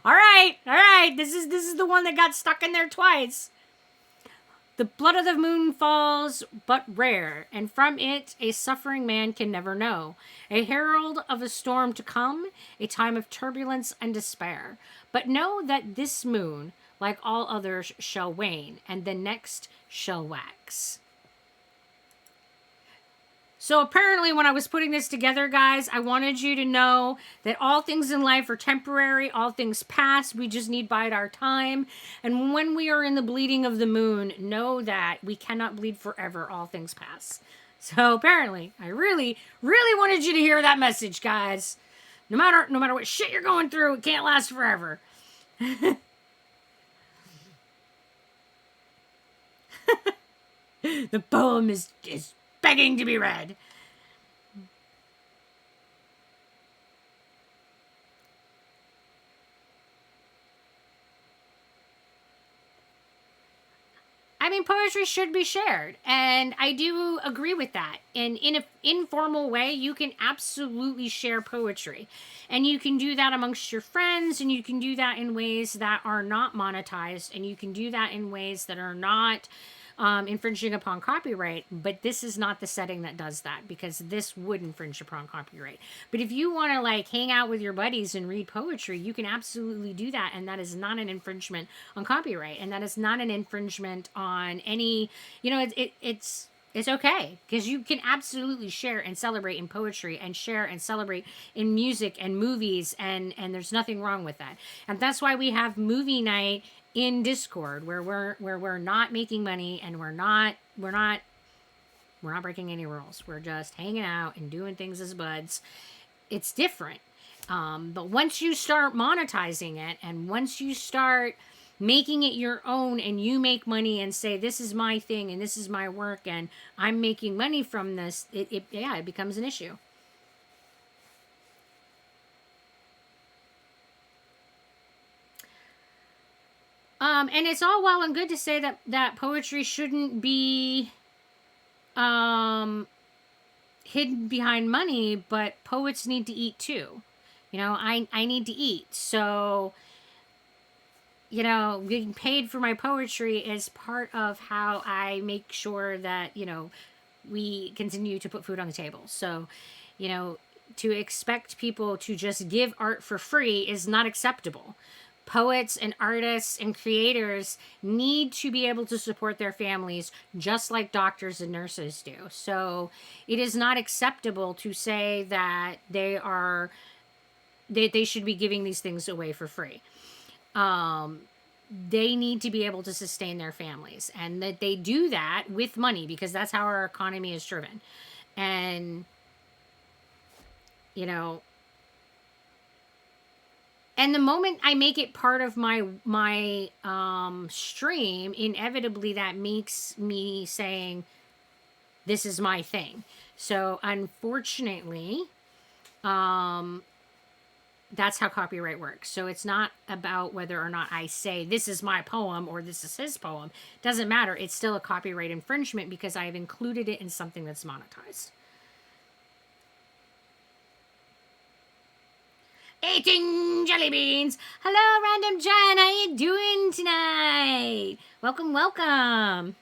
All right. This is the one that got stuck in there twice. The blood of the moon falls but rare, and from it a suffering man can never know. A herald of a storm to come, a time of turbulence and despair. But know that this moon, like all others, shall wane, and the next shall wax. So apparently when I was putting this together, guys, I wanted you to know that all things in life are temporary, all things pass, we just need bide our time. And when we are in the bleeding of the moon, know that we cannot bleed forever, all things pass. So apparently, I really, really wanted you to hear that message, guys. No matter what shit you're going through, it can't last forever. The poem is begging to be read. I mean, poetry should be shared, and I do agree with that. And in an informal way, you can absolutely share poetry. And you can do that amongst your friends, and you can do that in ways that are not monetized, and you can do that in ways that are not infringing upon copyright. But this is not the setting that does that, because this would infringe upon copyright. But if you want to like hang out with your buddies and read poetry, you can absolutely do that, and that is not an infringement on copyright, and that is not an infringement on any, it's okay, because you can absolutely share and celebrate in poetry, and share and celebrate in music and movies, and there's nothing wrong with that. And that's why we have movie night in Discord, where we're not making money, and we're not breaking any rules. We're just hanging out and doing things as buds. It's different. But once you start monetizing it, and once you start making it your own, and you make money and say, this is my thing and this is my work and I'm making money from this, it becomes an issue. And it's all well and good to say that poetry shouldn't be hidden behind money, but poets need to eat too. I need to eat. So, getting paid for my poetry is part of how I make sure that, we continue to put food on the table. So, to expect people to just give art for free is not acceptable. Poets and artists and creators need to be able to support their families just like doctors and nurses do. So it is not acceptable to say that they should be giving these things away for free. They need to be able to sustain their families, and that they do that with money, because that's how our economy is driven. And and the moment I make it part of my stream, inevitably that makes me saying, this is my thing. So unfortunately, that's how copyright works. So it's not about whether or not I say this is my poem or this is his poem. Doesn't matter. It's still a copyright infringement because I've included it in something that's monetized. Eating jelly beans. Hello, Random Jen. How you doing tonight? Welcome, welcome.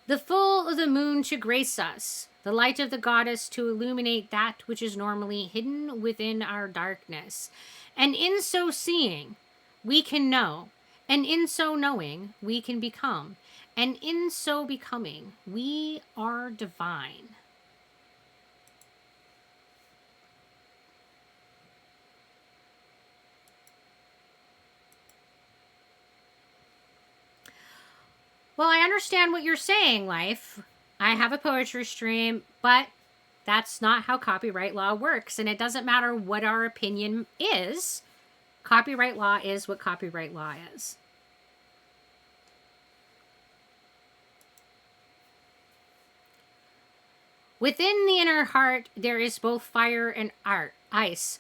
The full of the moon to grace us, the light of the goddess to illuminate that which is normally hidden within our darkness. And in so seeing, we can know. And in so knowing, we can become. And in so becoming, we are divine. Well, I understand what you're saying, Life. I have a poetry stream, but that's not how copyright law works. And it doesn't matter what our opinion is. Copyright law is what copyright law is. Within the inner heart, there is both fire and ice.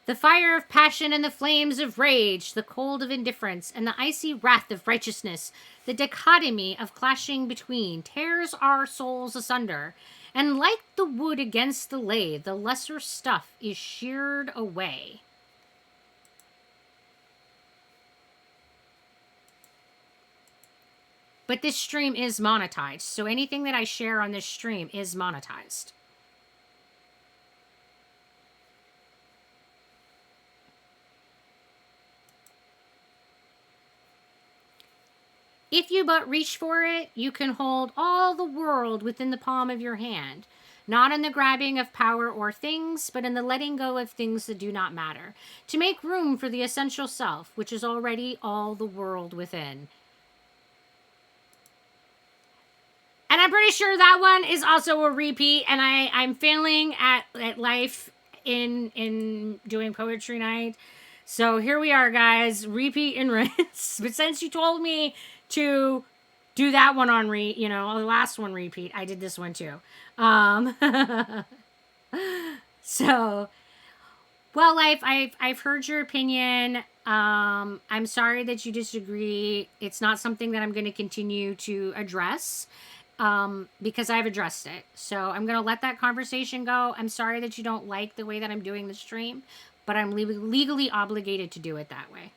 The fire of passion and the flames of rage, the cold of indifference and the icy wrath of righteousness, the dichotomy of clashing between, tears our souls asunder. And like the wood against the lathe, the lesser stuff is sheared away. But this stream is monetized, so anything that I share on this stream is monetized. If you but reach for it, you can hold all the world within the palm of your hand. Not in the grabbing of power or things, but in the letting go of things that do not matter. To make room for the essential self, which is already all the world within. And I'm pretty sure that one is also a repeat. And I'm failing at Life in doing poetry night. So here we are, guys. Repeat and rinse. But since you told me to do that one on the last one repeat, I did this one too. So, well, Life, I've heard your opinion. I'm sorry that you disagree. It's not something that I'm going to continue to address. Because I've addressed it. So I'm going to let that conversation go. I'm sorry that you don't like the way that I'm doing the stream, but I'm legally obligated to do it that way.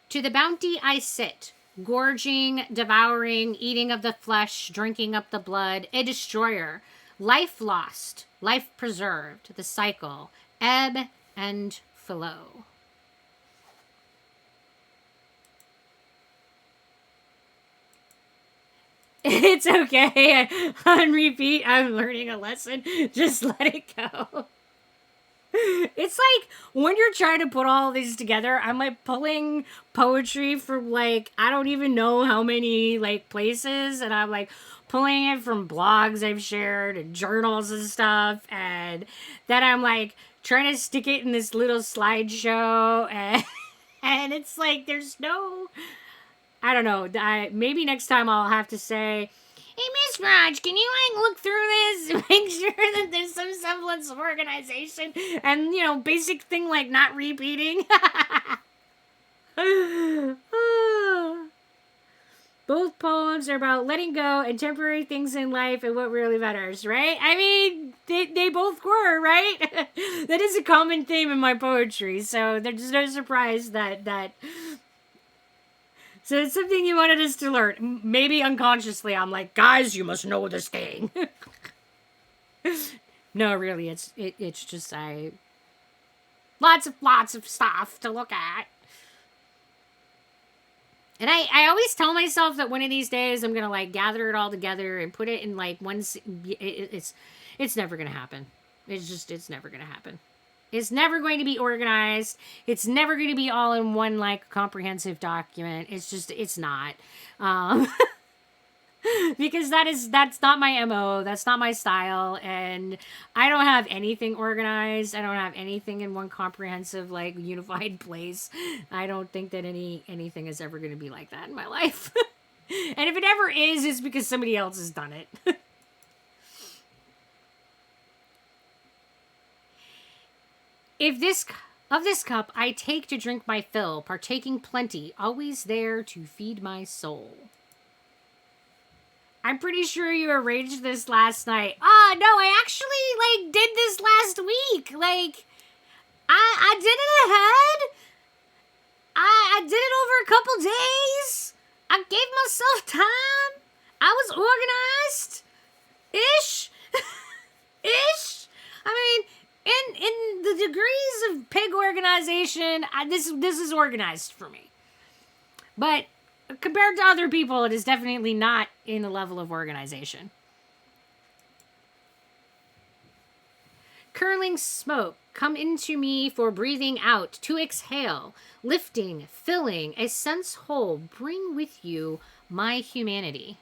To the bounty I sit, gorging, devouring, eating of the flesh, drinking up the blood, a destroyer, life lost, life preserved, the cycle, ebb and flow. It's okay. On repeat, I'm learning a lesson. Just let it go. It's like when you're trying to put all these together, I'm like pulling poetry from like, I don't even know how many like places, and I'm like pulling it from blogs I've shared and journals and stuff, and then I'm like trying to stick it in this little slideshow, and it's like there's no, I don't know, maybe next time I'll have to say, hey, Miss Sprout, can you, like, look through this and make sure that there's some semblance of organization and, you know, basic thing like not repeating? Both poems are about letting go and temporary things in life and what really matters, right? I mean, they both were, right? That is a common theme in my poetry, so there's no surprise that... So it's something you wanted us to learn. Maybe unconsciously, I'm like, guys, you must know this thing. No, really, it's just lots of stuff to look at. And I always tell myself that one of these days I'm gonna like gather it all together and put it in like one. It's never gonna happen. It's never gonna happen. It's never going to be organized. It's never going to be all in one like comprehensive document. It's not. Because that's not my MO. That's not my style. And I don't have anything organized. I don't have anything in one comprehensive, like, unified place. I don't think that anything is ever going to be like that in my life. And if it ever is, it's because somebody else has done it. Of this cup I take to drink my fill, partaking plenty, always there to feed my soul. I'm pretty sure you arranged this last night. No, I actually, like, did this last week. Like, I did it ahead. I did it over a couple days. I gave myself time. I was organized. Ish. I mean, in the degrees of pig organization, this is organized for me. But compared to other people, it is definitely not in the level of organization. Curling smoke, come into me for breathing out, to exhale, lifting, filling, a sense whole, bring with you my humanity.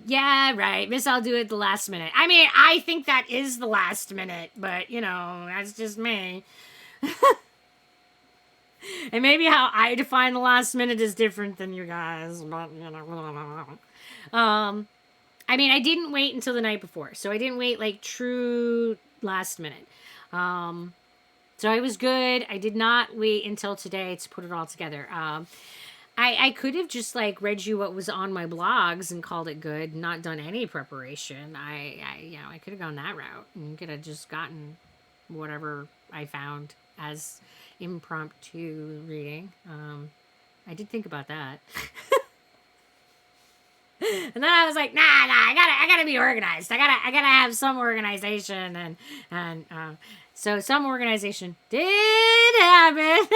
Yeah, right. Miss, I'll do it the last minute. I mean, I think that is the last minute, but, you know, that's just me. And maybe how I define the last minute is different than you guys, but, you know. I mean, I didn't wait until the night before, so I didn't wait, like, true last minute. So I was good. I did not wait until today to put it all together. I could have just, like, read you what was on my blogs and called it good, not done any preparation. I could have gone that route and could have just gotten whatever I found as impromptu reading. I did think about that. And then I was like, nah, I gotta be organized. I gotta have some organization, and so some organization did happen.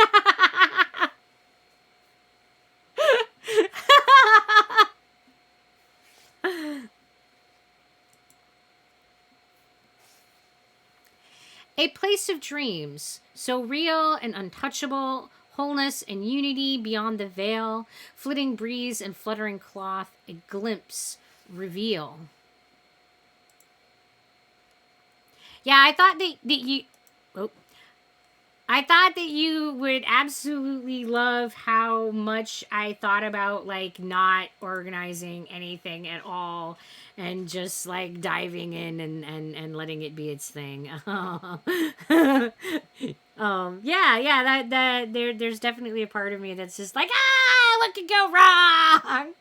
A place of dreams, so real and untouchable, wholeness and unity beyond the veil, flitting breeze and fluttering cloth, a glimpse, reveal. Yeah, I thought that you... Oh. I thought that you would absolutely love how much I thought about, like, not organizing anything at all and just, like, diving in and letting it be its thing. Yeah, there's definitely a part of me that's just like, what could go wrong?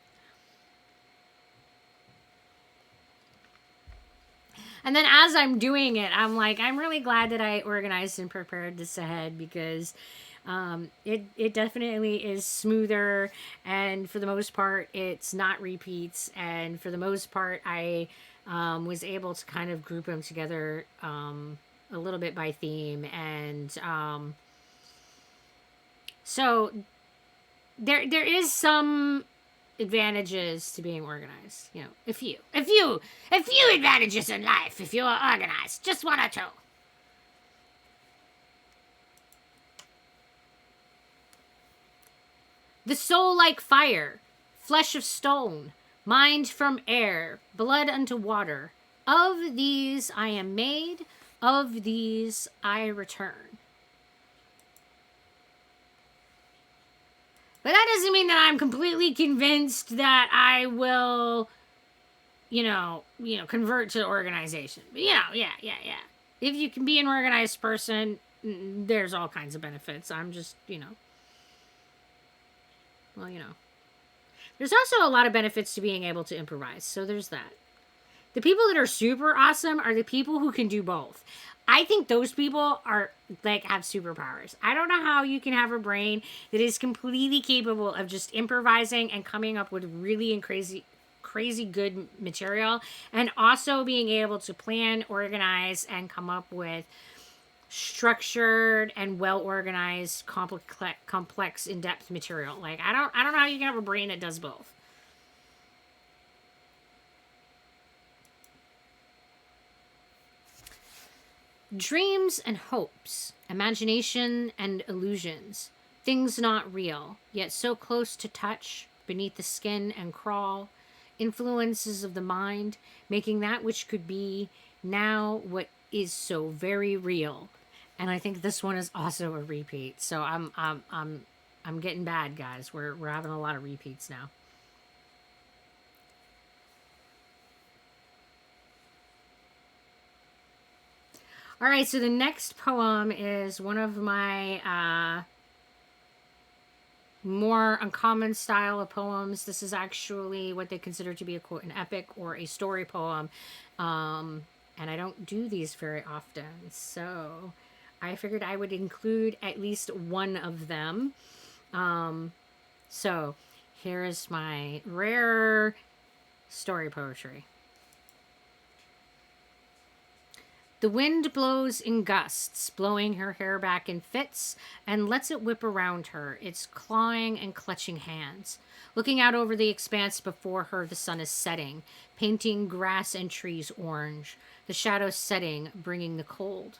And then as I'm doing it, I'm like, I'm really glad that I organized and prepared this ahead, because it definitely is smoother, and for the most part, it's not repeats, and for the most part, I was able to kind of group them together a little bit by theme, and so there is some advantages to being organized, you know, a few advantages in life if you are organized, just one or two. The soul like fire, flesh of stone, mind from air, blood unto water. Of these I am made, of these I return. But that doesn't mean that I'm completely convinced that I will, convert to organization. But, yeah. If you can be an organized person, there's all kinds of benefits. I'm just, There's also a lot of benefits to being able to improvise. So there's that. The people that are super awesome are the people who can do both. I think those people are have superpowers. I don't know how you can have a brain that is completely capable of just improvising and coming up with really and crazy good material, and also being able to plan, organize, and come up with structured and well organized, complex, in-depth material. I don't know how you can have a brain that does both. Dreams and hopes, imagination and illusions, things not real, yet so close to touch, beneath the skin and crawl, influences of the mind, making that which could be now what is so very real. And I think this one is also a repeat. So I'm getting bad, guys. We're having a lot of repeats now. All right, so the next poem is one of my more uncommon style of poems. This is actually what they consider to be an epic or a story poem. And I don't do these very often. So I figured I would include at least one of them. So here is my rare story poetry. The wind blows in gusts, blowing her hair back in fits, and lets it whip around her, its clawing and clutching hands. Looking out over the expanse before her, the sun is setting, painting grass and trees orange, the shadows setting, bringing the cold.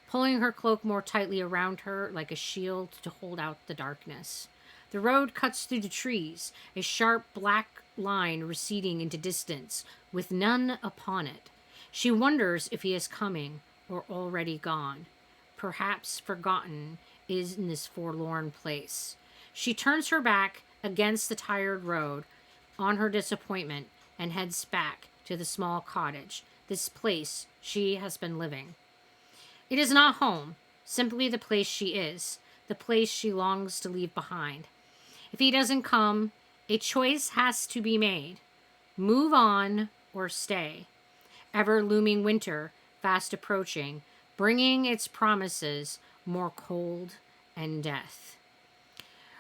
Pulling her cloak more tightly around her like a shield to hold out the darkness. The road cuts through the trees, a sharp black line receding into distance, with none upon it. She wonders if he is coming or already gone, perhaps forgotten is in this forlorn place. She turns her back against the tired road on her disappointment and heads back to the small cottage, this place she has been living. It is not home, simply the place she is, the place she longs to leave behind. If he doesn't come, a choice has to be made. Move on or stay. Ever looming winter, fast approaching, bringing its promises, more cold and death.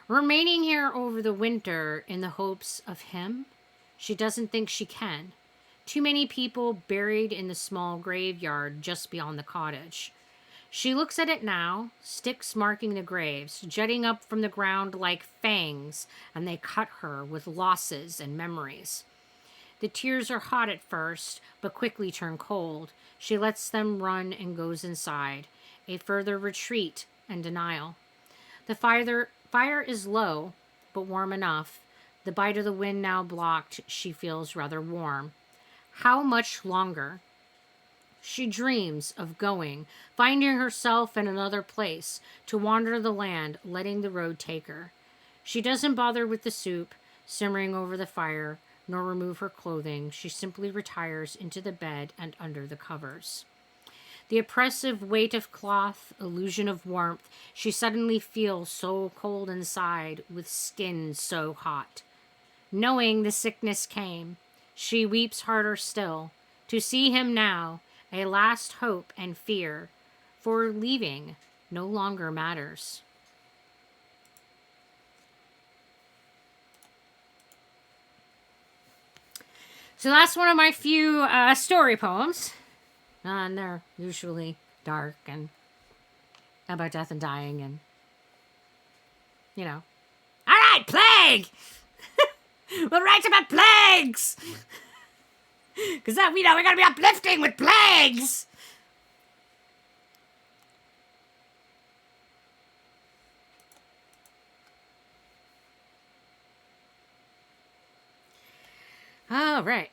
Remaining here over the winter in the hopes of him, she doesn't think she can. Too many people buried in the small graveyard just beyond the cottage. She looks at it now, sticks marking the graves, jutting up from the ground like fangs, and they cut her with losses and memories. The tears are hot at first, but quickly turn cold. She lets them run and goes inside, a further retreat and denial. The fire is low, but warm enough. The bite of the wind now blocked, she feels rather warm. How much longer? She dreams of going, finding herself in another place, to wander the land, letting the road take her. She doesn't bother with the soup, simmering over the fire, nor remove her clothing. She simply retires into the bed and under the covers. The oppressive weight of cloth, illusion of warmth, she suddenly feels so cold inside, with skin so hot. Knowing the sickness came, she weeps harder still. To see him now, a last hope and fear, for leaving no longer matters. So that's one of my few story poems. And they're usually dark and about death and dying and, All right, plague! We'll write about plagues! Because we're going to be uplifting with plagues! All right.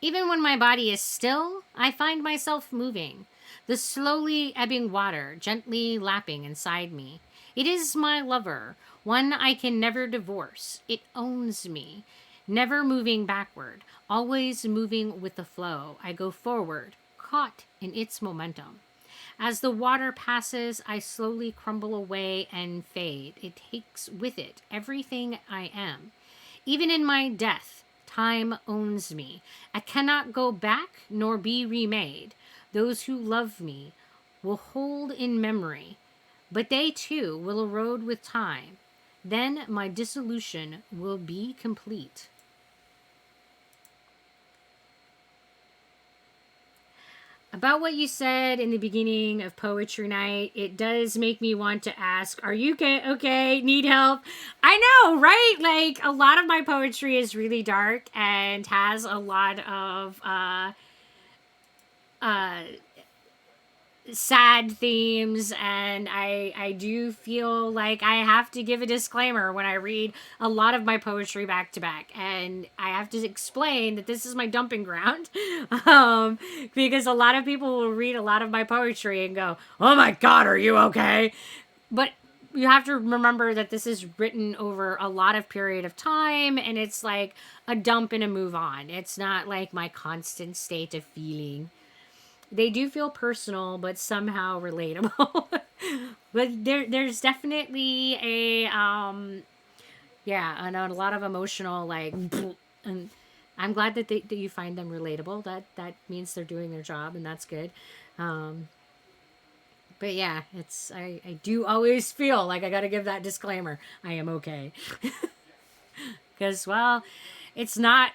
Even when my body is still, I find myself moving. the slowly ebbing water gently lapping inside me. It is my lover, one I can never divorce. It owns me, never moving backward, always moving with the flow. I go forward, caught in its momentum. As the water passes, I slowly crumble away and fade. It takes with it everything I am. Even in my death, time owns me. I cannot go back nor be remade. Those who love me will hold in memory, but they too will erode with time. Then my dissolution will be complete. About what you said in the beginning of Poetry Night, it does make me want to ask, are you okay? Need help? I know, right? Like, a lot of my poetry is really dark and has a lot of sad themes, and I do feel like I have to give a disclaimer when I read a lot of my poetry back to back, and I have to explain that this is my dumping ground, because a lot of people will read a lot of my poetry and go, oh my god, are you okay? But you have to remember that this is written over a lot of period of time, and it's like a dump and a move on. It's not like my constant state of feeling. They do feel personal, but somehow relatable. But there's definitely a and a lot of emotional, like, and I'm glad that that you find them relatable. That means they're doing their job, and that's good. But yeah, I do always feel like I got to give that disclaimer. I am okay. Because, well, it's not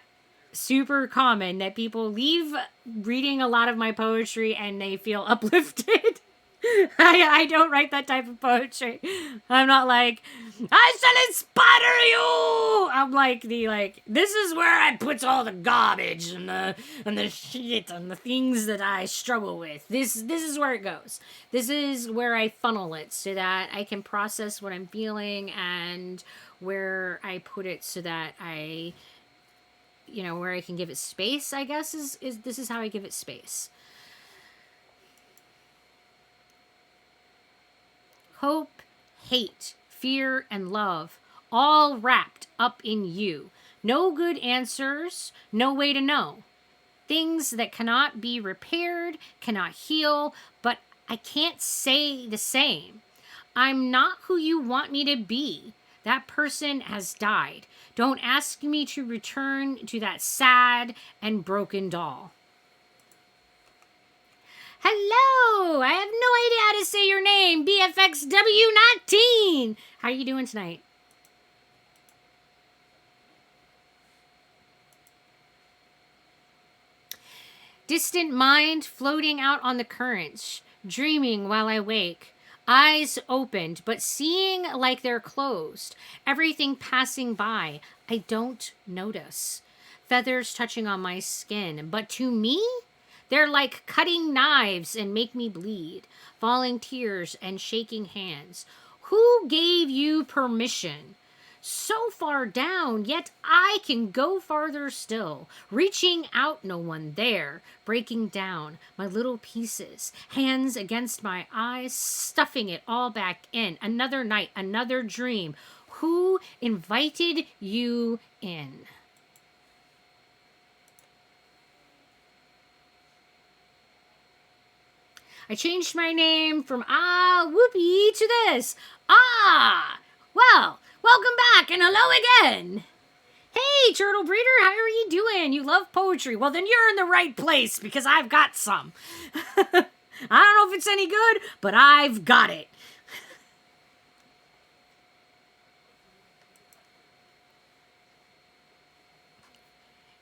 super common that people leave reading a lot of my poetry and they feel uplifted. I don't write that type of poetry. I'm not like, I shall inspire you. I'm like this is where I put all the garbage and the shit and the things that I struggle with. This is where it goes. This is where I funnel it so that I can process what I'm feeling, and where I put it so that I, where I can give it space, I guess, is this is how I give it space. Hope, hate, fear, and love, all wrapped up in you. No good answers, no way to know. Things that cannot be repaired, cannot heal, but I can't say the same. I'm not who you want me to be. That person has died. Don't ask me to return to that sad and broken doll. Hello! I have no idea how to say your name. BFXW19! How are you doing tonight? Distant mind floating out on the currents, dreaming while I wake. Eyes opened, but seeing like they're closed. Everything passing by, I don't notice. Feathers touching on my skin, but to me, they're like cutting knives and make me bleed. Falling tears and shaking hands. Who gave you permission? So far down, yet I can go farther still. Reaching out, no one there. Breaking down my little pieces. Hands against my eyes, stuffing it all back in. Another night, another dream. Who invited you in? I changed my name from Whoopi to this. Well, welcome back and hello again. Hey, Turtle Breeder, how are you doing? You love poetry. Well, then you're in the right place because I've got some. I don't know if it's any good, but I've got it.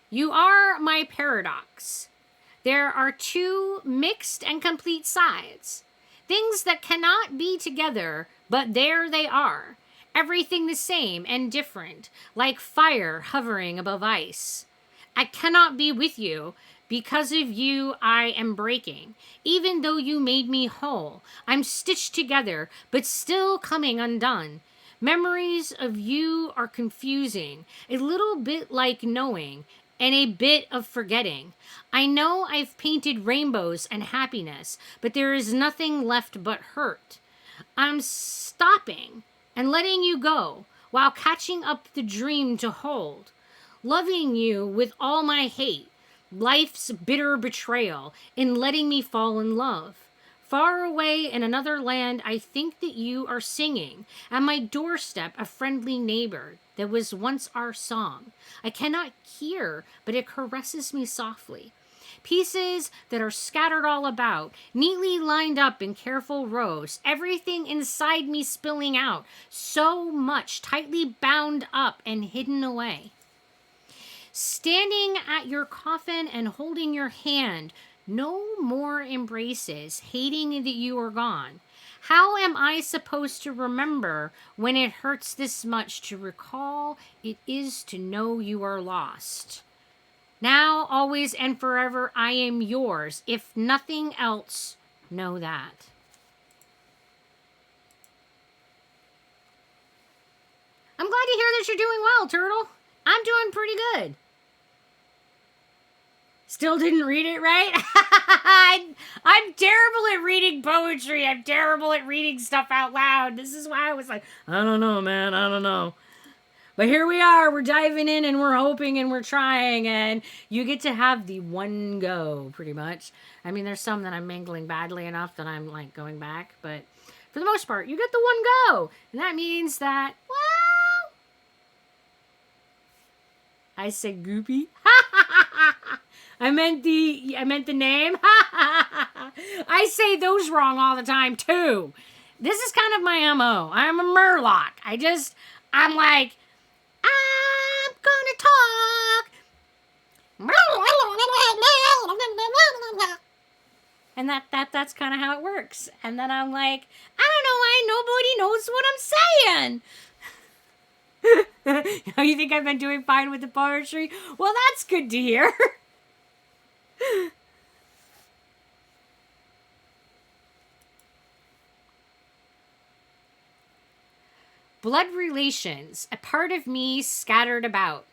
You are my paradox. There are two mixed and complete sides. Things that cannot be together, but there they are. Everything the same and different, like fire hovering above ice. I cannot be with you. Because of you, I am breaking. Even though you made me whole, I'm stitched together, but still coming undone. Memories of you are confusing, a little bit like knowing and a bit of forgetting. I know I've painted rainbows and happiness, but there is nothing left but hurt. I'm stopping and letting you go while catching up the dream to hold. Loving you with all my hate, life's bitter betrayal in letting me fall in love. Far away in another land, I think that you are singing. At my doorstep, a friendly neighbor that was once our song. I cannot hear, but it caresses me softly. Pieces that are scattered all about, neatly lined up in careful rows, everything inside me spilling out, so much tightly bound up and hidden away. Standing at your coffin and holding your hand, no more embraces, hating that you are gone. How am I supposed to remember when it hurts this much to recall it is to know you are lost? Now, always, and forever, I am yours. If nothing else, know that. I'm glad to hear that you're doing well, Turtle. I'm doing pretty good. Still didn't read it right? I'm terrible at reading poetry. I'm terrible at reading stuff out loud. This is why I was like, I don't know, man. I don't know. But here we are. We're diving in and we're hoping and we're trying. And you get to have the one go, pretty much. I mean, there's some that I'm mangling badly enough that I'm like going back. But for the most part, you get the one go. And that means that, well, I said goopy. I meant the name. I say those wrong all the time too. This is kind of my MO. I'm a Murloc. I'm like, I'm gonna talk. And that's kind of how it works. And then I'm like, I don't know why nobody knows what I'm saying. You think I've been doing fine with the poetry? Well, that's good to hear. Blood relations, a part of me scattered about.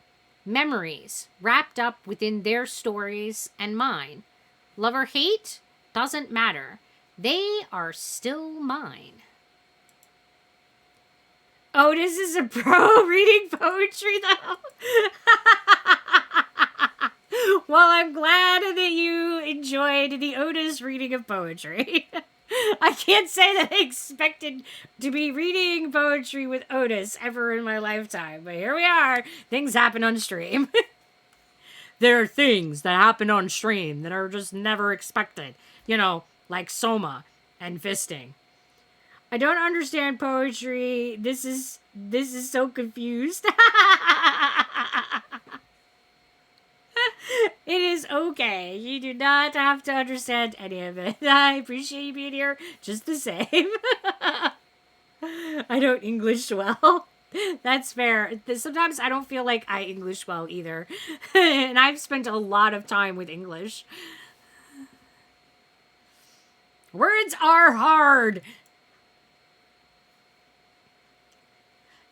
Memories, wrapped up within their stories and mine. Love or hate, doesn't matter. They are still mine. Otis is a pro reading poetry, though. Well, I'm glad that you enjoyed the Otis reading of poetry. I can't say that I expected to be reading poetry with Otis ever in my lifetime, but here we are. Things happen on stream. There are things that happen on stream that are just never expected. You know, like Soma and fisting. I don't understand poetry. This is so confused. It is okay. You do not have to understand any of it. I appreciate you being here just the same. I don't English well. That's fair. Sometimes I don't feel like I English well either. And I've spent a lot of time with English. Words are hard.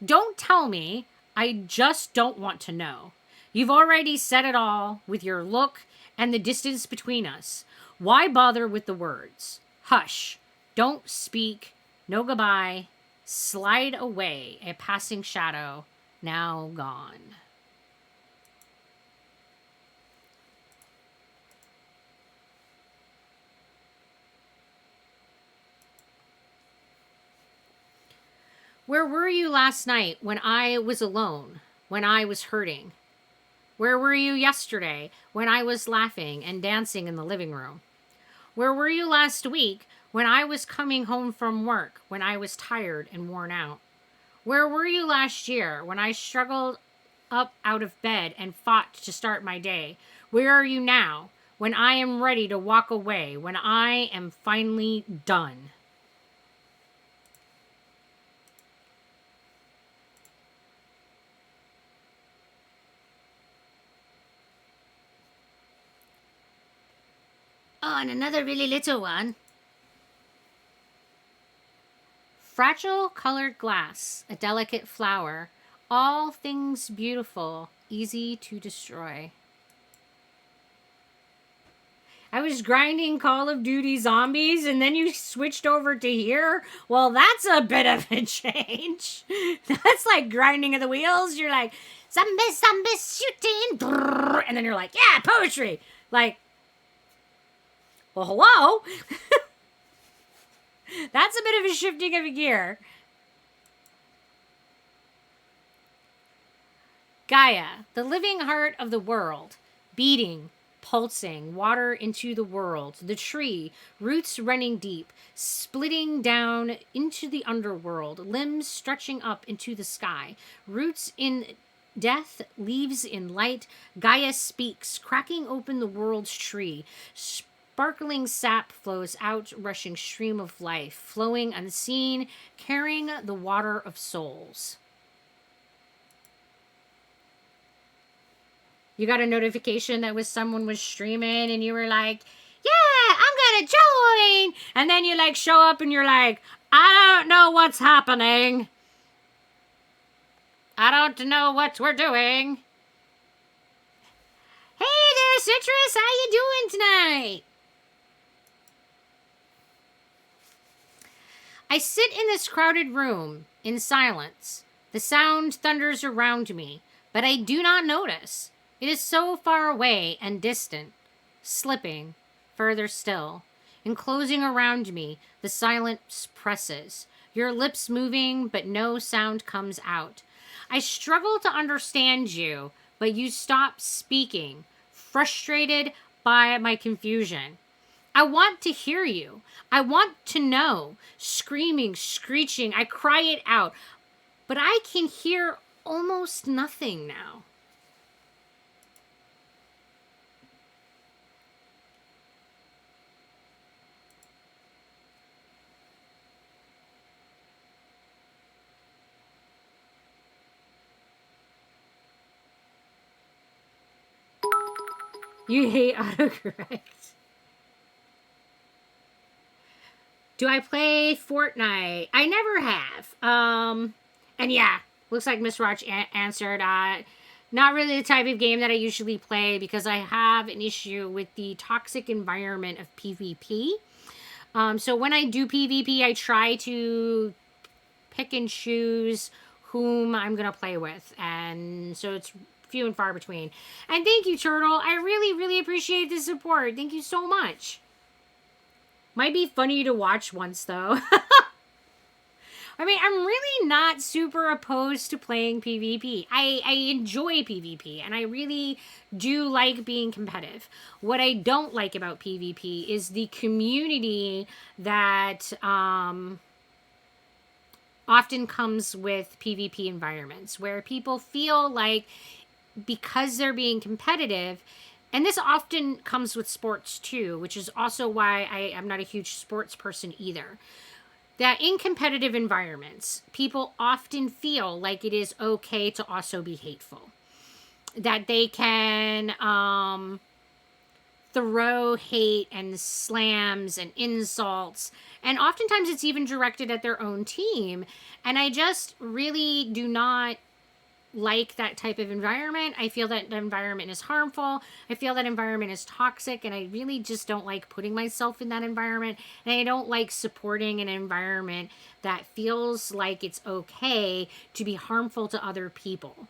Don't tell me. I just don't want to know. You've already said it all with your look and the distance between us. Why bother with the words? Hush. Don't speak. No goodbye. Slide away, a passing shadow, now gone. Where were you last night when I was alone, when I was hurting? Where were you yesterday when I was laughing and dancing in the living room? Where were you last week when I was coming home from work, when I was tired and worn out? Where were you last year when I struggled up out of bed and fought to start my day? Where are you now when I am ready to walk away, when I am finally done? Oh, and another really little one. Fragile colored glass, a delicate flower, all things beautiful, easy to destroy. I was grinding Call of Duty Zombies and then you switched over to here. Well, that's a bit of a change. That's like grinding of the wheels. You're like, zombies shooting. And then you're like, yeah, poetry. Like, well, hello. That's a bit of a shifting of a gear. Gaia, the living heart of the world, beating, pulsing, water into the world, the tree, roots running deep, splitting down into the underworld, limbs stretching up into the sky, roots in death, leaves in light. Gaia speaks, cracking open the world's tree. Sparkling sap flows out, rushing stream of life, flowing unseen, carrying the water of souls. You got a notification that someone was streaming and you were like, yeah, I'm gonna join. And then you like show up and you're like, I don't know what's happening. I don't know what we're doing. Hey there, Citrus, how you doing tonight? I sit in this crowded room in silence. The sound thunders around me, but I do not notice. It is so far away and distant, slipping further still, enclosing around me. The silence presses, your lips moving, but no sound comes out. I struggle to understand you, but you stop speaking, frustrated by my confusion. I want to hear you. I want to know. Screaming, screeching, I cry it out, but I can hear almost nothing now. You hate autocorrect. Do I play Fortnite? I never have. And yeah, looks like Miss Roch answered. Not really the type of game that I usually play because I have an issue with the toxic environment of PvP. So when I do PvP, I try to pick and choose whom I'm going to play with. And so it's few and far between. And thank you, Turtle. I really, really appreciate the support. Thank you so much. Might be funny to watch once, though. I mean, I'm really not super opposed to playing PvP. I enjoy PvP, and I really do like being competitive. What I don't like about PvP is the community that often comes with PvP environments, where people feel like because they're being competitive, and this often comes with sports too, which is also why I am not a huge sports person either, that in competitive environments, people often feel like it is okay to also be hateful. That they can throw hate and slams and insults, and oftentimes it's even directed at their own team. And I just really do not like that type of environment. I feel that the environment is harmful. I feel that environment is toxic, and I really just don't like putting myself in that environment. And I don't like supporting an environment that feels like it's okay to be harmful to other people.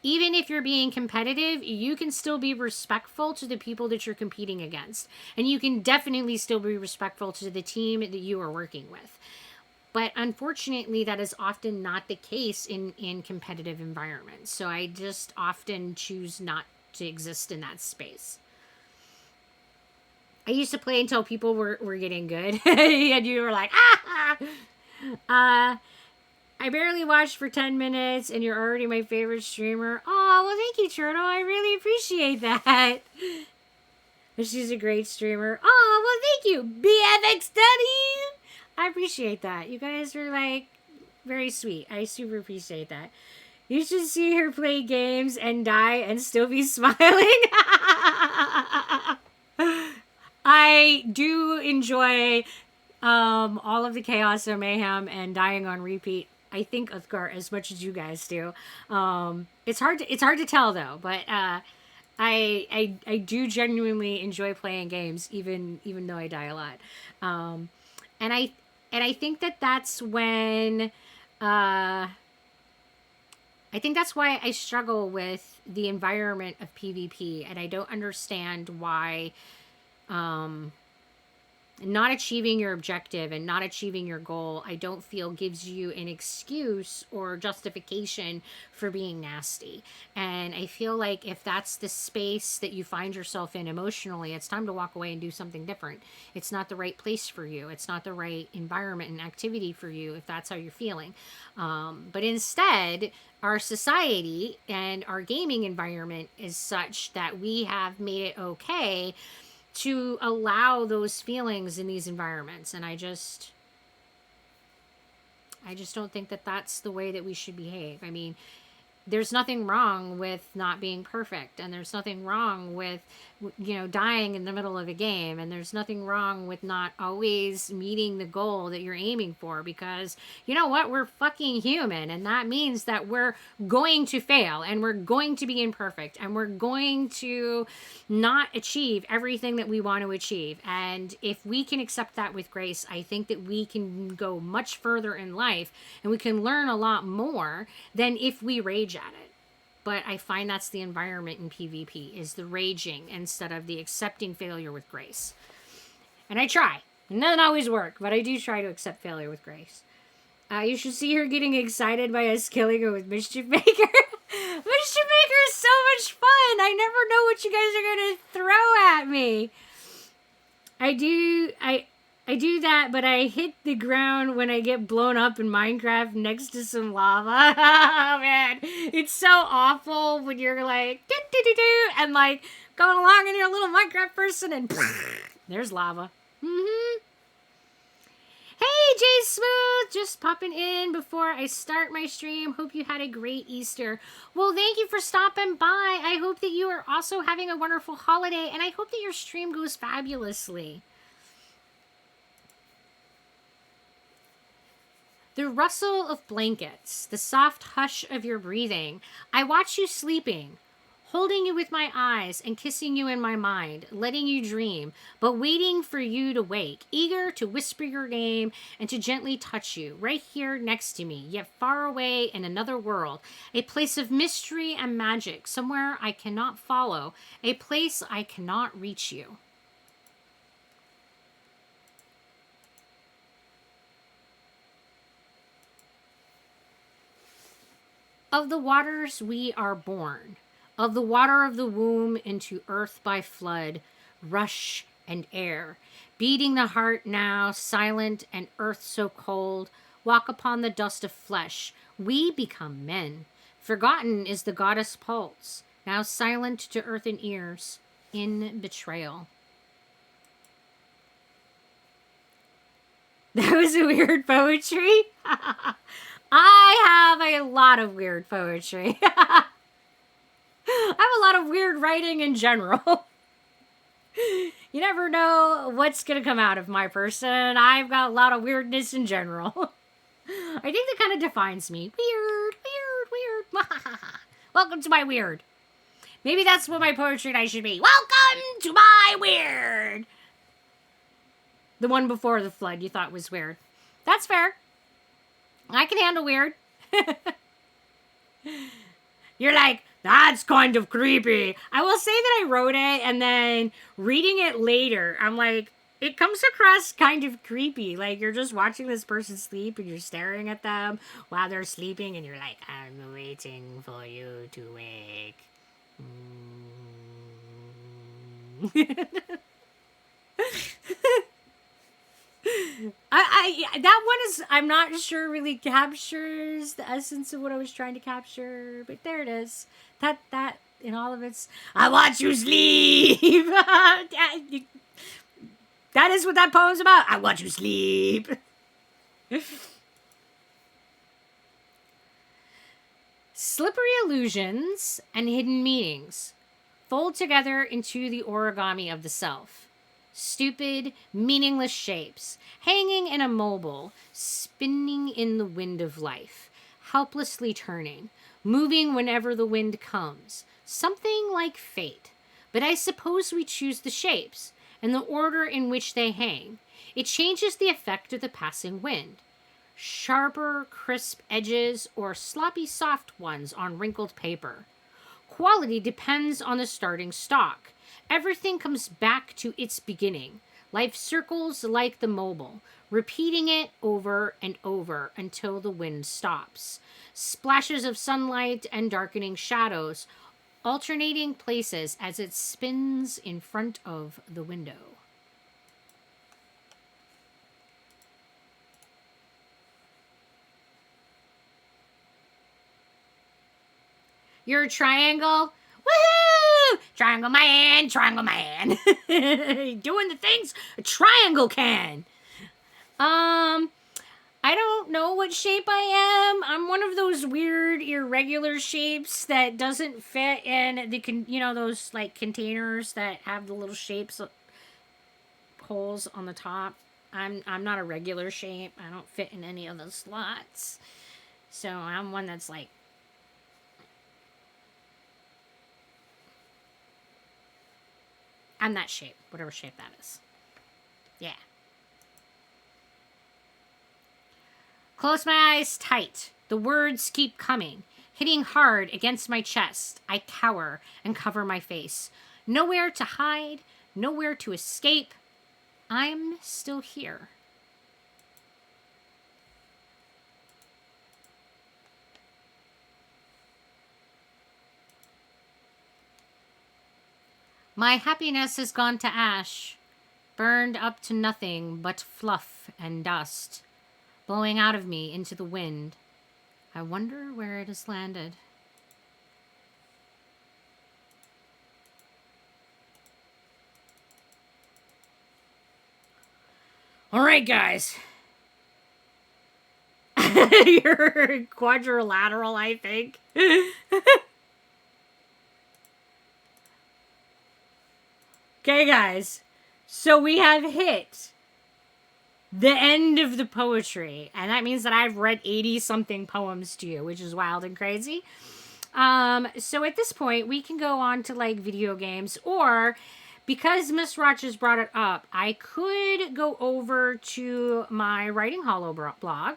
Even if you're being competitive, you can still be respectful to the people that you're competing against. And you can definitely still be respectful to the team that you are working with. But unfortunately, that is often not the case in competitive environments. So I just often choose not to exist in that space. I used to play until people were getting good. And you were like, I barely watched for 10 minutes and you're already my favorite streamer. Oh, well, thank you, Turtle. I really appreciate that. She's a great streamer. Oh, well, thank you, BFXW. I appreciate that. You guys are, like, very sweet. I super appreciate that. You should see her play games and die and still be smiling. I do enjoy all of the chaos and mayhem and dying on repeat. I think Uthgar as much as you guys do. It's hard to tell though, but I do genuinely enjoy playing games, even though I die a lot. And I think that that's when I think that's why I struggle with the environment of PvP, and I don't understand why not achieving your objective and not achieving your goal, I don't feel gives you an excuse or justification for being nasty. And I feel like if that's the space that you find yourself in emotionally, it's time to walk away and do something different. It's not the right place for you. It's not the right environment and activity for you if that's how you're feeling. But instead, our society and our gaming environment is such that we have made it okay to allow those feelings in these environments. And I just don't think that that's the way that we should behave. I mean, there's nothing wrong with not being perfect, and there's nothing wrong with, you know, dying in the middle of a game, and there's nothing wrong with not always meeting the goal that you're aiming for, because you know what, we're fucking human, and that means that we're going to fail, and we're going to be imperfect, and we're going to not achieve everything that we want to achieve. And if we can accept that with grace, I think that we can go much further in life, and we can learn a lot more than if we rage at it. But I find that's the environment in PvP, is the raging instead of the accepting failure with grace. And I try. It doesn't always work, but I do try to accept failure with grace. You should see her getting excited by us killing her with Mischief Maker. Mischief Maker is so much fun. I never know what you guys are going to throw at me. I do that, but I hit the ground when I get blown up in Minecraft next to some lava. Oh, man. It's so awful when you're like, do, and like going along in your little Minecraft person and there's lava. Hey, Jay Smooth, just popping in before I start my stream. Hope you had a great Easter. Well, thank you for stopping by. I hope that you are also having a wonderful holiday, and I hope that your stream goes fabulously. The rustle of blankets, the soft hush of your breathing. I watch you sleeping, holding you with my eyes and kissing you in my mind, letting you dream, but waiting for you to wake, eager to whisper your name and to gently touch you, right here next to me, yet far away in another world, a place of mystery and magic, somewhere I cannot follow, a place I cannot reach you. Of the waters we are born, of the water of the womb into earth by flood, rush and air, beating the heart now, silent and earth so cold, walk upon the dust of flesh, we become men. Forgotten is the goddess pulse, now silent to earthen ears, in betrayal. That was a weird poetry. I have a lot of weird poetry. I have a lot of weird writing in general. You never know what's going to come out of my person. I've got a lot of weirdness in general. I think that kind of defines me. Weird, weird, weird. Welcome to my weird. Maybe that's what my poetry night should be. Welcome to my weird. The one before the flood you thought was weird. That's fair. I can handle weird. You're like, that's kind of creepy. I will say that I wrote it, and then reading it later, I'm like, it comes across kind of creepy. Like, you're just watching this person sleep, and you're staring at them while they're sleeping, and you're like, I'm waiting for you to wake. That one is, I'm not sure really captures the essence of what I was trying to capture, but there it is. That in all of its, I watch you sleep. That is what that poem's about. I watch you sleep. Slippery illusions and hidden meanings fold together into the origami of the self. Stupid, meaningless shapes, hanging and immobile, spinning in the wind of life, helplessly turning, moving whenever the wind comes. Something like fate, but I suppose we choose the shapes and the order in which they hang. It changes the effect of the passing wind. Sharper, crisp edges or sloppy, soft ones on wrinkled paper. Quality depends on the starting stock. Everything comes back to its beginning. Life circles like the mobile, repeating it over and over until the wind stops. Splashes of sunlight and darkening shadows, alternating places as it spins in front of the window. You're a triangle? Woohoo! Triangle man, triangle man. Doing the things a triangle can. I don't know what shape I am. I'm one of those weird irregular shapes that doesn't fit in those like containers that have the little shapes holes on the top. I'm not a regular shape. I don't fit in any of those slots. So I'm one that's like I'm that shape, whatever shape that is. Yeah. Close my eyes tight. The words keep coming, hitting hard against my chest. I cower and cover my face. Nowhere to hide, nowhere to escape. I'm still here. My happiness has gone to ash, burned up to nothing but fluff and dust, blowing out of me into the wind. I wonder where it has landed. All right, guys. You're quadrilateral, I think. Okay, guys. So we have hit the end of the poetry. And that means that I've read 80-something poems to you, which is wild and crazy. So at this point, we can go on to, like, video games. Or, because Miss Roch has brought it up, I could go over to my Writing Hollow blog.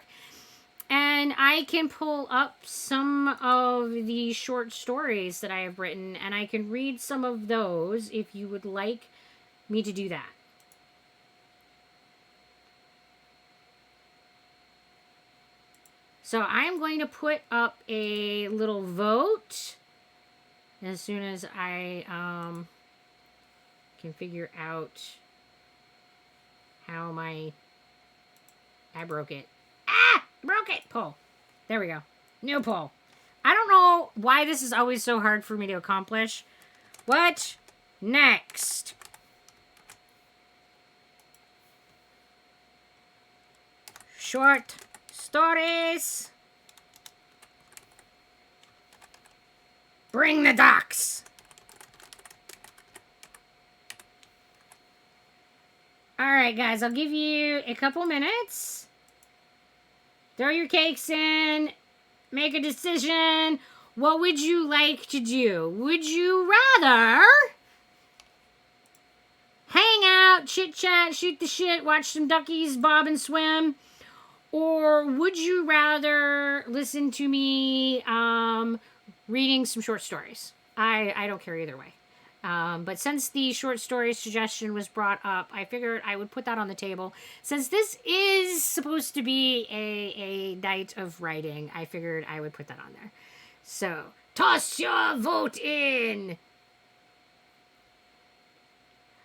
And I can pull up some of the short stories that I have written, and I can read some of those if you would like me to do that. So I am going to put up a little vote as soon as I can figure out how I broke it. Broke it. Pull. There we go. New pull. I don't know why this is always so hard for me to accomplish. What next? Short stories. Bring the ducks. All right, guys. I'll give you a couple minutes. Throw your cakes in. Make a decision. What would you like to do? Would you rather hang out, chit chat, shoot the shit, watch some duckies bob and swim? Or would you rather listen to me reading some short stories? I don't care either way. But since the short story suggestion was brought up, I figured I would put that on the table. Since this is supposed to be a night of writing, I figured I would put that on there. So, toss your vote in!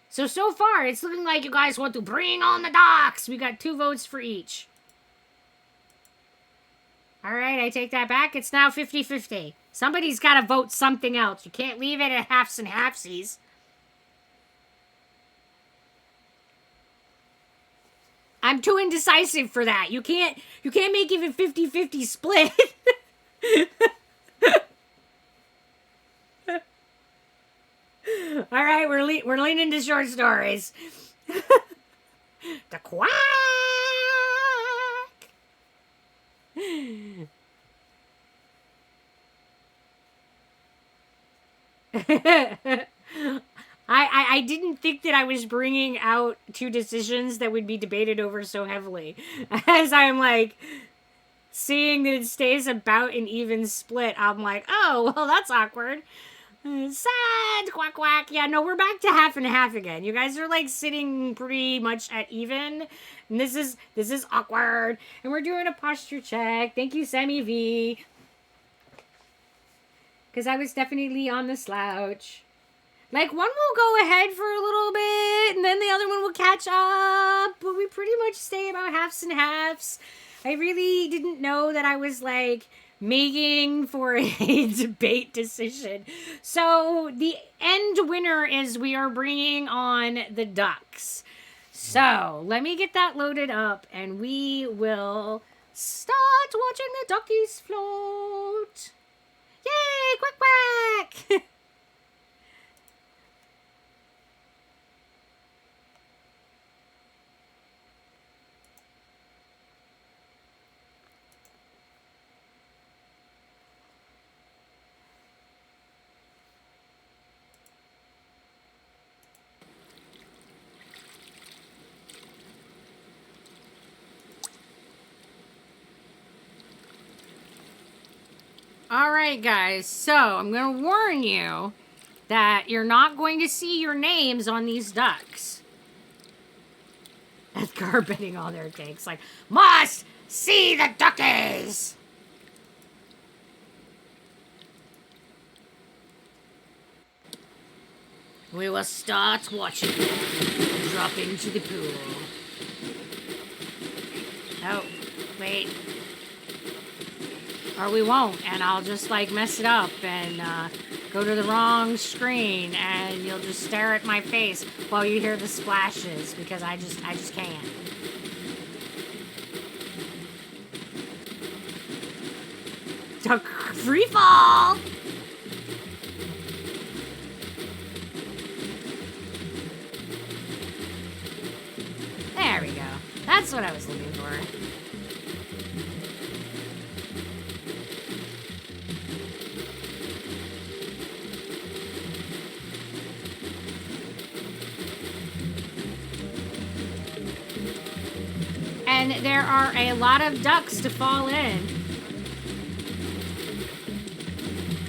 So far, it's looking like you guys want to bring on the ducks! We got 2 votes for each. Alright, I take that back. It's now 50-50. Somebody's got to vote something else. You can't leave it at halves and halfsies. I'm too indecisive for that. You can't make even 50-50 split. All right, we're leaning to short stories. The quack. I didn't think that I was bringing out two decisions that would be debated over so heavily. As I'm like seeing that it stays about an even split, I'm like, oh, well, that's awkward. Sad, quack quack. Yeah, no, we're back to half and half again. You guys are like sitting pretty much at even. And this is awkward. And we're doing a posture check. Thank you, Sammy V. Because I was definitely on the slouch. Like, one will go ahead for a little bit, and then the other one will catch up. But we pretty much stay about halves and halves. I really didn't know that I was, like, making for a debate decision. So, the end winner is we are bringing on the ducks. So, let me get that loaded up, and we will start watching the duckies float. Yay! Quack, quack! All right, guys. So I'm going to warn you that you're not going to see your names on these ducks. Edgar betting all their cakes. Like, must see the duckies. We will start watching them drop into the pool. Oh, wait. Or we won't, and I'll just like mess it up and go to the wrong screen, and you'll just stare at my face while you hear the splashes because I just can't. Duck free fall. There we go. That's what I was looking for. And there are a lot of ducks to fall in.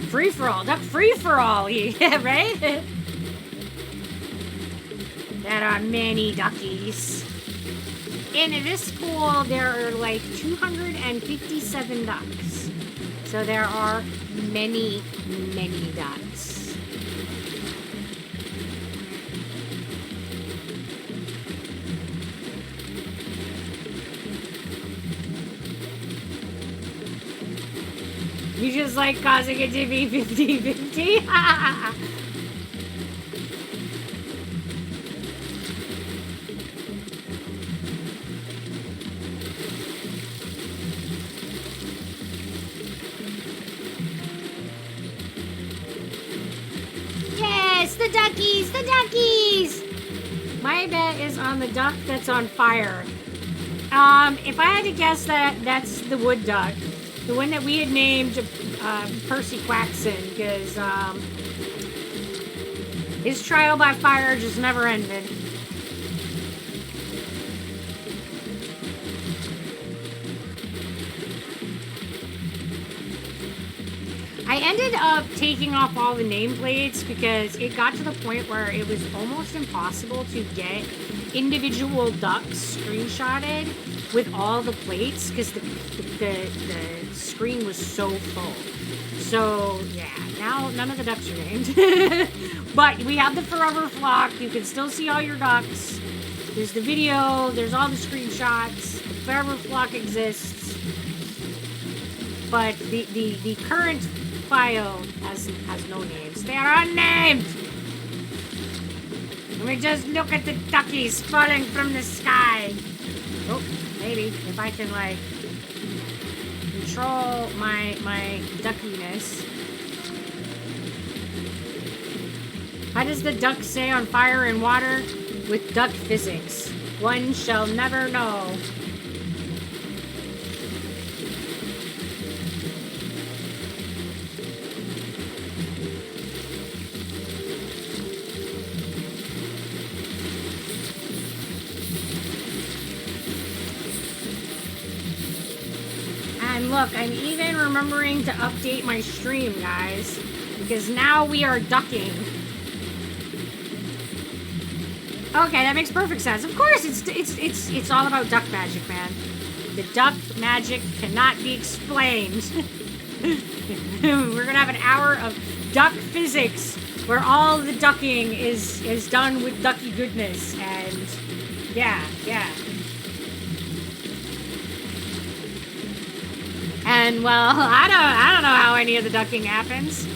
Free-for-all. Duck free-for-all. Yeah, right? There are many duckies. In this pool, there are like 257 ducks. So there are many, many ducks. You just like causing it to be 50-50? Yes, the duckies, the duckies! My bet is on the duck that's on fire. If I had to guess that's the wood duck. The one that we had named Percy Quaxon, because his trial by fire just never ended. I ended up taking off all the nameplates because it got to the point where it was almost impossible to get individual ducks screenshotted with all the plates because the screen was so full. So yeah, now none of the ducks are named. But we have the forever flock. You can still see all your ducks. There's the video, there's all the screenshots. The forever flock exists. But the current file has no names. They are unnamed! Let me just look at the duckies falling from the sky. Oh, maybe if I can like control my duckiness. How does the duck say on fire and water? With duck physics, one shall never know. And look, I'm even remembering to update my stream, guys, because now we are ducking. Okay, that makes perfect sense. Of course, it's all about duck magic, man. The duck magic cannot be explained. We're gonna have an hour of duck physics where all the ducking is done with ducky goodness, and yeah. And well, I don't know how any of the ducking happens.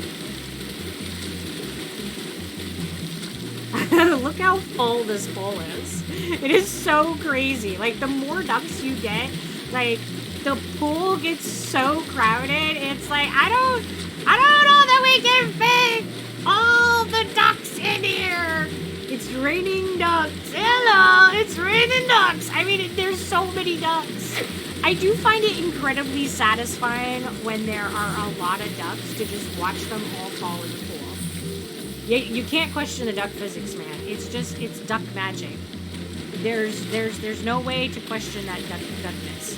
Look how full this pool is. It is so crazy. Like, the more ducks you get, like, the pool gets so crowded. It's like, I don't know that we can fit all the ducks in here. It's raining ducks. Hello, it's raining ducks. I mean, there's so many ducks. I do find it incredibly satisfying when there are a lot of ducks to just watch them all fall in the pool. You can't question the duck physics, man. It's duck magic. There's no way to question that duckness.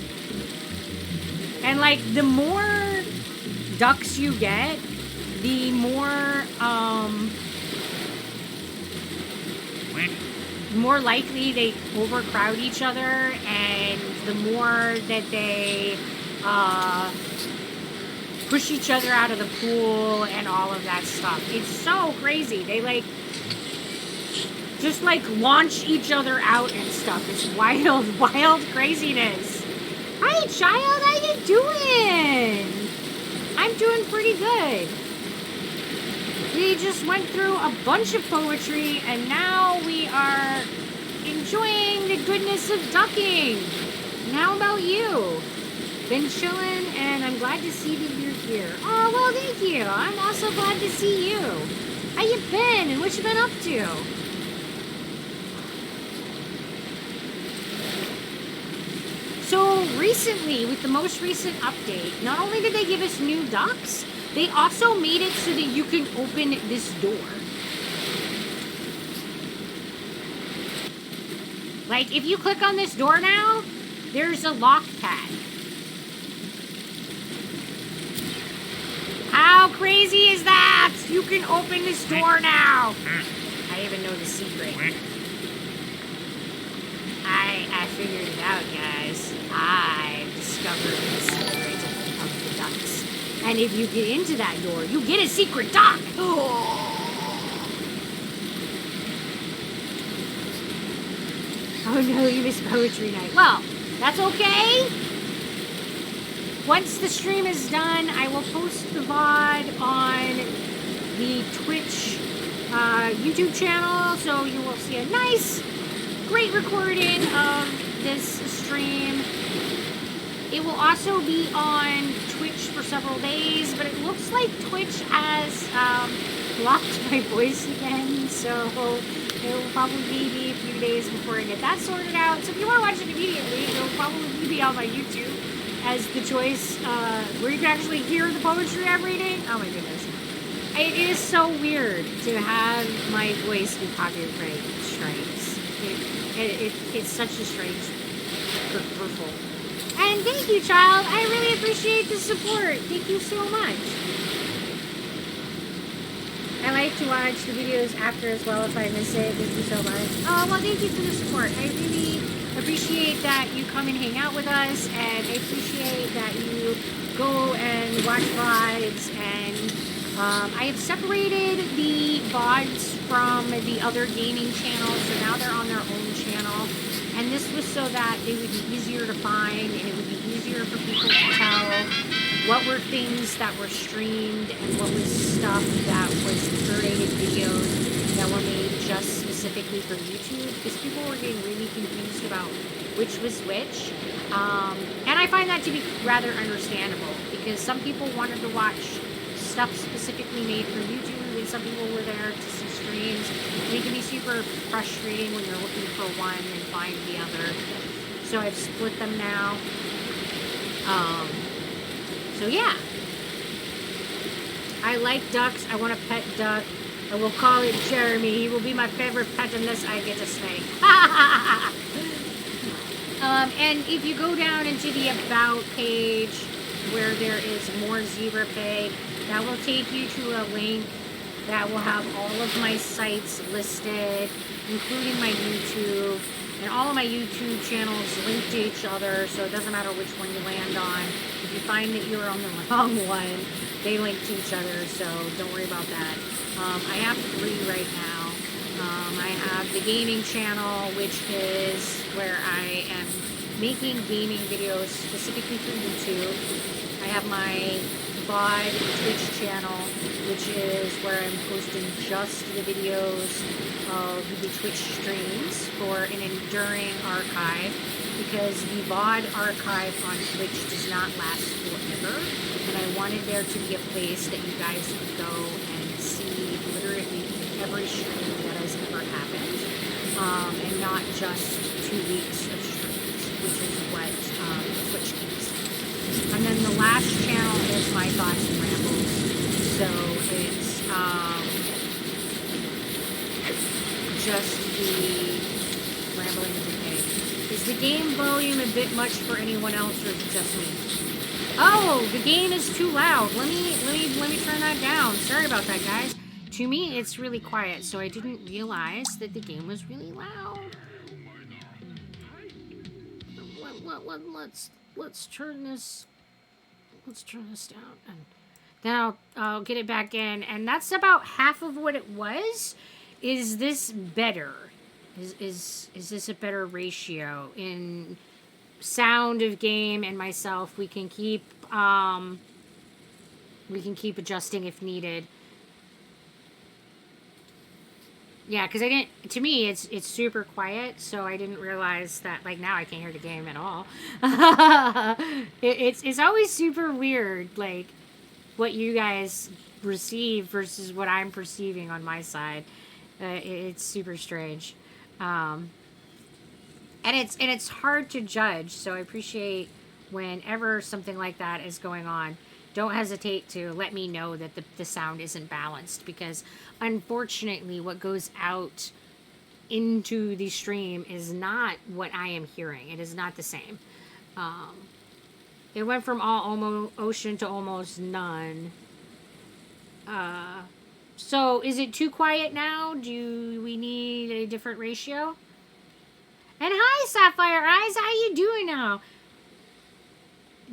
And like, the more ducks you get, the more likely they overcrowd each other, and the more that they push each other out of the pool and all of that stuff. It's so crazy. They like just like launch each other out and stuff. It's wild craziness. Hi, child. How you doing? I'm doing pretty good. We just went through a bunch of poetry, and now we are enjoying the goodness of ducking. And how about you? Been chilling, and I'm glad to see that you're here. Oh, well, thank you. I'm also glad to see you. How you been, and what you been up to? So recently, with the most recent update, not only did they give us new ducks, they also made it so that you can open this door. Like, if you click on this door now, there's a lock pad. How crazy is that? You can open this door now. I even know the secret. I figured it out, guys. I discovered the secret of the ducks. And if you get into that door, you get a secret duck. Oh no, you missed poetry night. Well, that's okay. Once the stream is done, I will post the VOD on the Twitch YouTube channel, so you will see a nice, great recording of this stream. It will also be on Twitch for several days, but it looks like Twitch has blocked my voice again, so it will probably be a few days before I get that sorted out. So if you want to watch it immediately, it will probably be on my YouTube as the choice, where you can actually hear the poetry I'm reading. Oh my goodness. It is so weird to have my voice be copyright strikes. It's such a strange kerfuffle. And thank you, child. I really appreciate the support. Thank you so much. I like to watch the videos after as well if I miss it. Thank you so much. Oh, well, thank you for the support. I really appreciate that you come and hang out with us, and I appreciate that you go and watch VODs, and I have separated the VODs from the other gaming channels, so now they're on their own channel, and this was so that they would be easier to find, and it would be easier for people to tell what were things that were streamed and what was stuff that was curated videos that were made just specifically for YouTube, because people were getting really confused about which was which. And I find that to be rather understandable, because some people wanted to watch stuff specifically made for YouTube, and some people were there to see streams. And it can be super frustrating when you're looking for one and find the other. So I've split them now. So yeah. I like ducks. I want a pet duck. I will call it Jeremy. He will be my favorite pet unless I get a snake. And if you go down into the About page, where there is more Zebra Pay. That will take you to a link that will have all of my sites listed, including my YouTube. And all of my YouTube channels link to each other, so it doesn't matter which one you land on. If you find that you're on the wrong one, they link to each other, so don't worry about that. I have 3 right now. I have the gaming channel, which is where I am making gaming videos specifically for YouTube. I have my VOD Twitch channel, which is where I'm posting just the videos of the Twitch streams for an enduring archive, because the VOD archive on Twitch does not last forever, and I wanted there to be a place that you guys could go and see literally every stream that has ever happened, and not just 2 weeks of streams, which is what Twitch keeps. And then the last channel is my thoughts and rambles, so it's just the rambling of the day. Is the game volume a bit much for anyone else, or is it just me? Oh, the game is too loud. Let me turn that down. Sorry about that, guys. To me, it's really quiet, so I didn't realize that the game was really loud. Let's turn this. Let's turn this down, and then I'll get it back in. And that's about half of what it was. Is this better? Is this a better ratio in sound of game and myself? We can keep adjusting if needed. Yeah, because I didn't. To me, it's super quiet, so I didn't realize that. Like, now I can't hear the game at all. It's always super weird, like what you guys receive versus what I'm perceiving on my side. It's super strange, and it's hard to judge. So I appreciate whenever something like that is going on. Don't hesitate to let me know that the sound isn't balanced, because unfortunately what goes out into the stream is not what I am hearing. It is not the same. It went from all ocean to almost none. So is it too quiet now? Do we need a different ratio? And hi, Sapphire Eyes. How you doing now?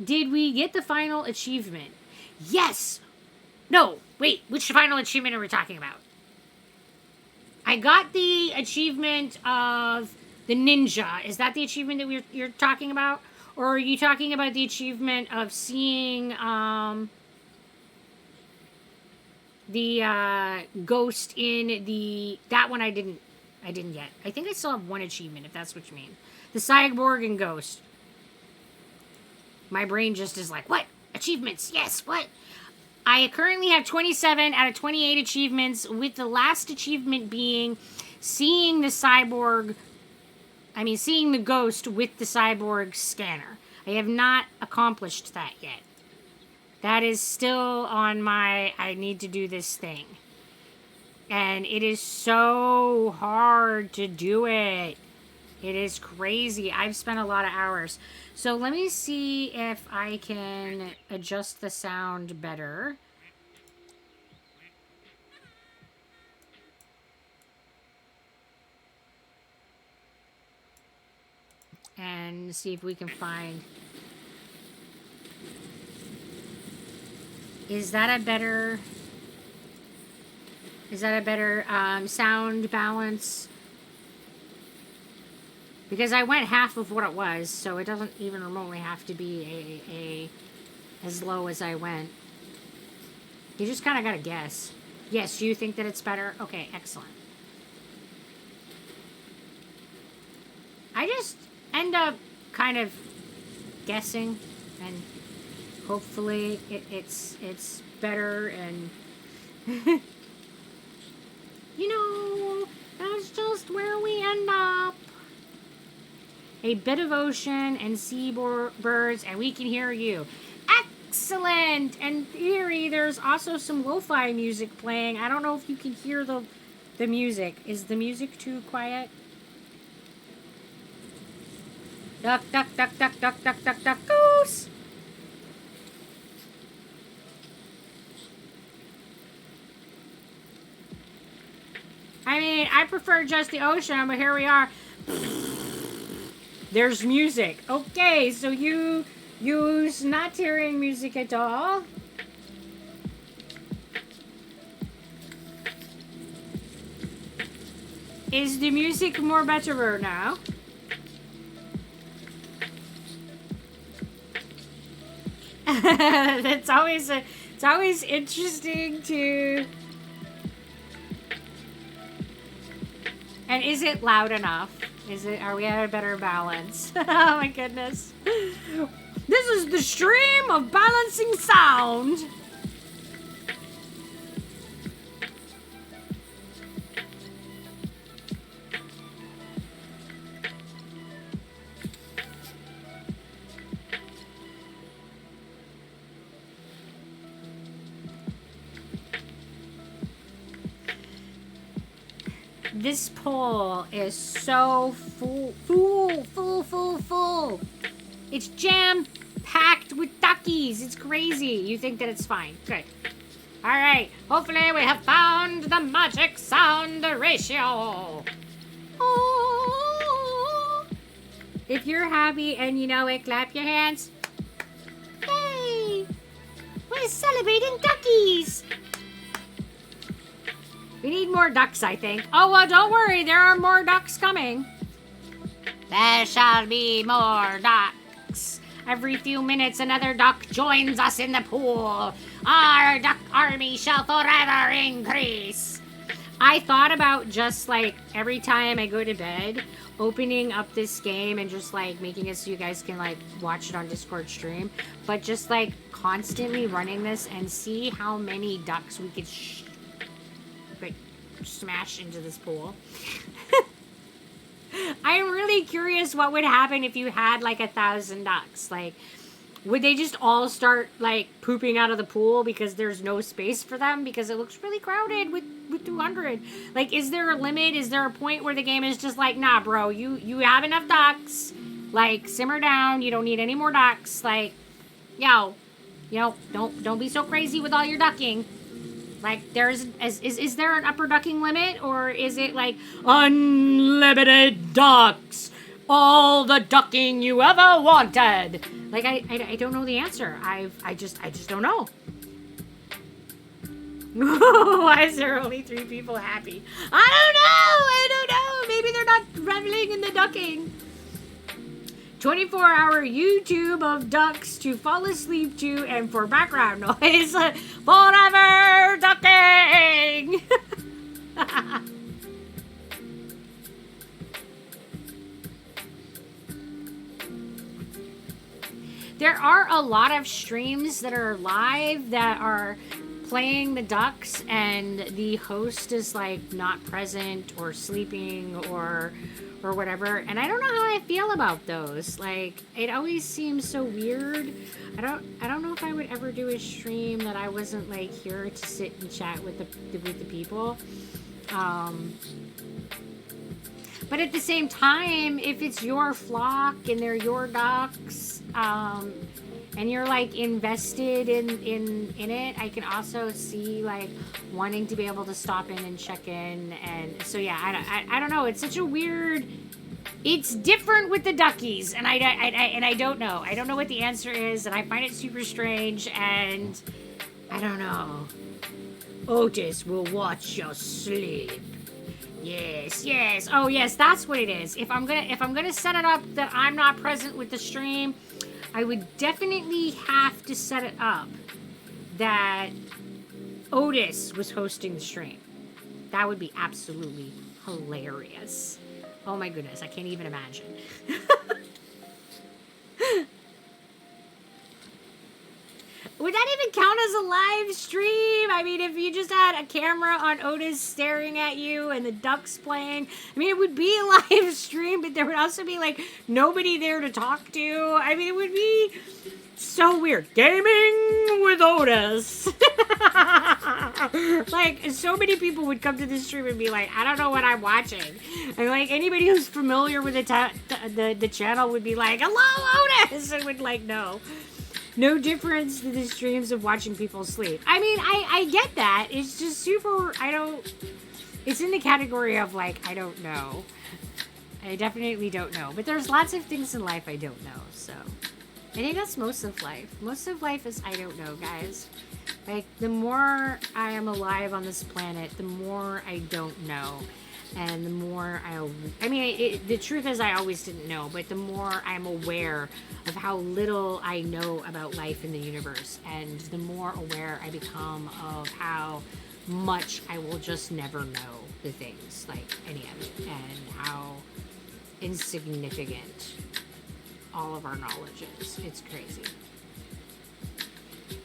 Did we get the final achievement? Yes! No, wait, which final achievement are we talking about? I got the achievement of the ninja. Is that the achievement that you're talking about? Or are you talking about the achievement of seeing the ghost in the... That one I didn't yet. I think I still have one achievement, if that's what you mean. The cyborg and ghost. My brain just is like, what? Achievements? Yes, what? I currently have 27 out of 28 achievements, with the last achievement being seeing the seeing the ghost with the cyborg scanner. I have not accomplished that yet. That is still on my, I need to do this thing. And it is so hard to do it. It is crazy. I've spent a lot of hours. So let me see if I can adjust the sound better. And see if we can find... Is that a better sound balance? Because I went half of what it was, so it doesn't even remotely have to be a as low as I went. You just kind of gotta guess. Yes, you think that it's better? Okay, excellent. I just end up kind of guessing, and hopefully it's better, and you know, that's just where we end up. A bit of ocean and sea birds, and we can hear you. Excellent! And theory, there's also some lo-fi music playing. I don't know if you can hear the music. Is the music too quiet? Duck, duck, duck, duck, duck, duck, duck, duck, goose! I mean, I prefer just the ocean, but here we are. There's music. Okay, so you use not hearing music at all. Is the music more better now? It's always interesting to. And is it loud enough? Are we at a better balance? Oh my goodness. This is the stream of balancing sound. This pool is so full. It's jam-packed with duckies. It's crazy. You think that it's fine. Good. All right. Hopefully we have found the magic sound ratio. Oh. If you're happy and you know it, clap your hands. Yay! We're celebrating duckies. We need more ducks, I think. Oh, well, don't worry. There are more ducks coming. There shall be more ducks. Every few minutes, another duck joins us in the pool. Our duck army shall forever increase. I thought about just, like, every time I go to bed, opening up this game and just, like, making it so you guys can, like, watch it on Discord stream. But just, like, constantly running this and see how many ducks we could smash into this pool. I'm really curious what would happen if you had like 1,000 ducks. Like, would they just all start like pooping out of the pool because there's no space for them because it looks really crowded with 200? Like, is there a limit? Is there a point where the game is just like, nah, bro, you have enough ducks. Like, simmer down. You don't need any more ducks. Like, yo, you know, don't be so crazy with all your ducking. Like, is there an upper ducking limit, or is it like unlimited ducks, all the ducking you ever wanted? Like, I don't know the answer. I just don't know. Why is there only 3 people happy? I don't know. Maybe they're not reveling in the ducking. 24-hour YouTube of ducks to fall asleep to and for background noise. Forever ducking! There are a lot of streams that are live that are playing the ducks and the host is like not present or sleeping or whatever, and I don't know how I feel about those. Like, it always seems so weird. I don't know if I would ever do a stream that I wasn't like here to sit and chat with the people. But at the same time, if it's your flock and they're your ducks, and you're like invested in it, I can also see like wanting to be able to stop in and check in. And so yeah, I don't know. It's such a weird. It's different with the duckies, and I don't know. I don't know what the answer is, and I find it super strange. And I don't know. Otis will watch you sleep. Yes. Oh yes, that's what it is. If I'm gonna set it up that I'm not present with the stream, I would definitely have to set it up that Otis was hosting the stream. That would be absolutely hilarious. Oh my goodness, I can't even imagine. Would that even count as a live stream? I mean, if you just had a camera on Otis staring at you and the ducks playing, I mean, it would be a live stream, but there would also be, like, nobody there to talk to. I mean, it would be so weird. Gaming with Otis. Like, so many people would come to this stream and be like, I don't know what I'm watching. And, like, anybody who's familiar with the channel would be like, hello, Otis! And would, like, know. No difference to the streams of watching people sleep. I mean, I get that. It's just super, It's in the category of like, I don't know. I definitely don't know. But there's lots of things in life I don't know, so. I think that's most of life. Most of life is I don't know, guys. Like, the more I am alive on this planet, the more I don't know. And the more the truth is I always didn't know, but the more I'm aware of how little I know about life in the universe, and the more aware I become of how much I will just never know the things, like any of it, and how insignificant all of our knowledge is. It's crazy.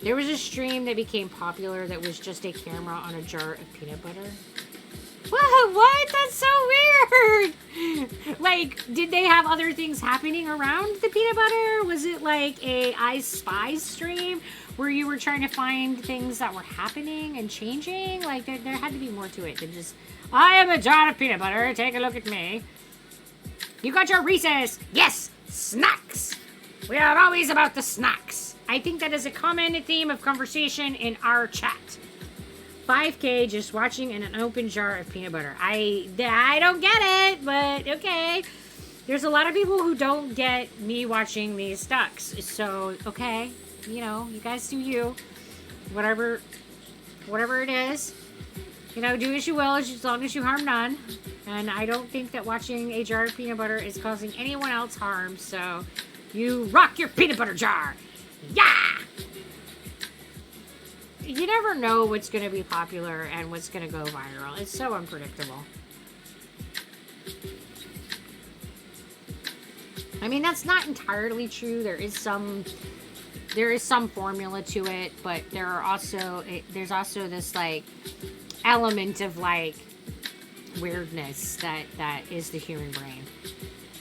There was a stream that became popular that was just a camera on a jar of peanut butter. What? That's so weird. Like, did they have other things happening around the peanut butter? Was it like a I Spy stream where you were trying to find things that were happening and changing? Like, there had to be more to it than just, I am a jar of peanut butter. Take a look at me. You got your Reese's. Yes, snacks. We are always about the snacks. I think that is a common theme of conversation in our chat. 5K just watching in an open jar of peanut butter. I don't get it, but okay. There's a lot of people who don't get me watching these ducks. So, okay. You know, you guys do you. Whatever it is. You know, do as you will as long as you harm none. And I don't think that watching a jar of peanut butter is causing anyone else harm. So, you rock your peanut butter jar. Yeah! You never know what's going to be popular and what's going to go viral. It's so unpredictable. I mean, that's not entirely true. There is some formula to it, but there's also this like element of like weirdness that is the human brain.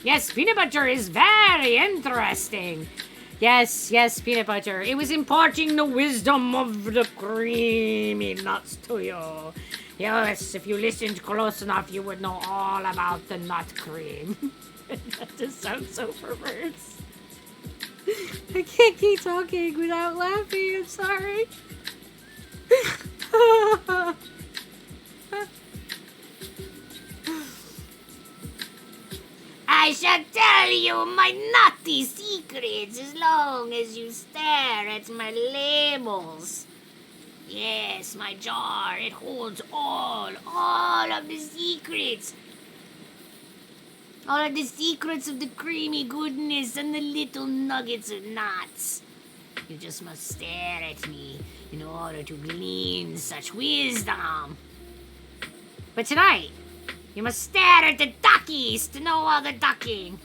Yes, peanut butter is very interesting. Yes, peanut butter. It was imparting the wisdom of the creamy nuts to you. Yes, if you listened close enough, you would know all about the nut cream. That just sounds so perverse. I can't keep talking without laughing. I'm sorry. I shall tell you my nutty secrets as long as you stare at my labels. Yes, my jar, it holds all of the secrets. All of the secrets of the creamy goodness and the little nuggets of nuts. You just must stare at me in order to glean such wisdom. But tonight, you must stare at the duckies to know all the ducking.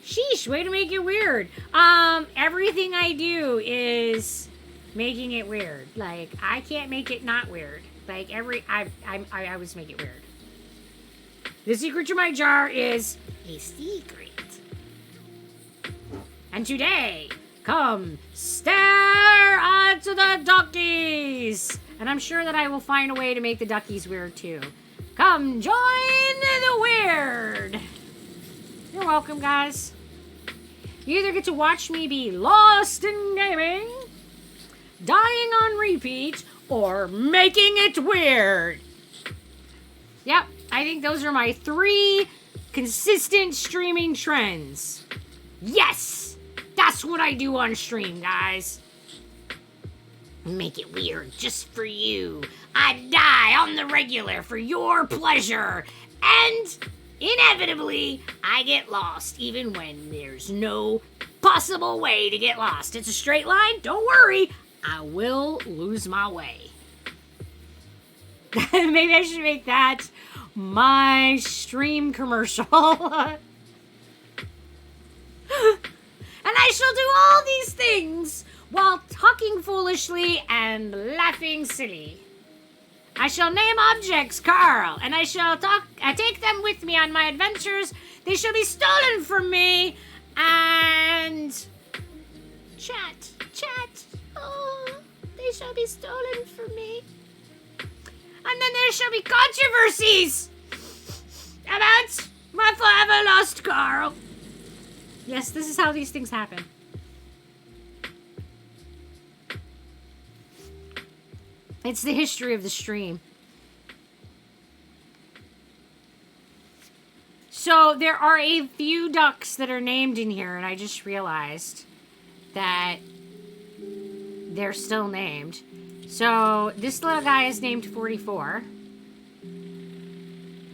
Sheesh, way to make it weird. Everything I do is making it weird. Like, I can't make it not weird. Like, I always make it weird. The secret to my jar is a secret. And today, come stare at the duckies. And I'm sure that I will find a way to make the duckies weird too. Come join the weird. You're welcome, guys. You either get to watch me be lost in gaming, dying on repeat, or making it weird. Yep, I think those are my 3 consistent streaming trends. Yes, that's what I do on stream, guys. Make it weird just for you. I die on the regular for your pleasure. And inevitably, I get lost even when there's no possible way to get lost. It's a straight line. Don't worry. I will lose my way. Maybe I should make that my stream commercial. And I shall do all these things while talking foolishly and laughing silly. I shall name objects Carl, and I shall take them with me on my adventures. They shall be stolen from me, and chat. Oh, they shall be stolen from me. And then there shall be controversies about my forever lost Carl. Yes, this is how these things happen. It's the history of the stream. So there are a few ducks that are named in here, and I just realized that they're still named. So this little guy is named 44.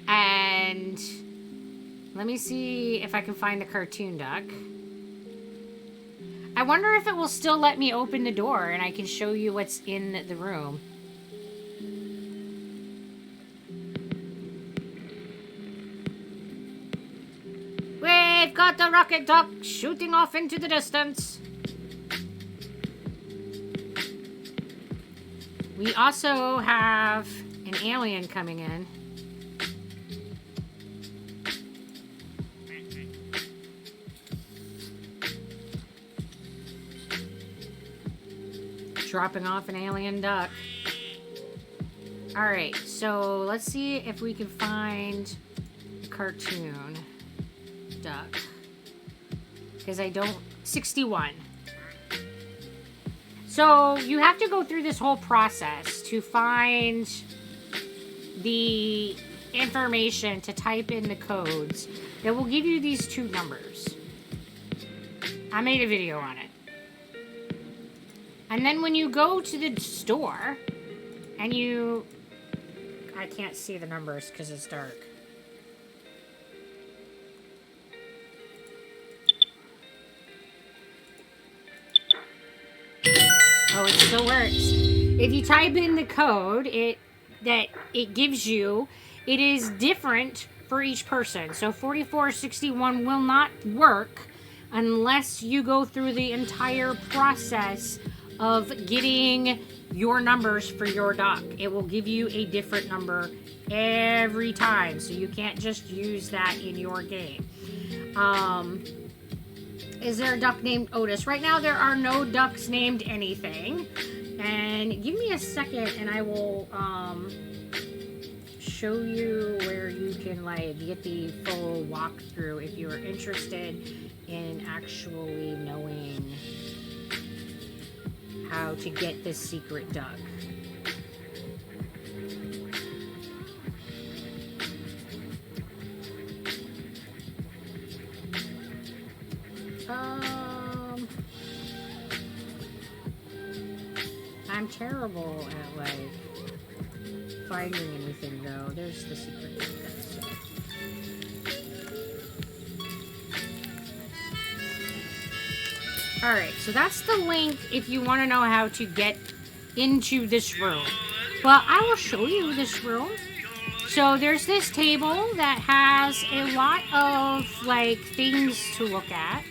And let me see if I can find the cartoon duck. I wonder if it will still let me open the door and I can show you what's in the room. We've got the rocket duck shooting off into the distance. We also have an alien coming in. Dropping off an alien duck. Alright, so let's see if we can find a cartoon duck. Because I don't... 61. So you have to go through this whole process to find the information to type in the codes that will give you these two numbers. I made a video on it. And then when you go to the store and you... I can't see the numbers because it's dark. Oh, it still works. If you type in the code that it gives you, it is different for each person. So 4461 will not work unless you go through the entire process of getting your numbers for your duck. It will give you a different number every time, so you can't just use that in your game. Is there a duck named Otis? Right now there are no ducks named anything. And give me a second and I will show you where you can like get the full walkthrough if you're interested in actually knowing how to get this secret duck. I'm terrible at like finding anything though. There's the secret duck. Alright, so that's the link if you want to know how to get into this room. Well, I will show you this room. So there's this table that has a lot of like things to look at.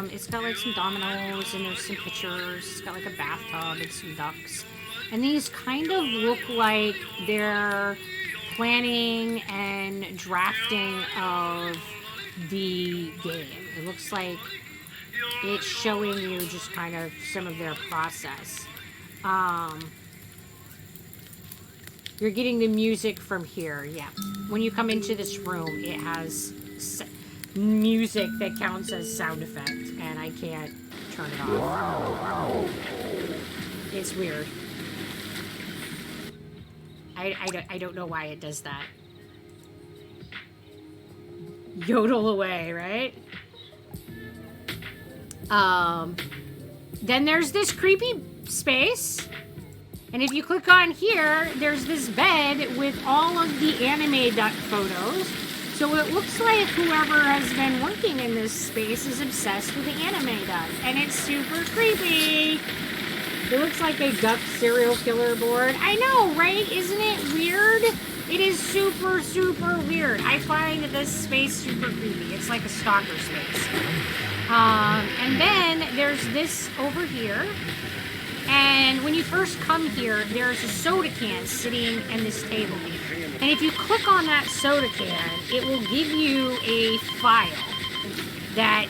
It's got like some dominoes and there's some pictures. It's got like a bathtub and some ducks. And these kind of look like they're planning and drafting of the game. It looks like it's showing you just kind of some of their process. You're getting the music from here, yeah. When you come into this room, it has music that counts as sound effect, and I can't turn it off. It's weird. I don't know why it does that. Yodel away, right? Then there's this creepy space. And if you click on here, there's this bed with all of the anime duck photos. So it looks like whoever has been working in this space is obsessed with the anime duck. And it's super creepy. It looks like a duck serial killer board. I know, right? Isn't it weird? It is super, super weird. I find this space super creepy. It's like a stalker space. And then there's this over here. And when you first come here, there's a soda can sitting in this table. And if you click on that soda can, it will give you a file that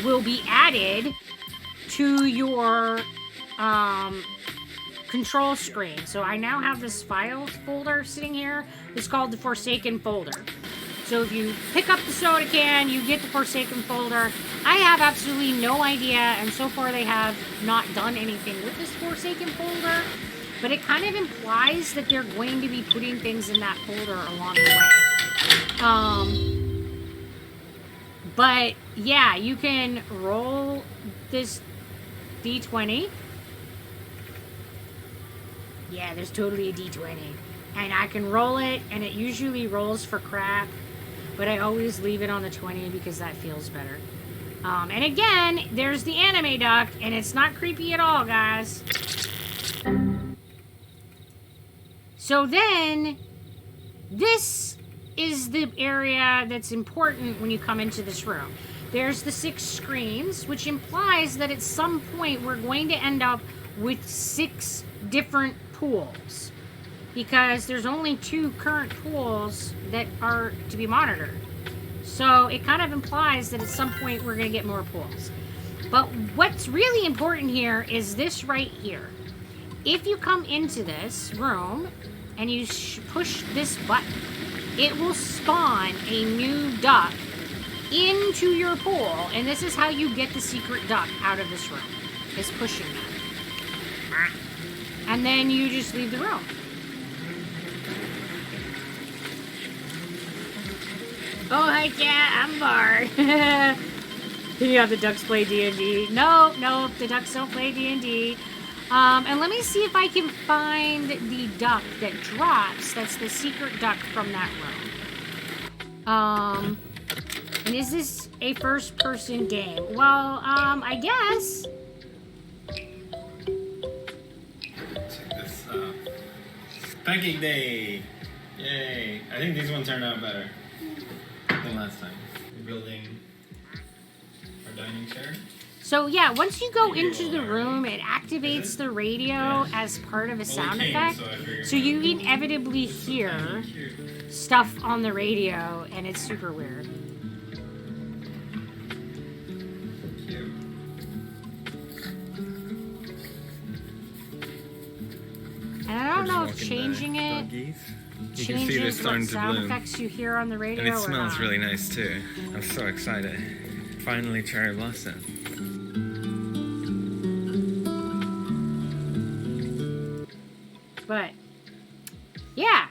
will be added to your control screen. So I now have this file folder sitting here. It's called the Forsaken folder. So if you pick up the soda can, you get the Forsaken folder. I have absolutely no idea, and so far they have not done anything with this Forsaken folder, but it kind of implies that they're going to be putting things in that folder along the way. But yeah, you can roll this D20. Yeah, there's totally a D20. And I can roll it, and it usually rolls for crap. But I always leave it on the 20 because that feels better. And again, there's the anime duck, and it's not creepy at all, guys. So then, this is the area that's important when you come into this room. There's the 6 screens, which implies that at some point we're going to end up with 6 different pools. Because there's only 2 current pools that are to be monitored. So it kind of implies that at some point we're going to get more pools. But what's really important here is this right here. If you come into this room and you push this button, it will spawn a new duck into your pool. And this is how you get the secret duck out of this room, is pushing that. And then you just leave the room. Oh, heck yeah, I'm bored. Can you have the ducks play D&D? No, the ducks don't play D&D. And let me see if I can find the duck that drops. That's the secret duck from that room. And is this a first-person game? Well, I guess. Check this out. Pancake Day! Yay! I think these ones turned out better than last time. We're building our dining chair. So yeah, once you go into the room, it activates the radio as part of a sound effect. So you inevitably hear stuff on the radio, and it's super weird. And I don't know if changing it changes what sound effects you hear on the radio. And it smells really nice too. I'm so excited. Finally cherry blossom. But yeah.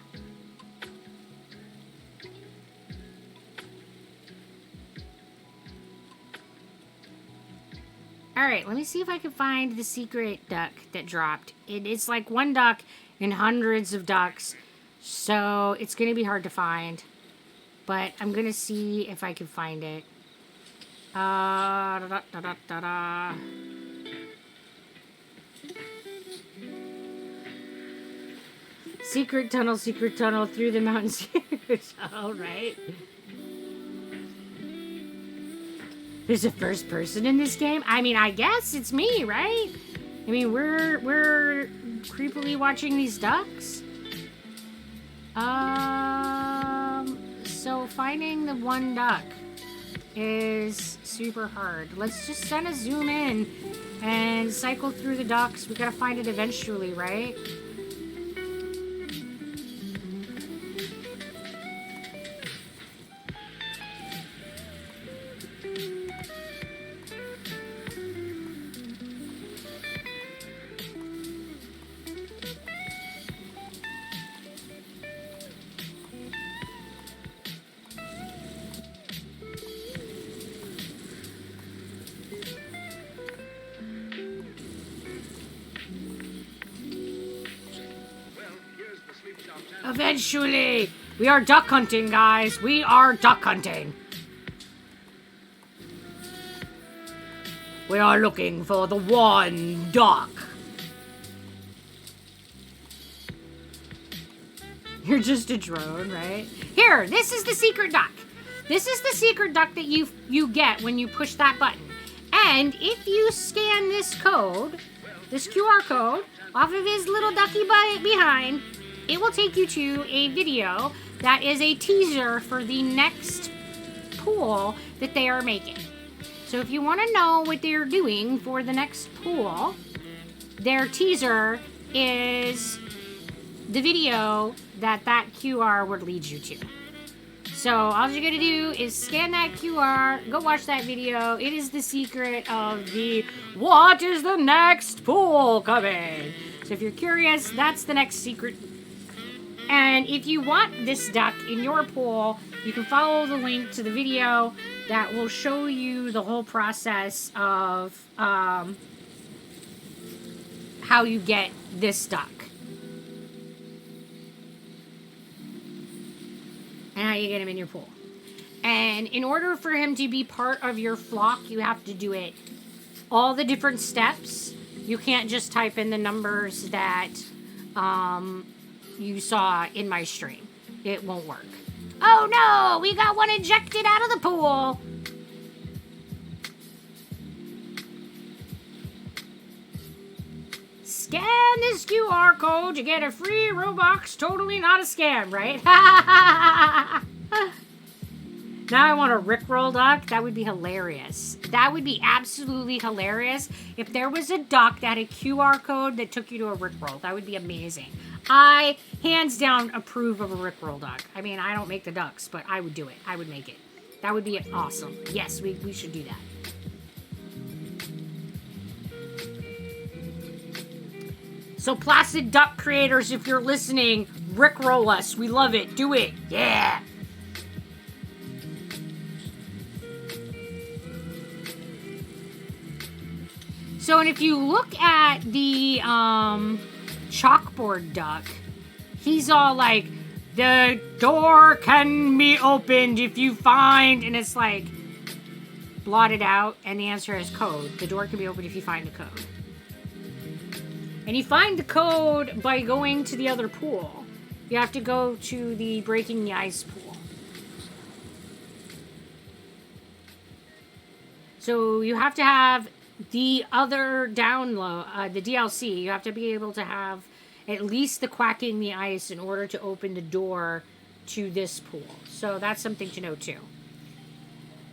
Alright, let me see if I can find the secret duck that dropped. It's like one duck in hundreds of ducks. So it's going to be hard to find. But I'm going to see if I can find it. Secret tunnel through the mountains. Alright. There's a first person in this game? I mean, I guess it's me, right? I mean, we're creepily watching these ducks. So finding the one duck is super hard. Let's just kind of zoom in and cycle through the ducks. We gotta find it eventually, right? Eventually! We are duck hunting, guys. We are duck hunting. We are looking for the one duck. You're just a drone, right? Here, this is the secret duck. This is the secret duck that you get when you push that button. And if you scan this code, this QR code, off of his little ducky butt behind, it will take you to a video that is a teaser for the next pool that they are making. So if you want to know what they're doing for the next pool, their teaser is the video that QR would lead you to. So all you gotta do is scan that QR, go watch that video. It is the secret of the what is the next pool coming. So if you're curious, that's the next secret. And if you want this duck in your pool, you can follow the link to the video that will show you the whole process of how you get this duck. And how you get him in your pool. And in order for him to be part of your flock, you have to do it all the different steps. You can't just type in the numbers that you saw in my stream. It won't work. Oh no, we got one ejected out of the pool. Scan this QR code to get a free Robux. Totally not a scam, right? Now I want a Rickroll duck. That would be hilarious. That would be absolutely hilarious if there was a duck that had a QR code that took you to a Rickroll. That would be amazing. I, hands down, approve of a Rickroll duck. I mean, I don't make the ducks, but I would do it. I would make it. That would be awesome. Yes, we should do that. So, Placid Duck creators, if you're listening, Rickroll us. We love it. Do it. Yeah. So, and if you look at the chalkboard duck, he's all like, the door can be opened if you find, and it's like blotted out, and the answer is code. The door can be opened if you find the code. And you find the code by going to the other pool. You have to go to the Breaking the Ice pool. So you have to have the other download, the DLC. You have to be able to have at least the Quacking the Ice in order to open the door to this pool. So that's something to know too.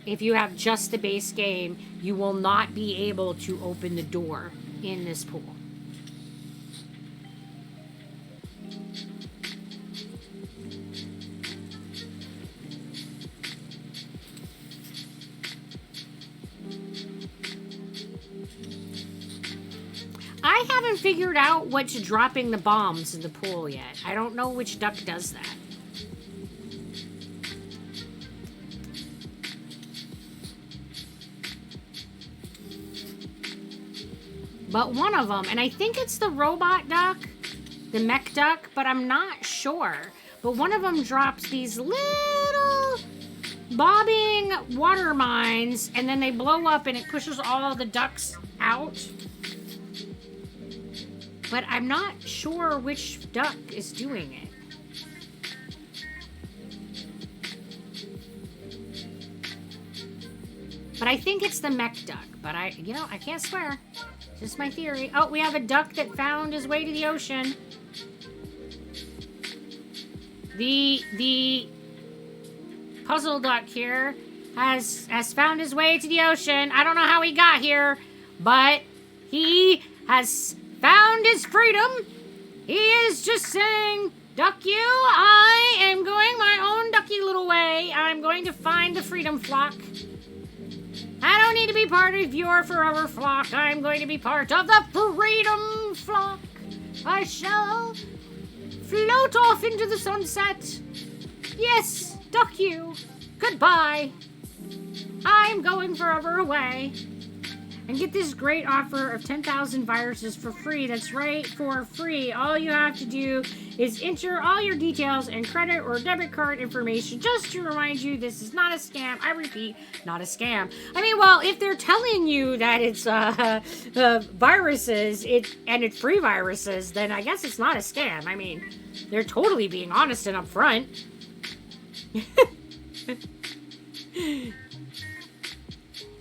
If you have just the base game, you will not be able to open the door in this pool. I haven't figured out what's dropping the bombs in the pool yet. I don't know which duck does that. But one of them, and I think it's the robot duck, the mech duck, but I'm not sure. But one of them drops these little bobbing water mines, and then they blow up and it pushes all the ducks out. But I'm not sure which duck is doing it. But I think it's the mech duck. But I can't swear. Just my theory. Oh, we have a duck that found his way to the ocean. The puzzle duck here has found his way to the ocean. I don't know how he got here, but he has found his freedom. He is just saying, duck you, I am going my own ducky little way. I'm going to find the freedom flock. I don't need to be part of your forever flock. I'm going to be part of the freedom flock. I shall float off into the sunset. Yes, duck you. Goodbye. I'm going forever away. And get this great offer of 10,000 viruses for free. That's right, for free. All you have to do is enter all your details and credit or debit card information just to remind you this is not a scam. I repeat, not a scam. I mean, well, if they're telling you that it's viruses and it's free viruses, then I guess it's not a scam. I mean, they're totally being honest and upfront.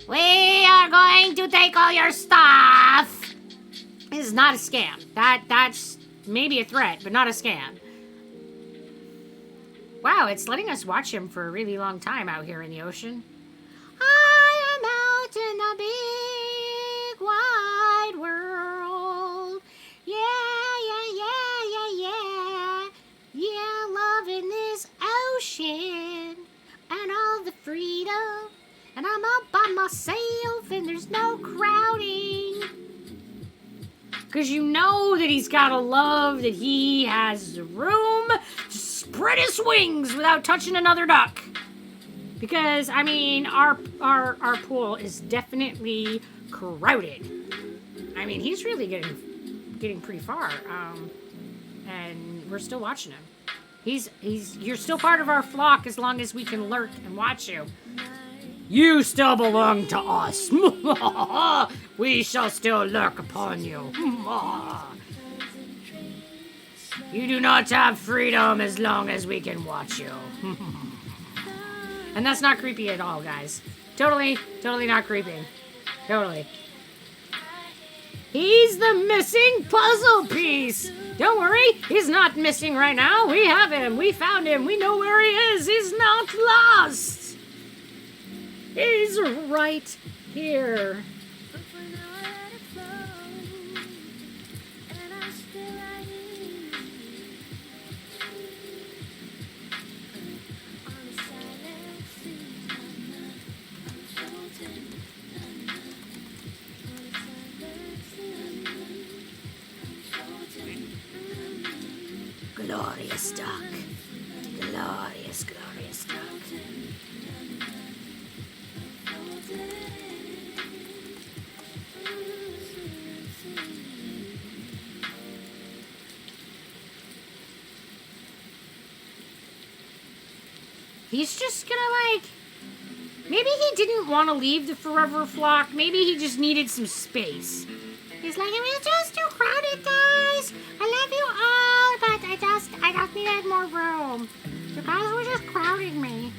We are going to take all your stuff. This is not a scam. That's maybe a threat, but not a scam. Wow, it's letting us watch him for a really long time out here in the ocean. I am out in the big wide world. Yeah, loving this ocean and all the freedom. And I'm all by myself and there's no crowding. Because you know that he's got to love that he has room to spread his wings without touching another duck. Because, I mean, our pool is definitely crowded. I mean, he's really getting pretty far. And we're still watching him. You're still part of our flock as long as we can lurk and watch you. You still belong to us. We shall still lurk upon you. You do not have freedom as long as we can watch you. And that's not creepy at all, guys. Totally not creepy. Totally. He's the missing puzzle piece. Don't worry, he's not missing right now. We have him. We found him. We know where he is. He's not lost. He's right here. Glorious duck. Glorious, glorious duck. He's just gonna, like... Maybe he didn't want to leave the forever flock. Maybe he just needed some space. He's like, it's just too crowded, guys. I love you all, but I just needed more room. You guys were just crowding me.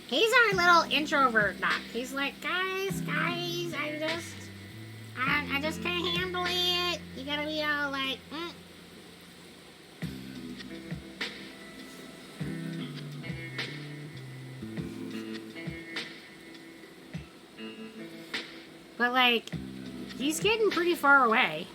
He's our little introvert duck. He's like, guys, I just can't handle it. You gotta be all like, But, like, he's getting pretty far away.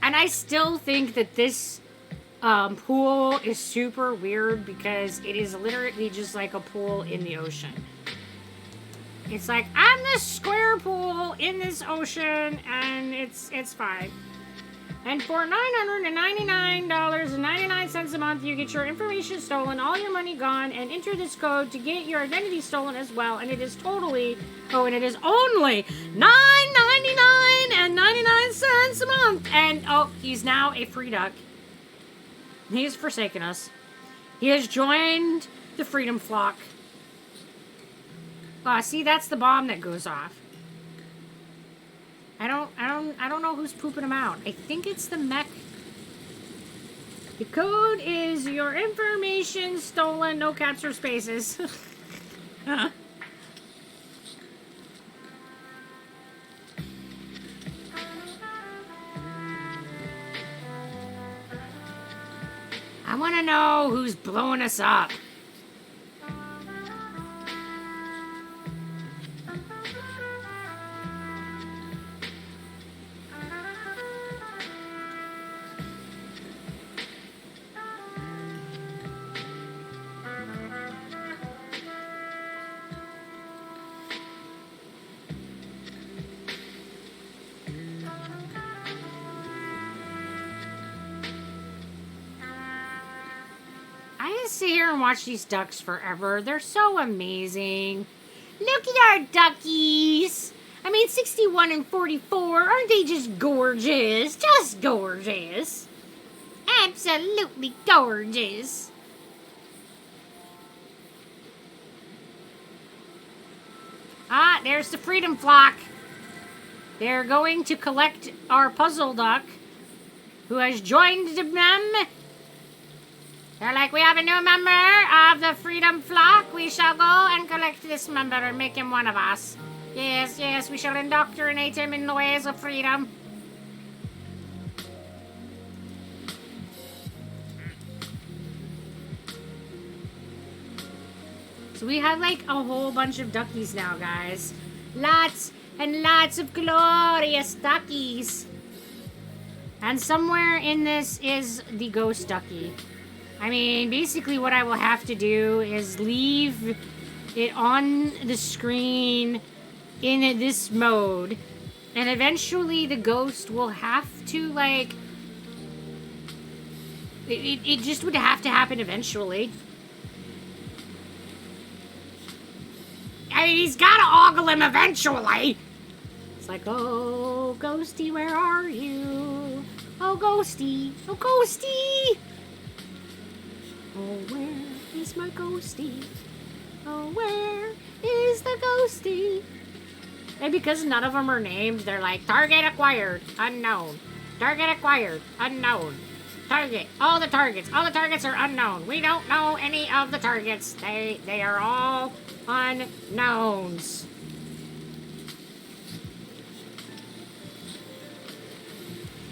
And I still think that this pool is super weird because it is literally just like a pool in the ocean. It's like, I'm this square pool in this ocean, and it's fine. And for $999.99 a month, you get your information stolen, all your money gone, and enter this code to get your identity stolen as well. And it is only $9.99 a month. And he's now a free duck. He's forsaken us. He has joined the Freedom Flock. See, that's the bomb that goes off. I don't know who's pooping him out. I think it's the mech. The code is your information stolen, no caps or spaces. I want to know who's blowing us up. Sit here and watch these ducks forever. They're so amazing. Look at our duckies. I mean, 61 and 44. Aren't they just gorgeous? Just gorgeous. Absolutely gorgeous. There's the Freedom Flock. They're going to collect our puzzle duck who has joined them. They're like, we have a new member of the Freedom Flock. We shall go and collect this member and make him one of us. Yes, we shall indoctrinate him in the ways of freedom. So we have like a whole bunch of duckies now, guys. Lots and lots of glorious duckies. And somewhere in this is the ghost ducky. I mean, basically what I will have to do is leave it on the screen in this mode, and eventually the ghost will have to, like, it just would have to happen eventually. I mean, he's gotta ogle him eventually. It's like, oh, ghosty, where are you? Oh, ghosty, oh, ghosty. Oh, where is my ghosty? Oh, where is the ghosty? And because none of them are named, they're like, target acquired, unknown. Target acquired, unknown. Target, all the targets are unknown. We don't know any of the targets. They are all unknowns.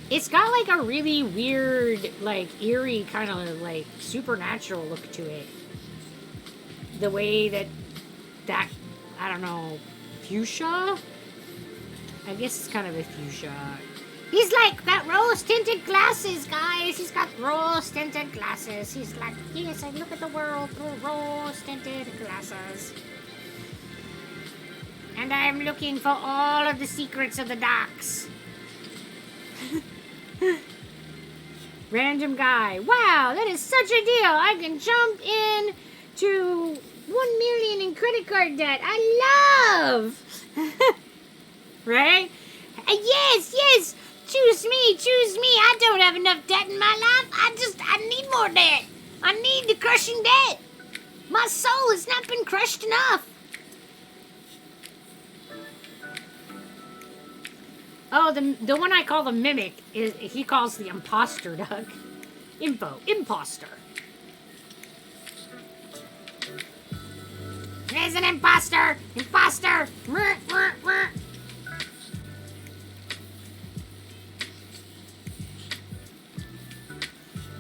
It's got like a really weird, like eerie kind of like supernatural look to it. The way that I don't know, fuchsia? I guess it's kind of a fuchsia. He's like got rose tinted glasses, guys. He's got rose tinted glasses. He's like, yes, I look at the world through rose tinted glasses. And I'm looking for all of the secrets of the docks. Random guy. Wow, that is such a deal. I can jump in to 1 million in credit card debt. I love. Right? Yes. Choose me. I don't have enough debt in my life. I need more debt. I need the crushing debt. My soul has not been crushed enough. Oh, the one I call the mimic, he calls the imposter duck. Imposter. There's an imposter! Imposter!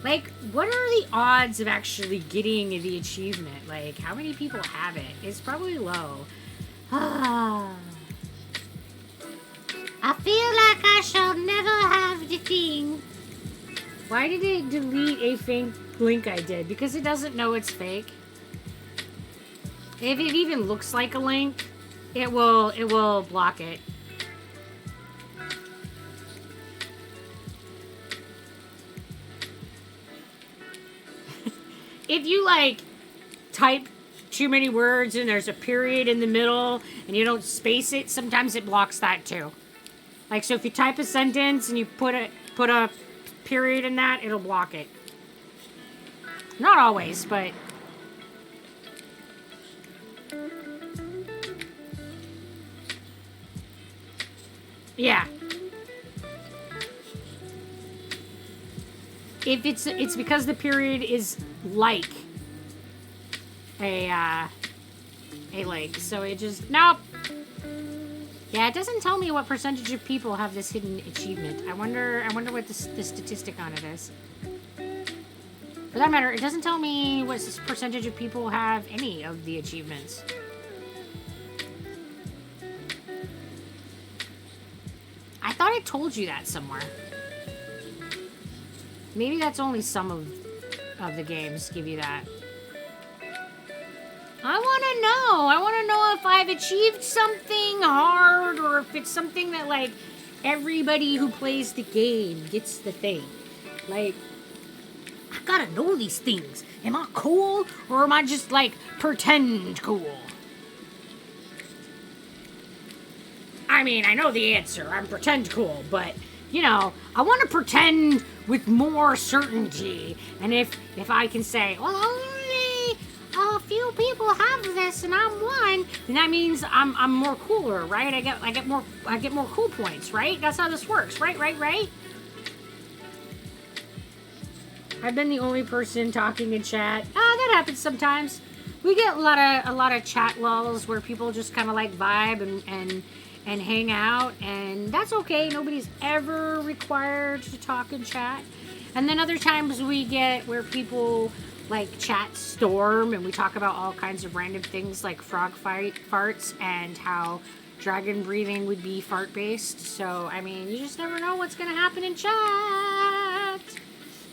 Like, what are the odds of actually getting the achievement? Like, how many people have it? It's probably low. I feel like I shall never have the thing. Why did it delete a fake link I did? Because it doesn't know it's fake. If it even looks like a link, it will block it. If you like type too many words and there's a period in the middle and you don't space it, sometimes it blocks that too. Like, so if you type a sentence and you put a period in that, it'll block it. Not always, but yeah. If it's because the period is like a link, so it just nope. Yeah, it doesn't tell me what percentage of people have this hidden achievement. I wonder what the statistic on it is. For that matter, it doesn't tell me what percentage of people have any of the achievements. I thought it told you that somewhere. Maybe that's only some of the games give you that. I want to know if I've achieved something hard or if it's something that, like, everybody who plays the game gets the thing. Like, I gotta know these things. Am I cool or am I just, like, pretend cool? I mean, I know the answer. I'm pretend cool, but, you know, I want to pretend with more certainty. And if I can say, well, only a few people have this and I'm one, then that means I'm more cooler, right? I get more cool points, right? That's how this works, right? I've been the only person talking in chat. That happens sometimes. We get a lot of chat lulls where people just kind of like vibe and hang out, and that's okay. Nobody's ever required to talk and chat. And then other times we get where people like chat storm and we talk about all kinds of random things like frog farts and how Dragon breathing would be fart based. So, I mean, you just never know what's going to happen in chat.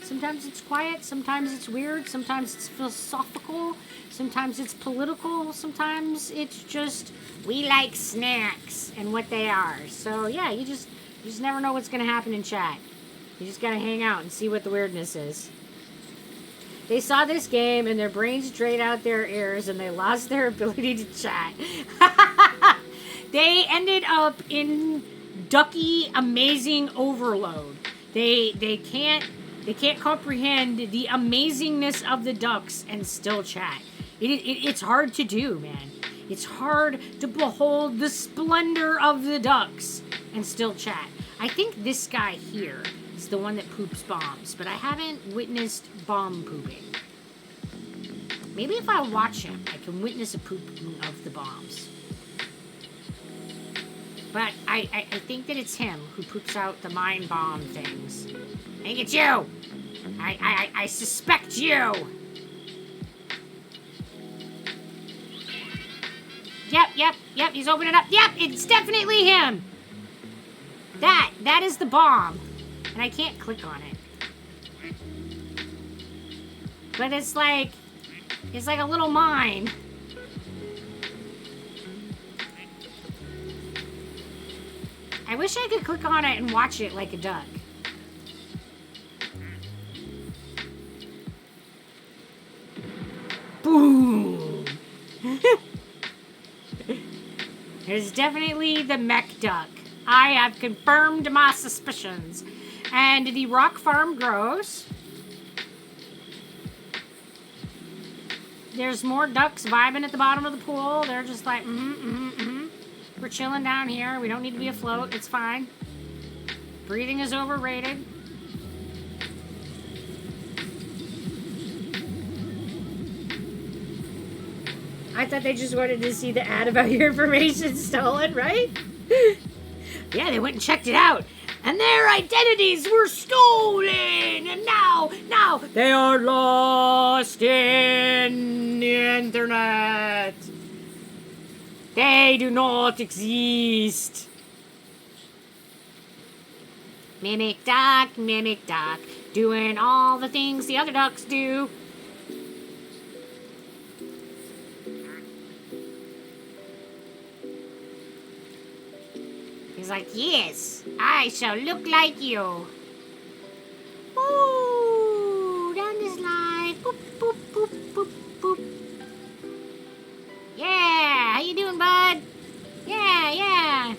Sometimes it's quiet, sometimes it's weird, sometimes it's philosophical, sometimes it's political, sometimes it's just we like snacks and what they are. So yeah, you just never know what's gonna happen in chat. You just gotta hang out and see what the weirdness is. They saw this game and their brains drained out their ears and they lost their ability to chat. They ended up in ducky amazing overload. They can't comprehend the amazingness of the ducks and still chat. It's hard to do, man. It's hard to behold the splendor of the ducks and still chat. I think this guy here is the one that poops bombs, but I haven't witnessed bomb pooping. Maybe if I watch him, I can witness a pooping of the bombs. But I think that it's him who poops out the mine bomb things. I think it's you! I suspect you! Yep, he's opening up. Yep, it's definitely him! That is the bomb. And I can't click on it. But it's like a little mine. I wish I could click on it and watch it like a duck. Boom! It's definitely the mech duck. I have confirmed my suspicions. And the rock farm grows. There's more ducks vibing at the bottom of the pool. They're just like, We're chilling down here. We don't need to be afloat. It's fine. Breathing is overrated. I thought they just wanted to see the ad about your information stolen, right? Yeah, they went and checked it out. And their identities were stolen. And now they are lost in the internet. They do not exist. Mimic duck, doing all the things the other ducks do. He's like, yes, I shall look like you. Ooh, down the slide. Boop, boop, boop, boop, boop. Yeah, how you doing, bud? Yeah.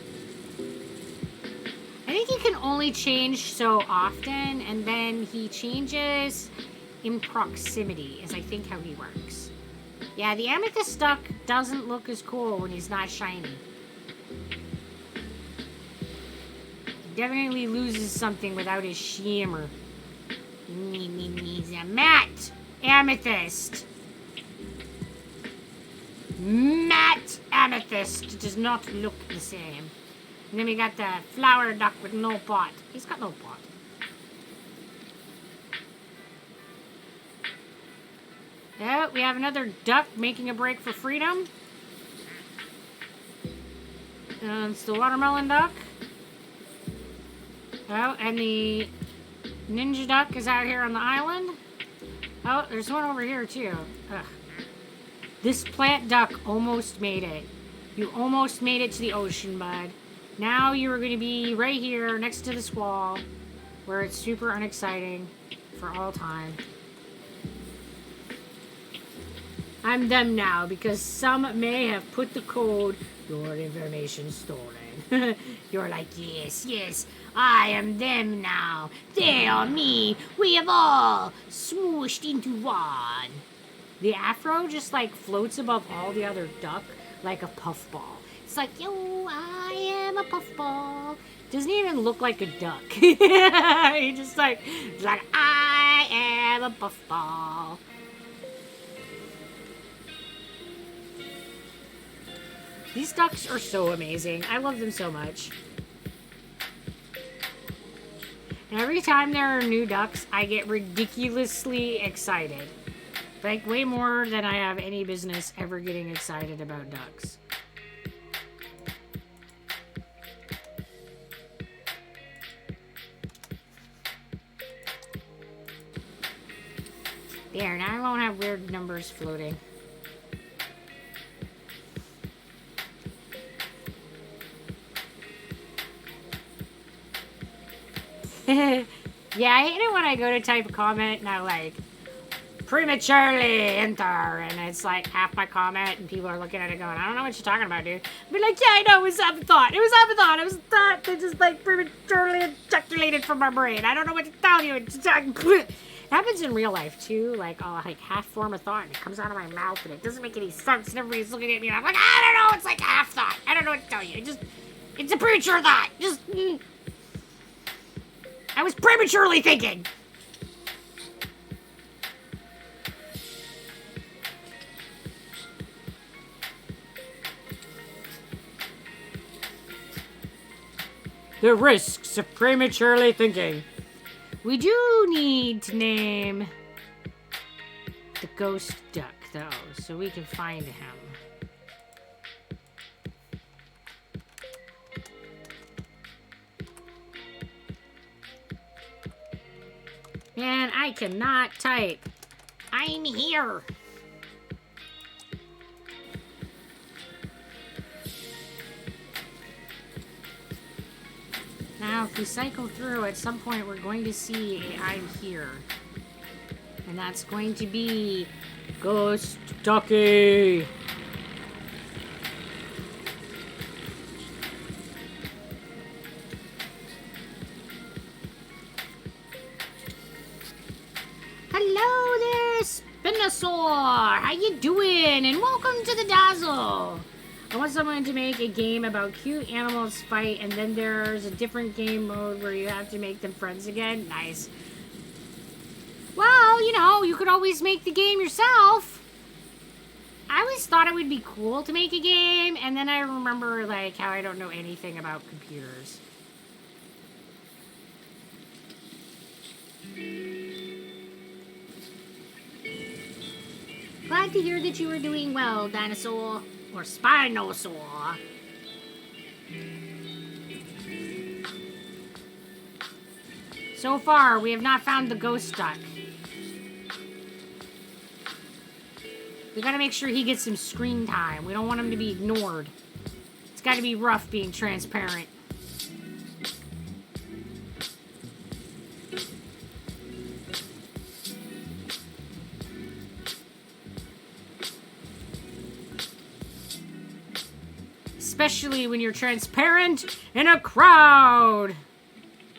I think he can only change so often, and then he changes in proximity, is I think how he works. Yeah, the amethyst duck doesn't look as cool when he's not shiny. Definitely loses something without his shimmer. He's a matte amethyst. Matte amethyst does not look the same. And then we got the flower duck with no pot. He's got no pot. Oh, we have another duck making a break for freedom. And it's the watermelon duck. Oh, and the ninja duck is out here on the island. Oh, there's one over here too. Ugh. This plant duck almost made it. You almost made it to the ocean, bud. Now you are going to be right here next to this wall where it's super unexciting for all time. I'm them now because some may have put the code, your information stolen. You're like, yes, I am them now. They are me. We have all swooshed into one. The afro just like floats above all the other duck like a puffball. It's like, yo, I am a puffball. Doesn't even look like a duck. He just like, I am a puffball. These ducks are so amazing. I love them so much. And every time there are new ducks, I get ridiculously excited. Like, way more than I have any business ever getting excited about ducks. There, now I won't have weird numbers floating. Yeah, I hate it when I go to type a comment and I like prematurely enter and it's like half my comment and people are looking at it going, I don't know what you're talking about, dude. I'd be like, yeah, I know, it was afterthought. It was afterthought. It was a thought that just like prematurely ejaculated from my brain. I don't know what to tell you. It happens in real life too. Like I'll like half form a thought and it comes out of my mouth and it doesn't make any sense and everybody's looking at me and I'm like, I don't know. It's like half thought. I don't know what to tell you. It's a premature thought. I was prematurely thinking. The risks of prematurely thinking. We do need to name the ghost duck, though, so we can find him. Man, I cannot type. I'm here. Now, if we cycle through, at some point we're going to see a I'm here. And that's going to be Ghost Ducky. Hello there, Spinosaur! How you doing? And welcome to the Dazzle! I want someone to make a game about cute animals fight, and then there's a different game mode where you have to make them friends again. Nice. Well, you know, you could always make the game yourself. I always thought it would be cool to make a game, and then I remember, like, how I don't know anything about computers. Glad to hear that you were doing well, Dinosaur. Or Spinosaur. So far, we have not found the ghost duck. We gotta make sure he gets some screen time. We don't want him to be ignored. It's gotta be rough being transparent. Especially when you're transparent in a crowd.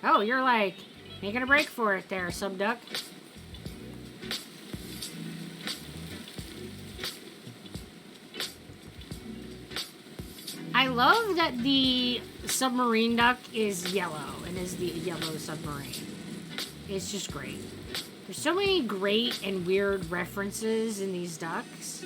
Oh, you're like making a break for it there, Subduck. I love that the submarine duck is yellow and is the yellow submarine. It's just great. There's so many great and weird references in these ducks.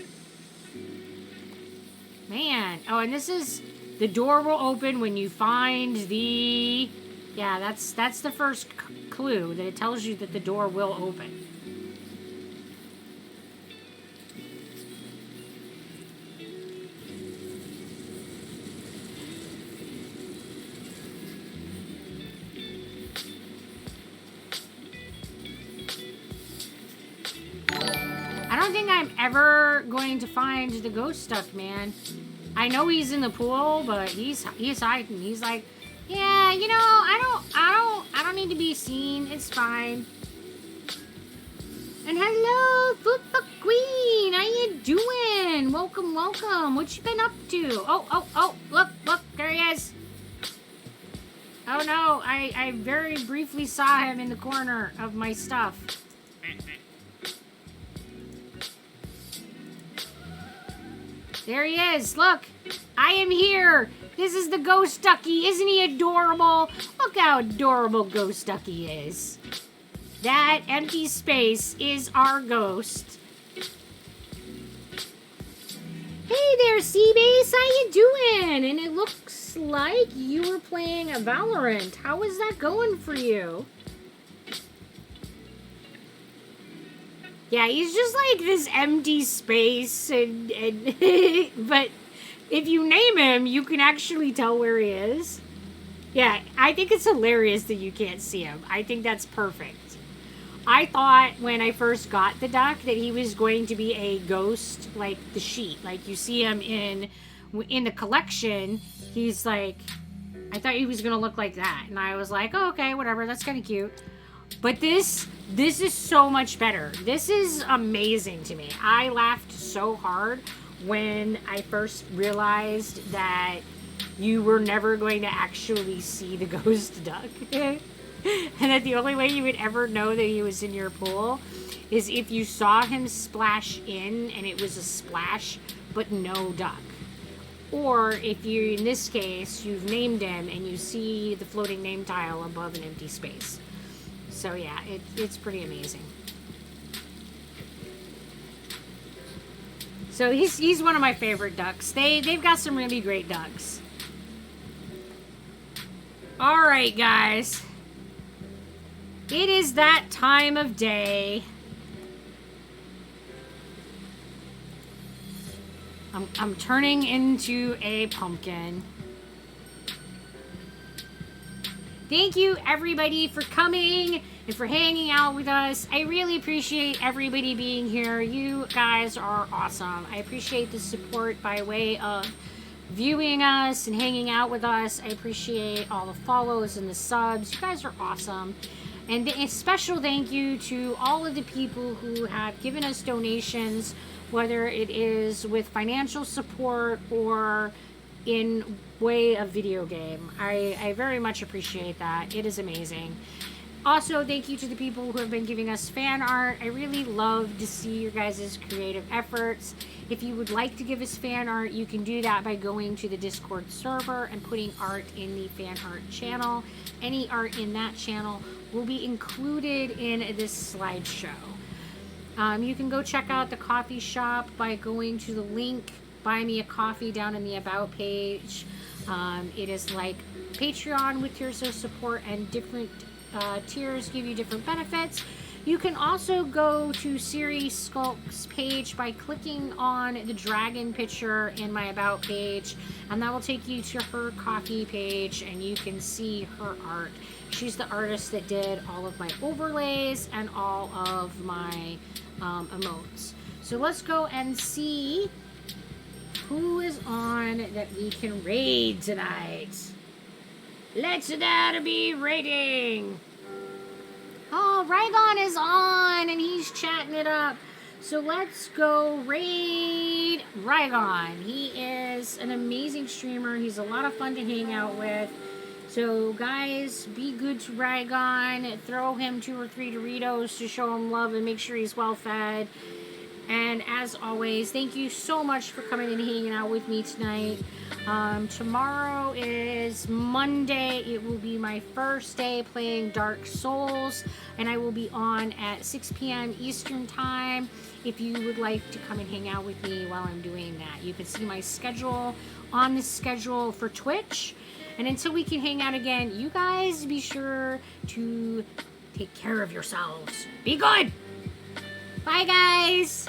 Man. Oh, and this is... The door will open when you find the... Yeah, that's the first clue, that it tells you that the door will open. I don't think I'm ever going to find the ghost duck, man. I know he's in the pool, but he's hiding. He's like, yeah, you know, I don't need to be seen. It's fine. And hello, Footfuck Queen. How you doing? Welcome, welcome. What you been up to? Oh, look, there he is. Oh no, I very briefly saw him in the corner of my stuff. There he is. Look, I am here. This is the Ghost Ducky. Isn't he adorable? Look how adorable Ghost Ducky is. That empty space is our ghost. Hey there, Seabase. How you doing? And it looks like you were playing a Valorant. How is that going for you? Yeah, he's just like this empty space, and but if you name him, you can actually tell where he is. Yeah, I think it's hilarious that you can't see him. I think that's perfect. I thought when I first got the duck that he was going to be a ghost, like the sheet. Like you see him in the collection, he's like, I thought he was going to look like that. And I was like, oh, okay, whatever, that's kind of cute. But this is so much better. This is amazing to me. I laughed so hard when I first realized that you were never going to actually see the ghost duck. And that the only way you would ever know that he was in your pool is if you saw him splash in and it was a splash but no duck. Or if you, in this case, you've named him and you see the floating name tile above an empty space. So yeah, it's pretty amazing. So he's one of my favorite ducks. They've got some really great ducks. All right, guys. It is that time of day. I'm turning into a pumpkin. Thank you, everybody, for coming and for hanging out with us. I really appreciate everybody being here. You guys are awesome. I appreciate the support by way of viewing us and hanging out with us. I appreciate all the follows and the subs. You guys are awesome. And a special thank you to all of the people who have given us donations, whether it is with financial support or in way of video game. I very much appreciate that. It is amazing. Also, thank you to the people who have been giving us fan art. I really love to see your guys' creative efforts. If you would like to give us fan art, you can do that by going to the Discord server and putting art in the fan art channel. Any art in that channel will be included in this slideshow. You can go check out the coffee shop by going to the link, Buy Me a Coffee, down in the About page. It is like Patreon with tiers of support, and different tiers give you different benefits. You can also go to Siri Skulk's page by clicking on the dragon picture in my About page, and that will take you to her coffee page, and you can see her art. She's the artist that did all of my overlays and all of my emotes. So let's go and see who is on that we can raid tonight. Let's be raiding. Oh, Rygon is on and he's chatting it up. So let's go raid Rygon. He is an amazing streamer. He's a lot of fun to hang out with. So guys, be good to Rygon. Throw him 2 or 3 Doritos to show him love and make sure he's well fed. And as always, thank you so much for coming and hanging out with me tonight. Tomorrow is Monday. It will be my first day playing Dark Souls, and I will be on at 6 p.m. Eastern Time if you would like to come and hang out with me while I'm doing that. You can see my schedule on the schedule for Twitch. And until we can hang out again, you guys be sure to take care of yourselves. Be good! Bye, guys!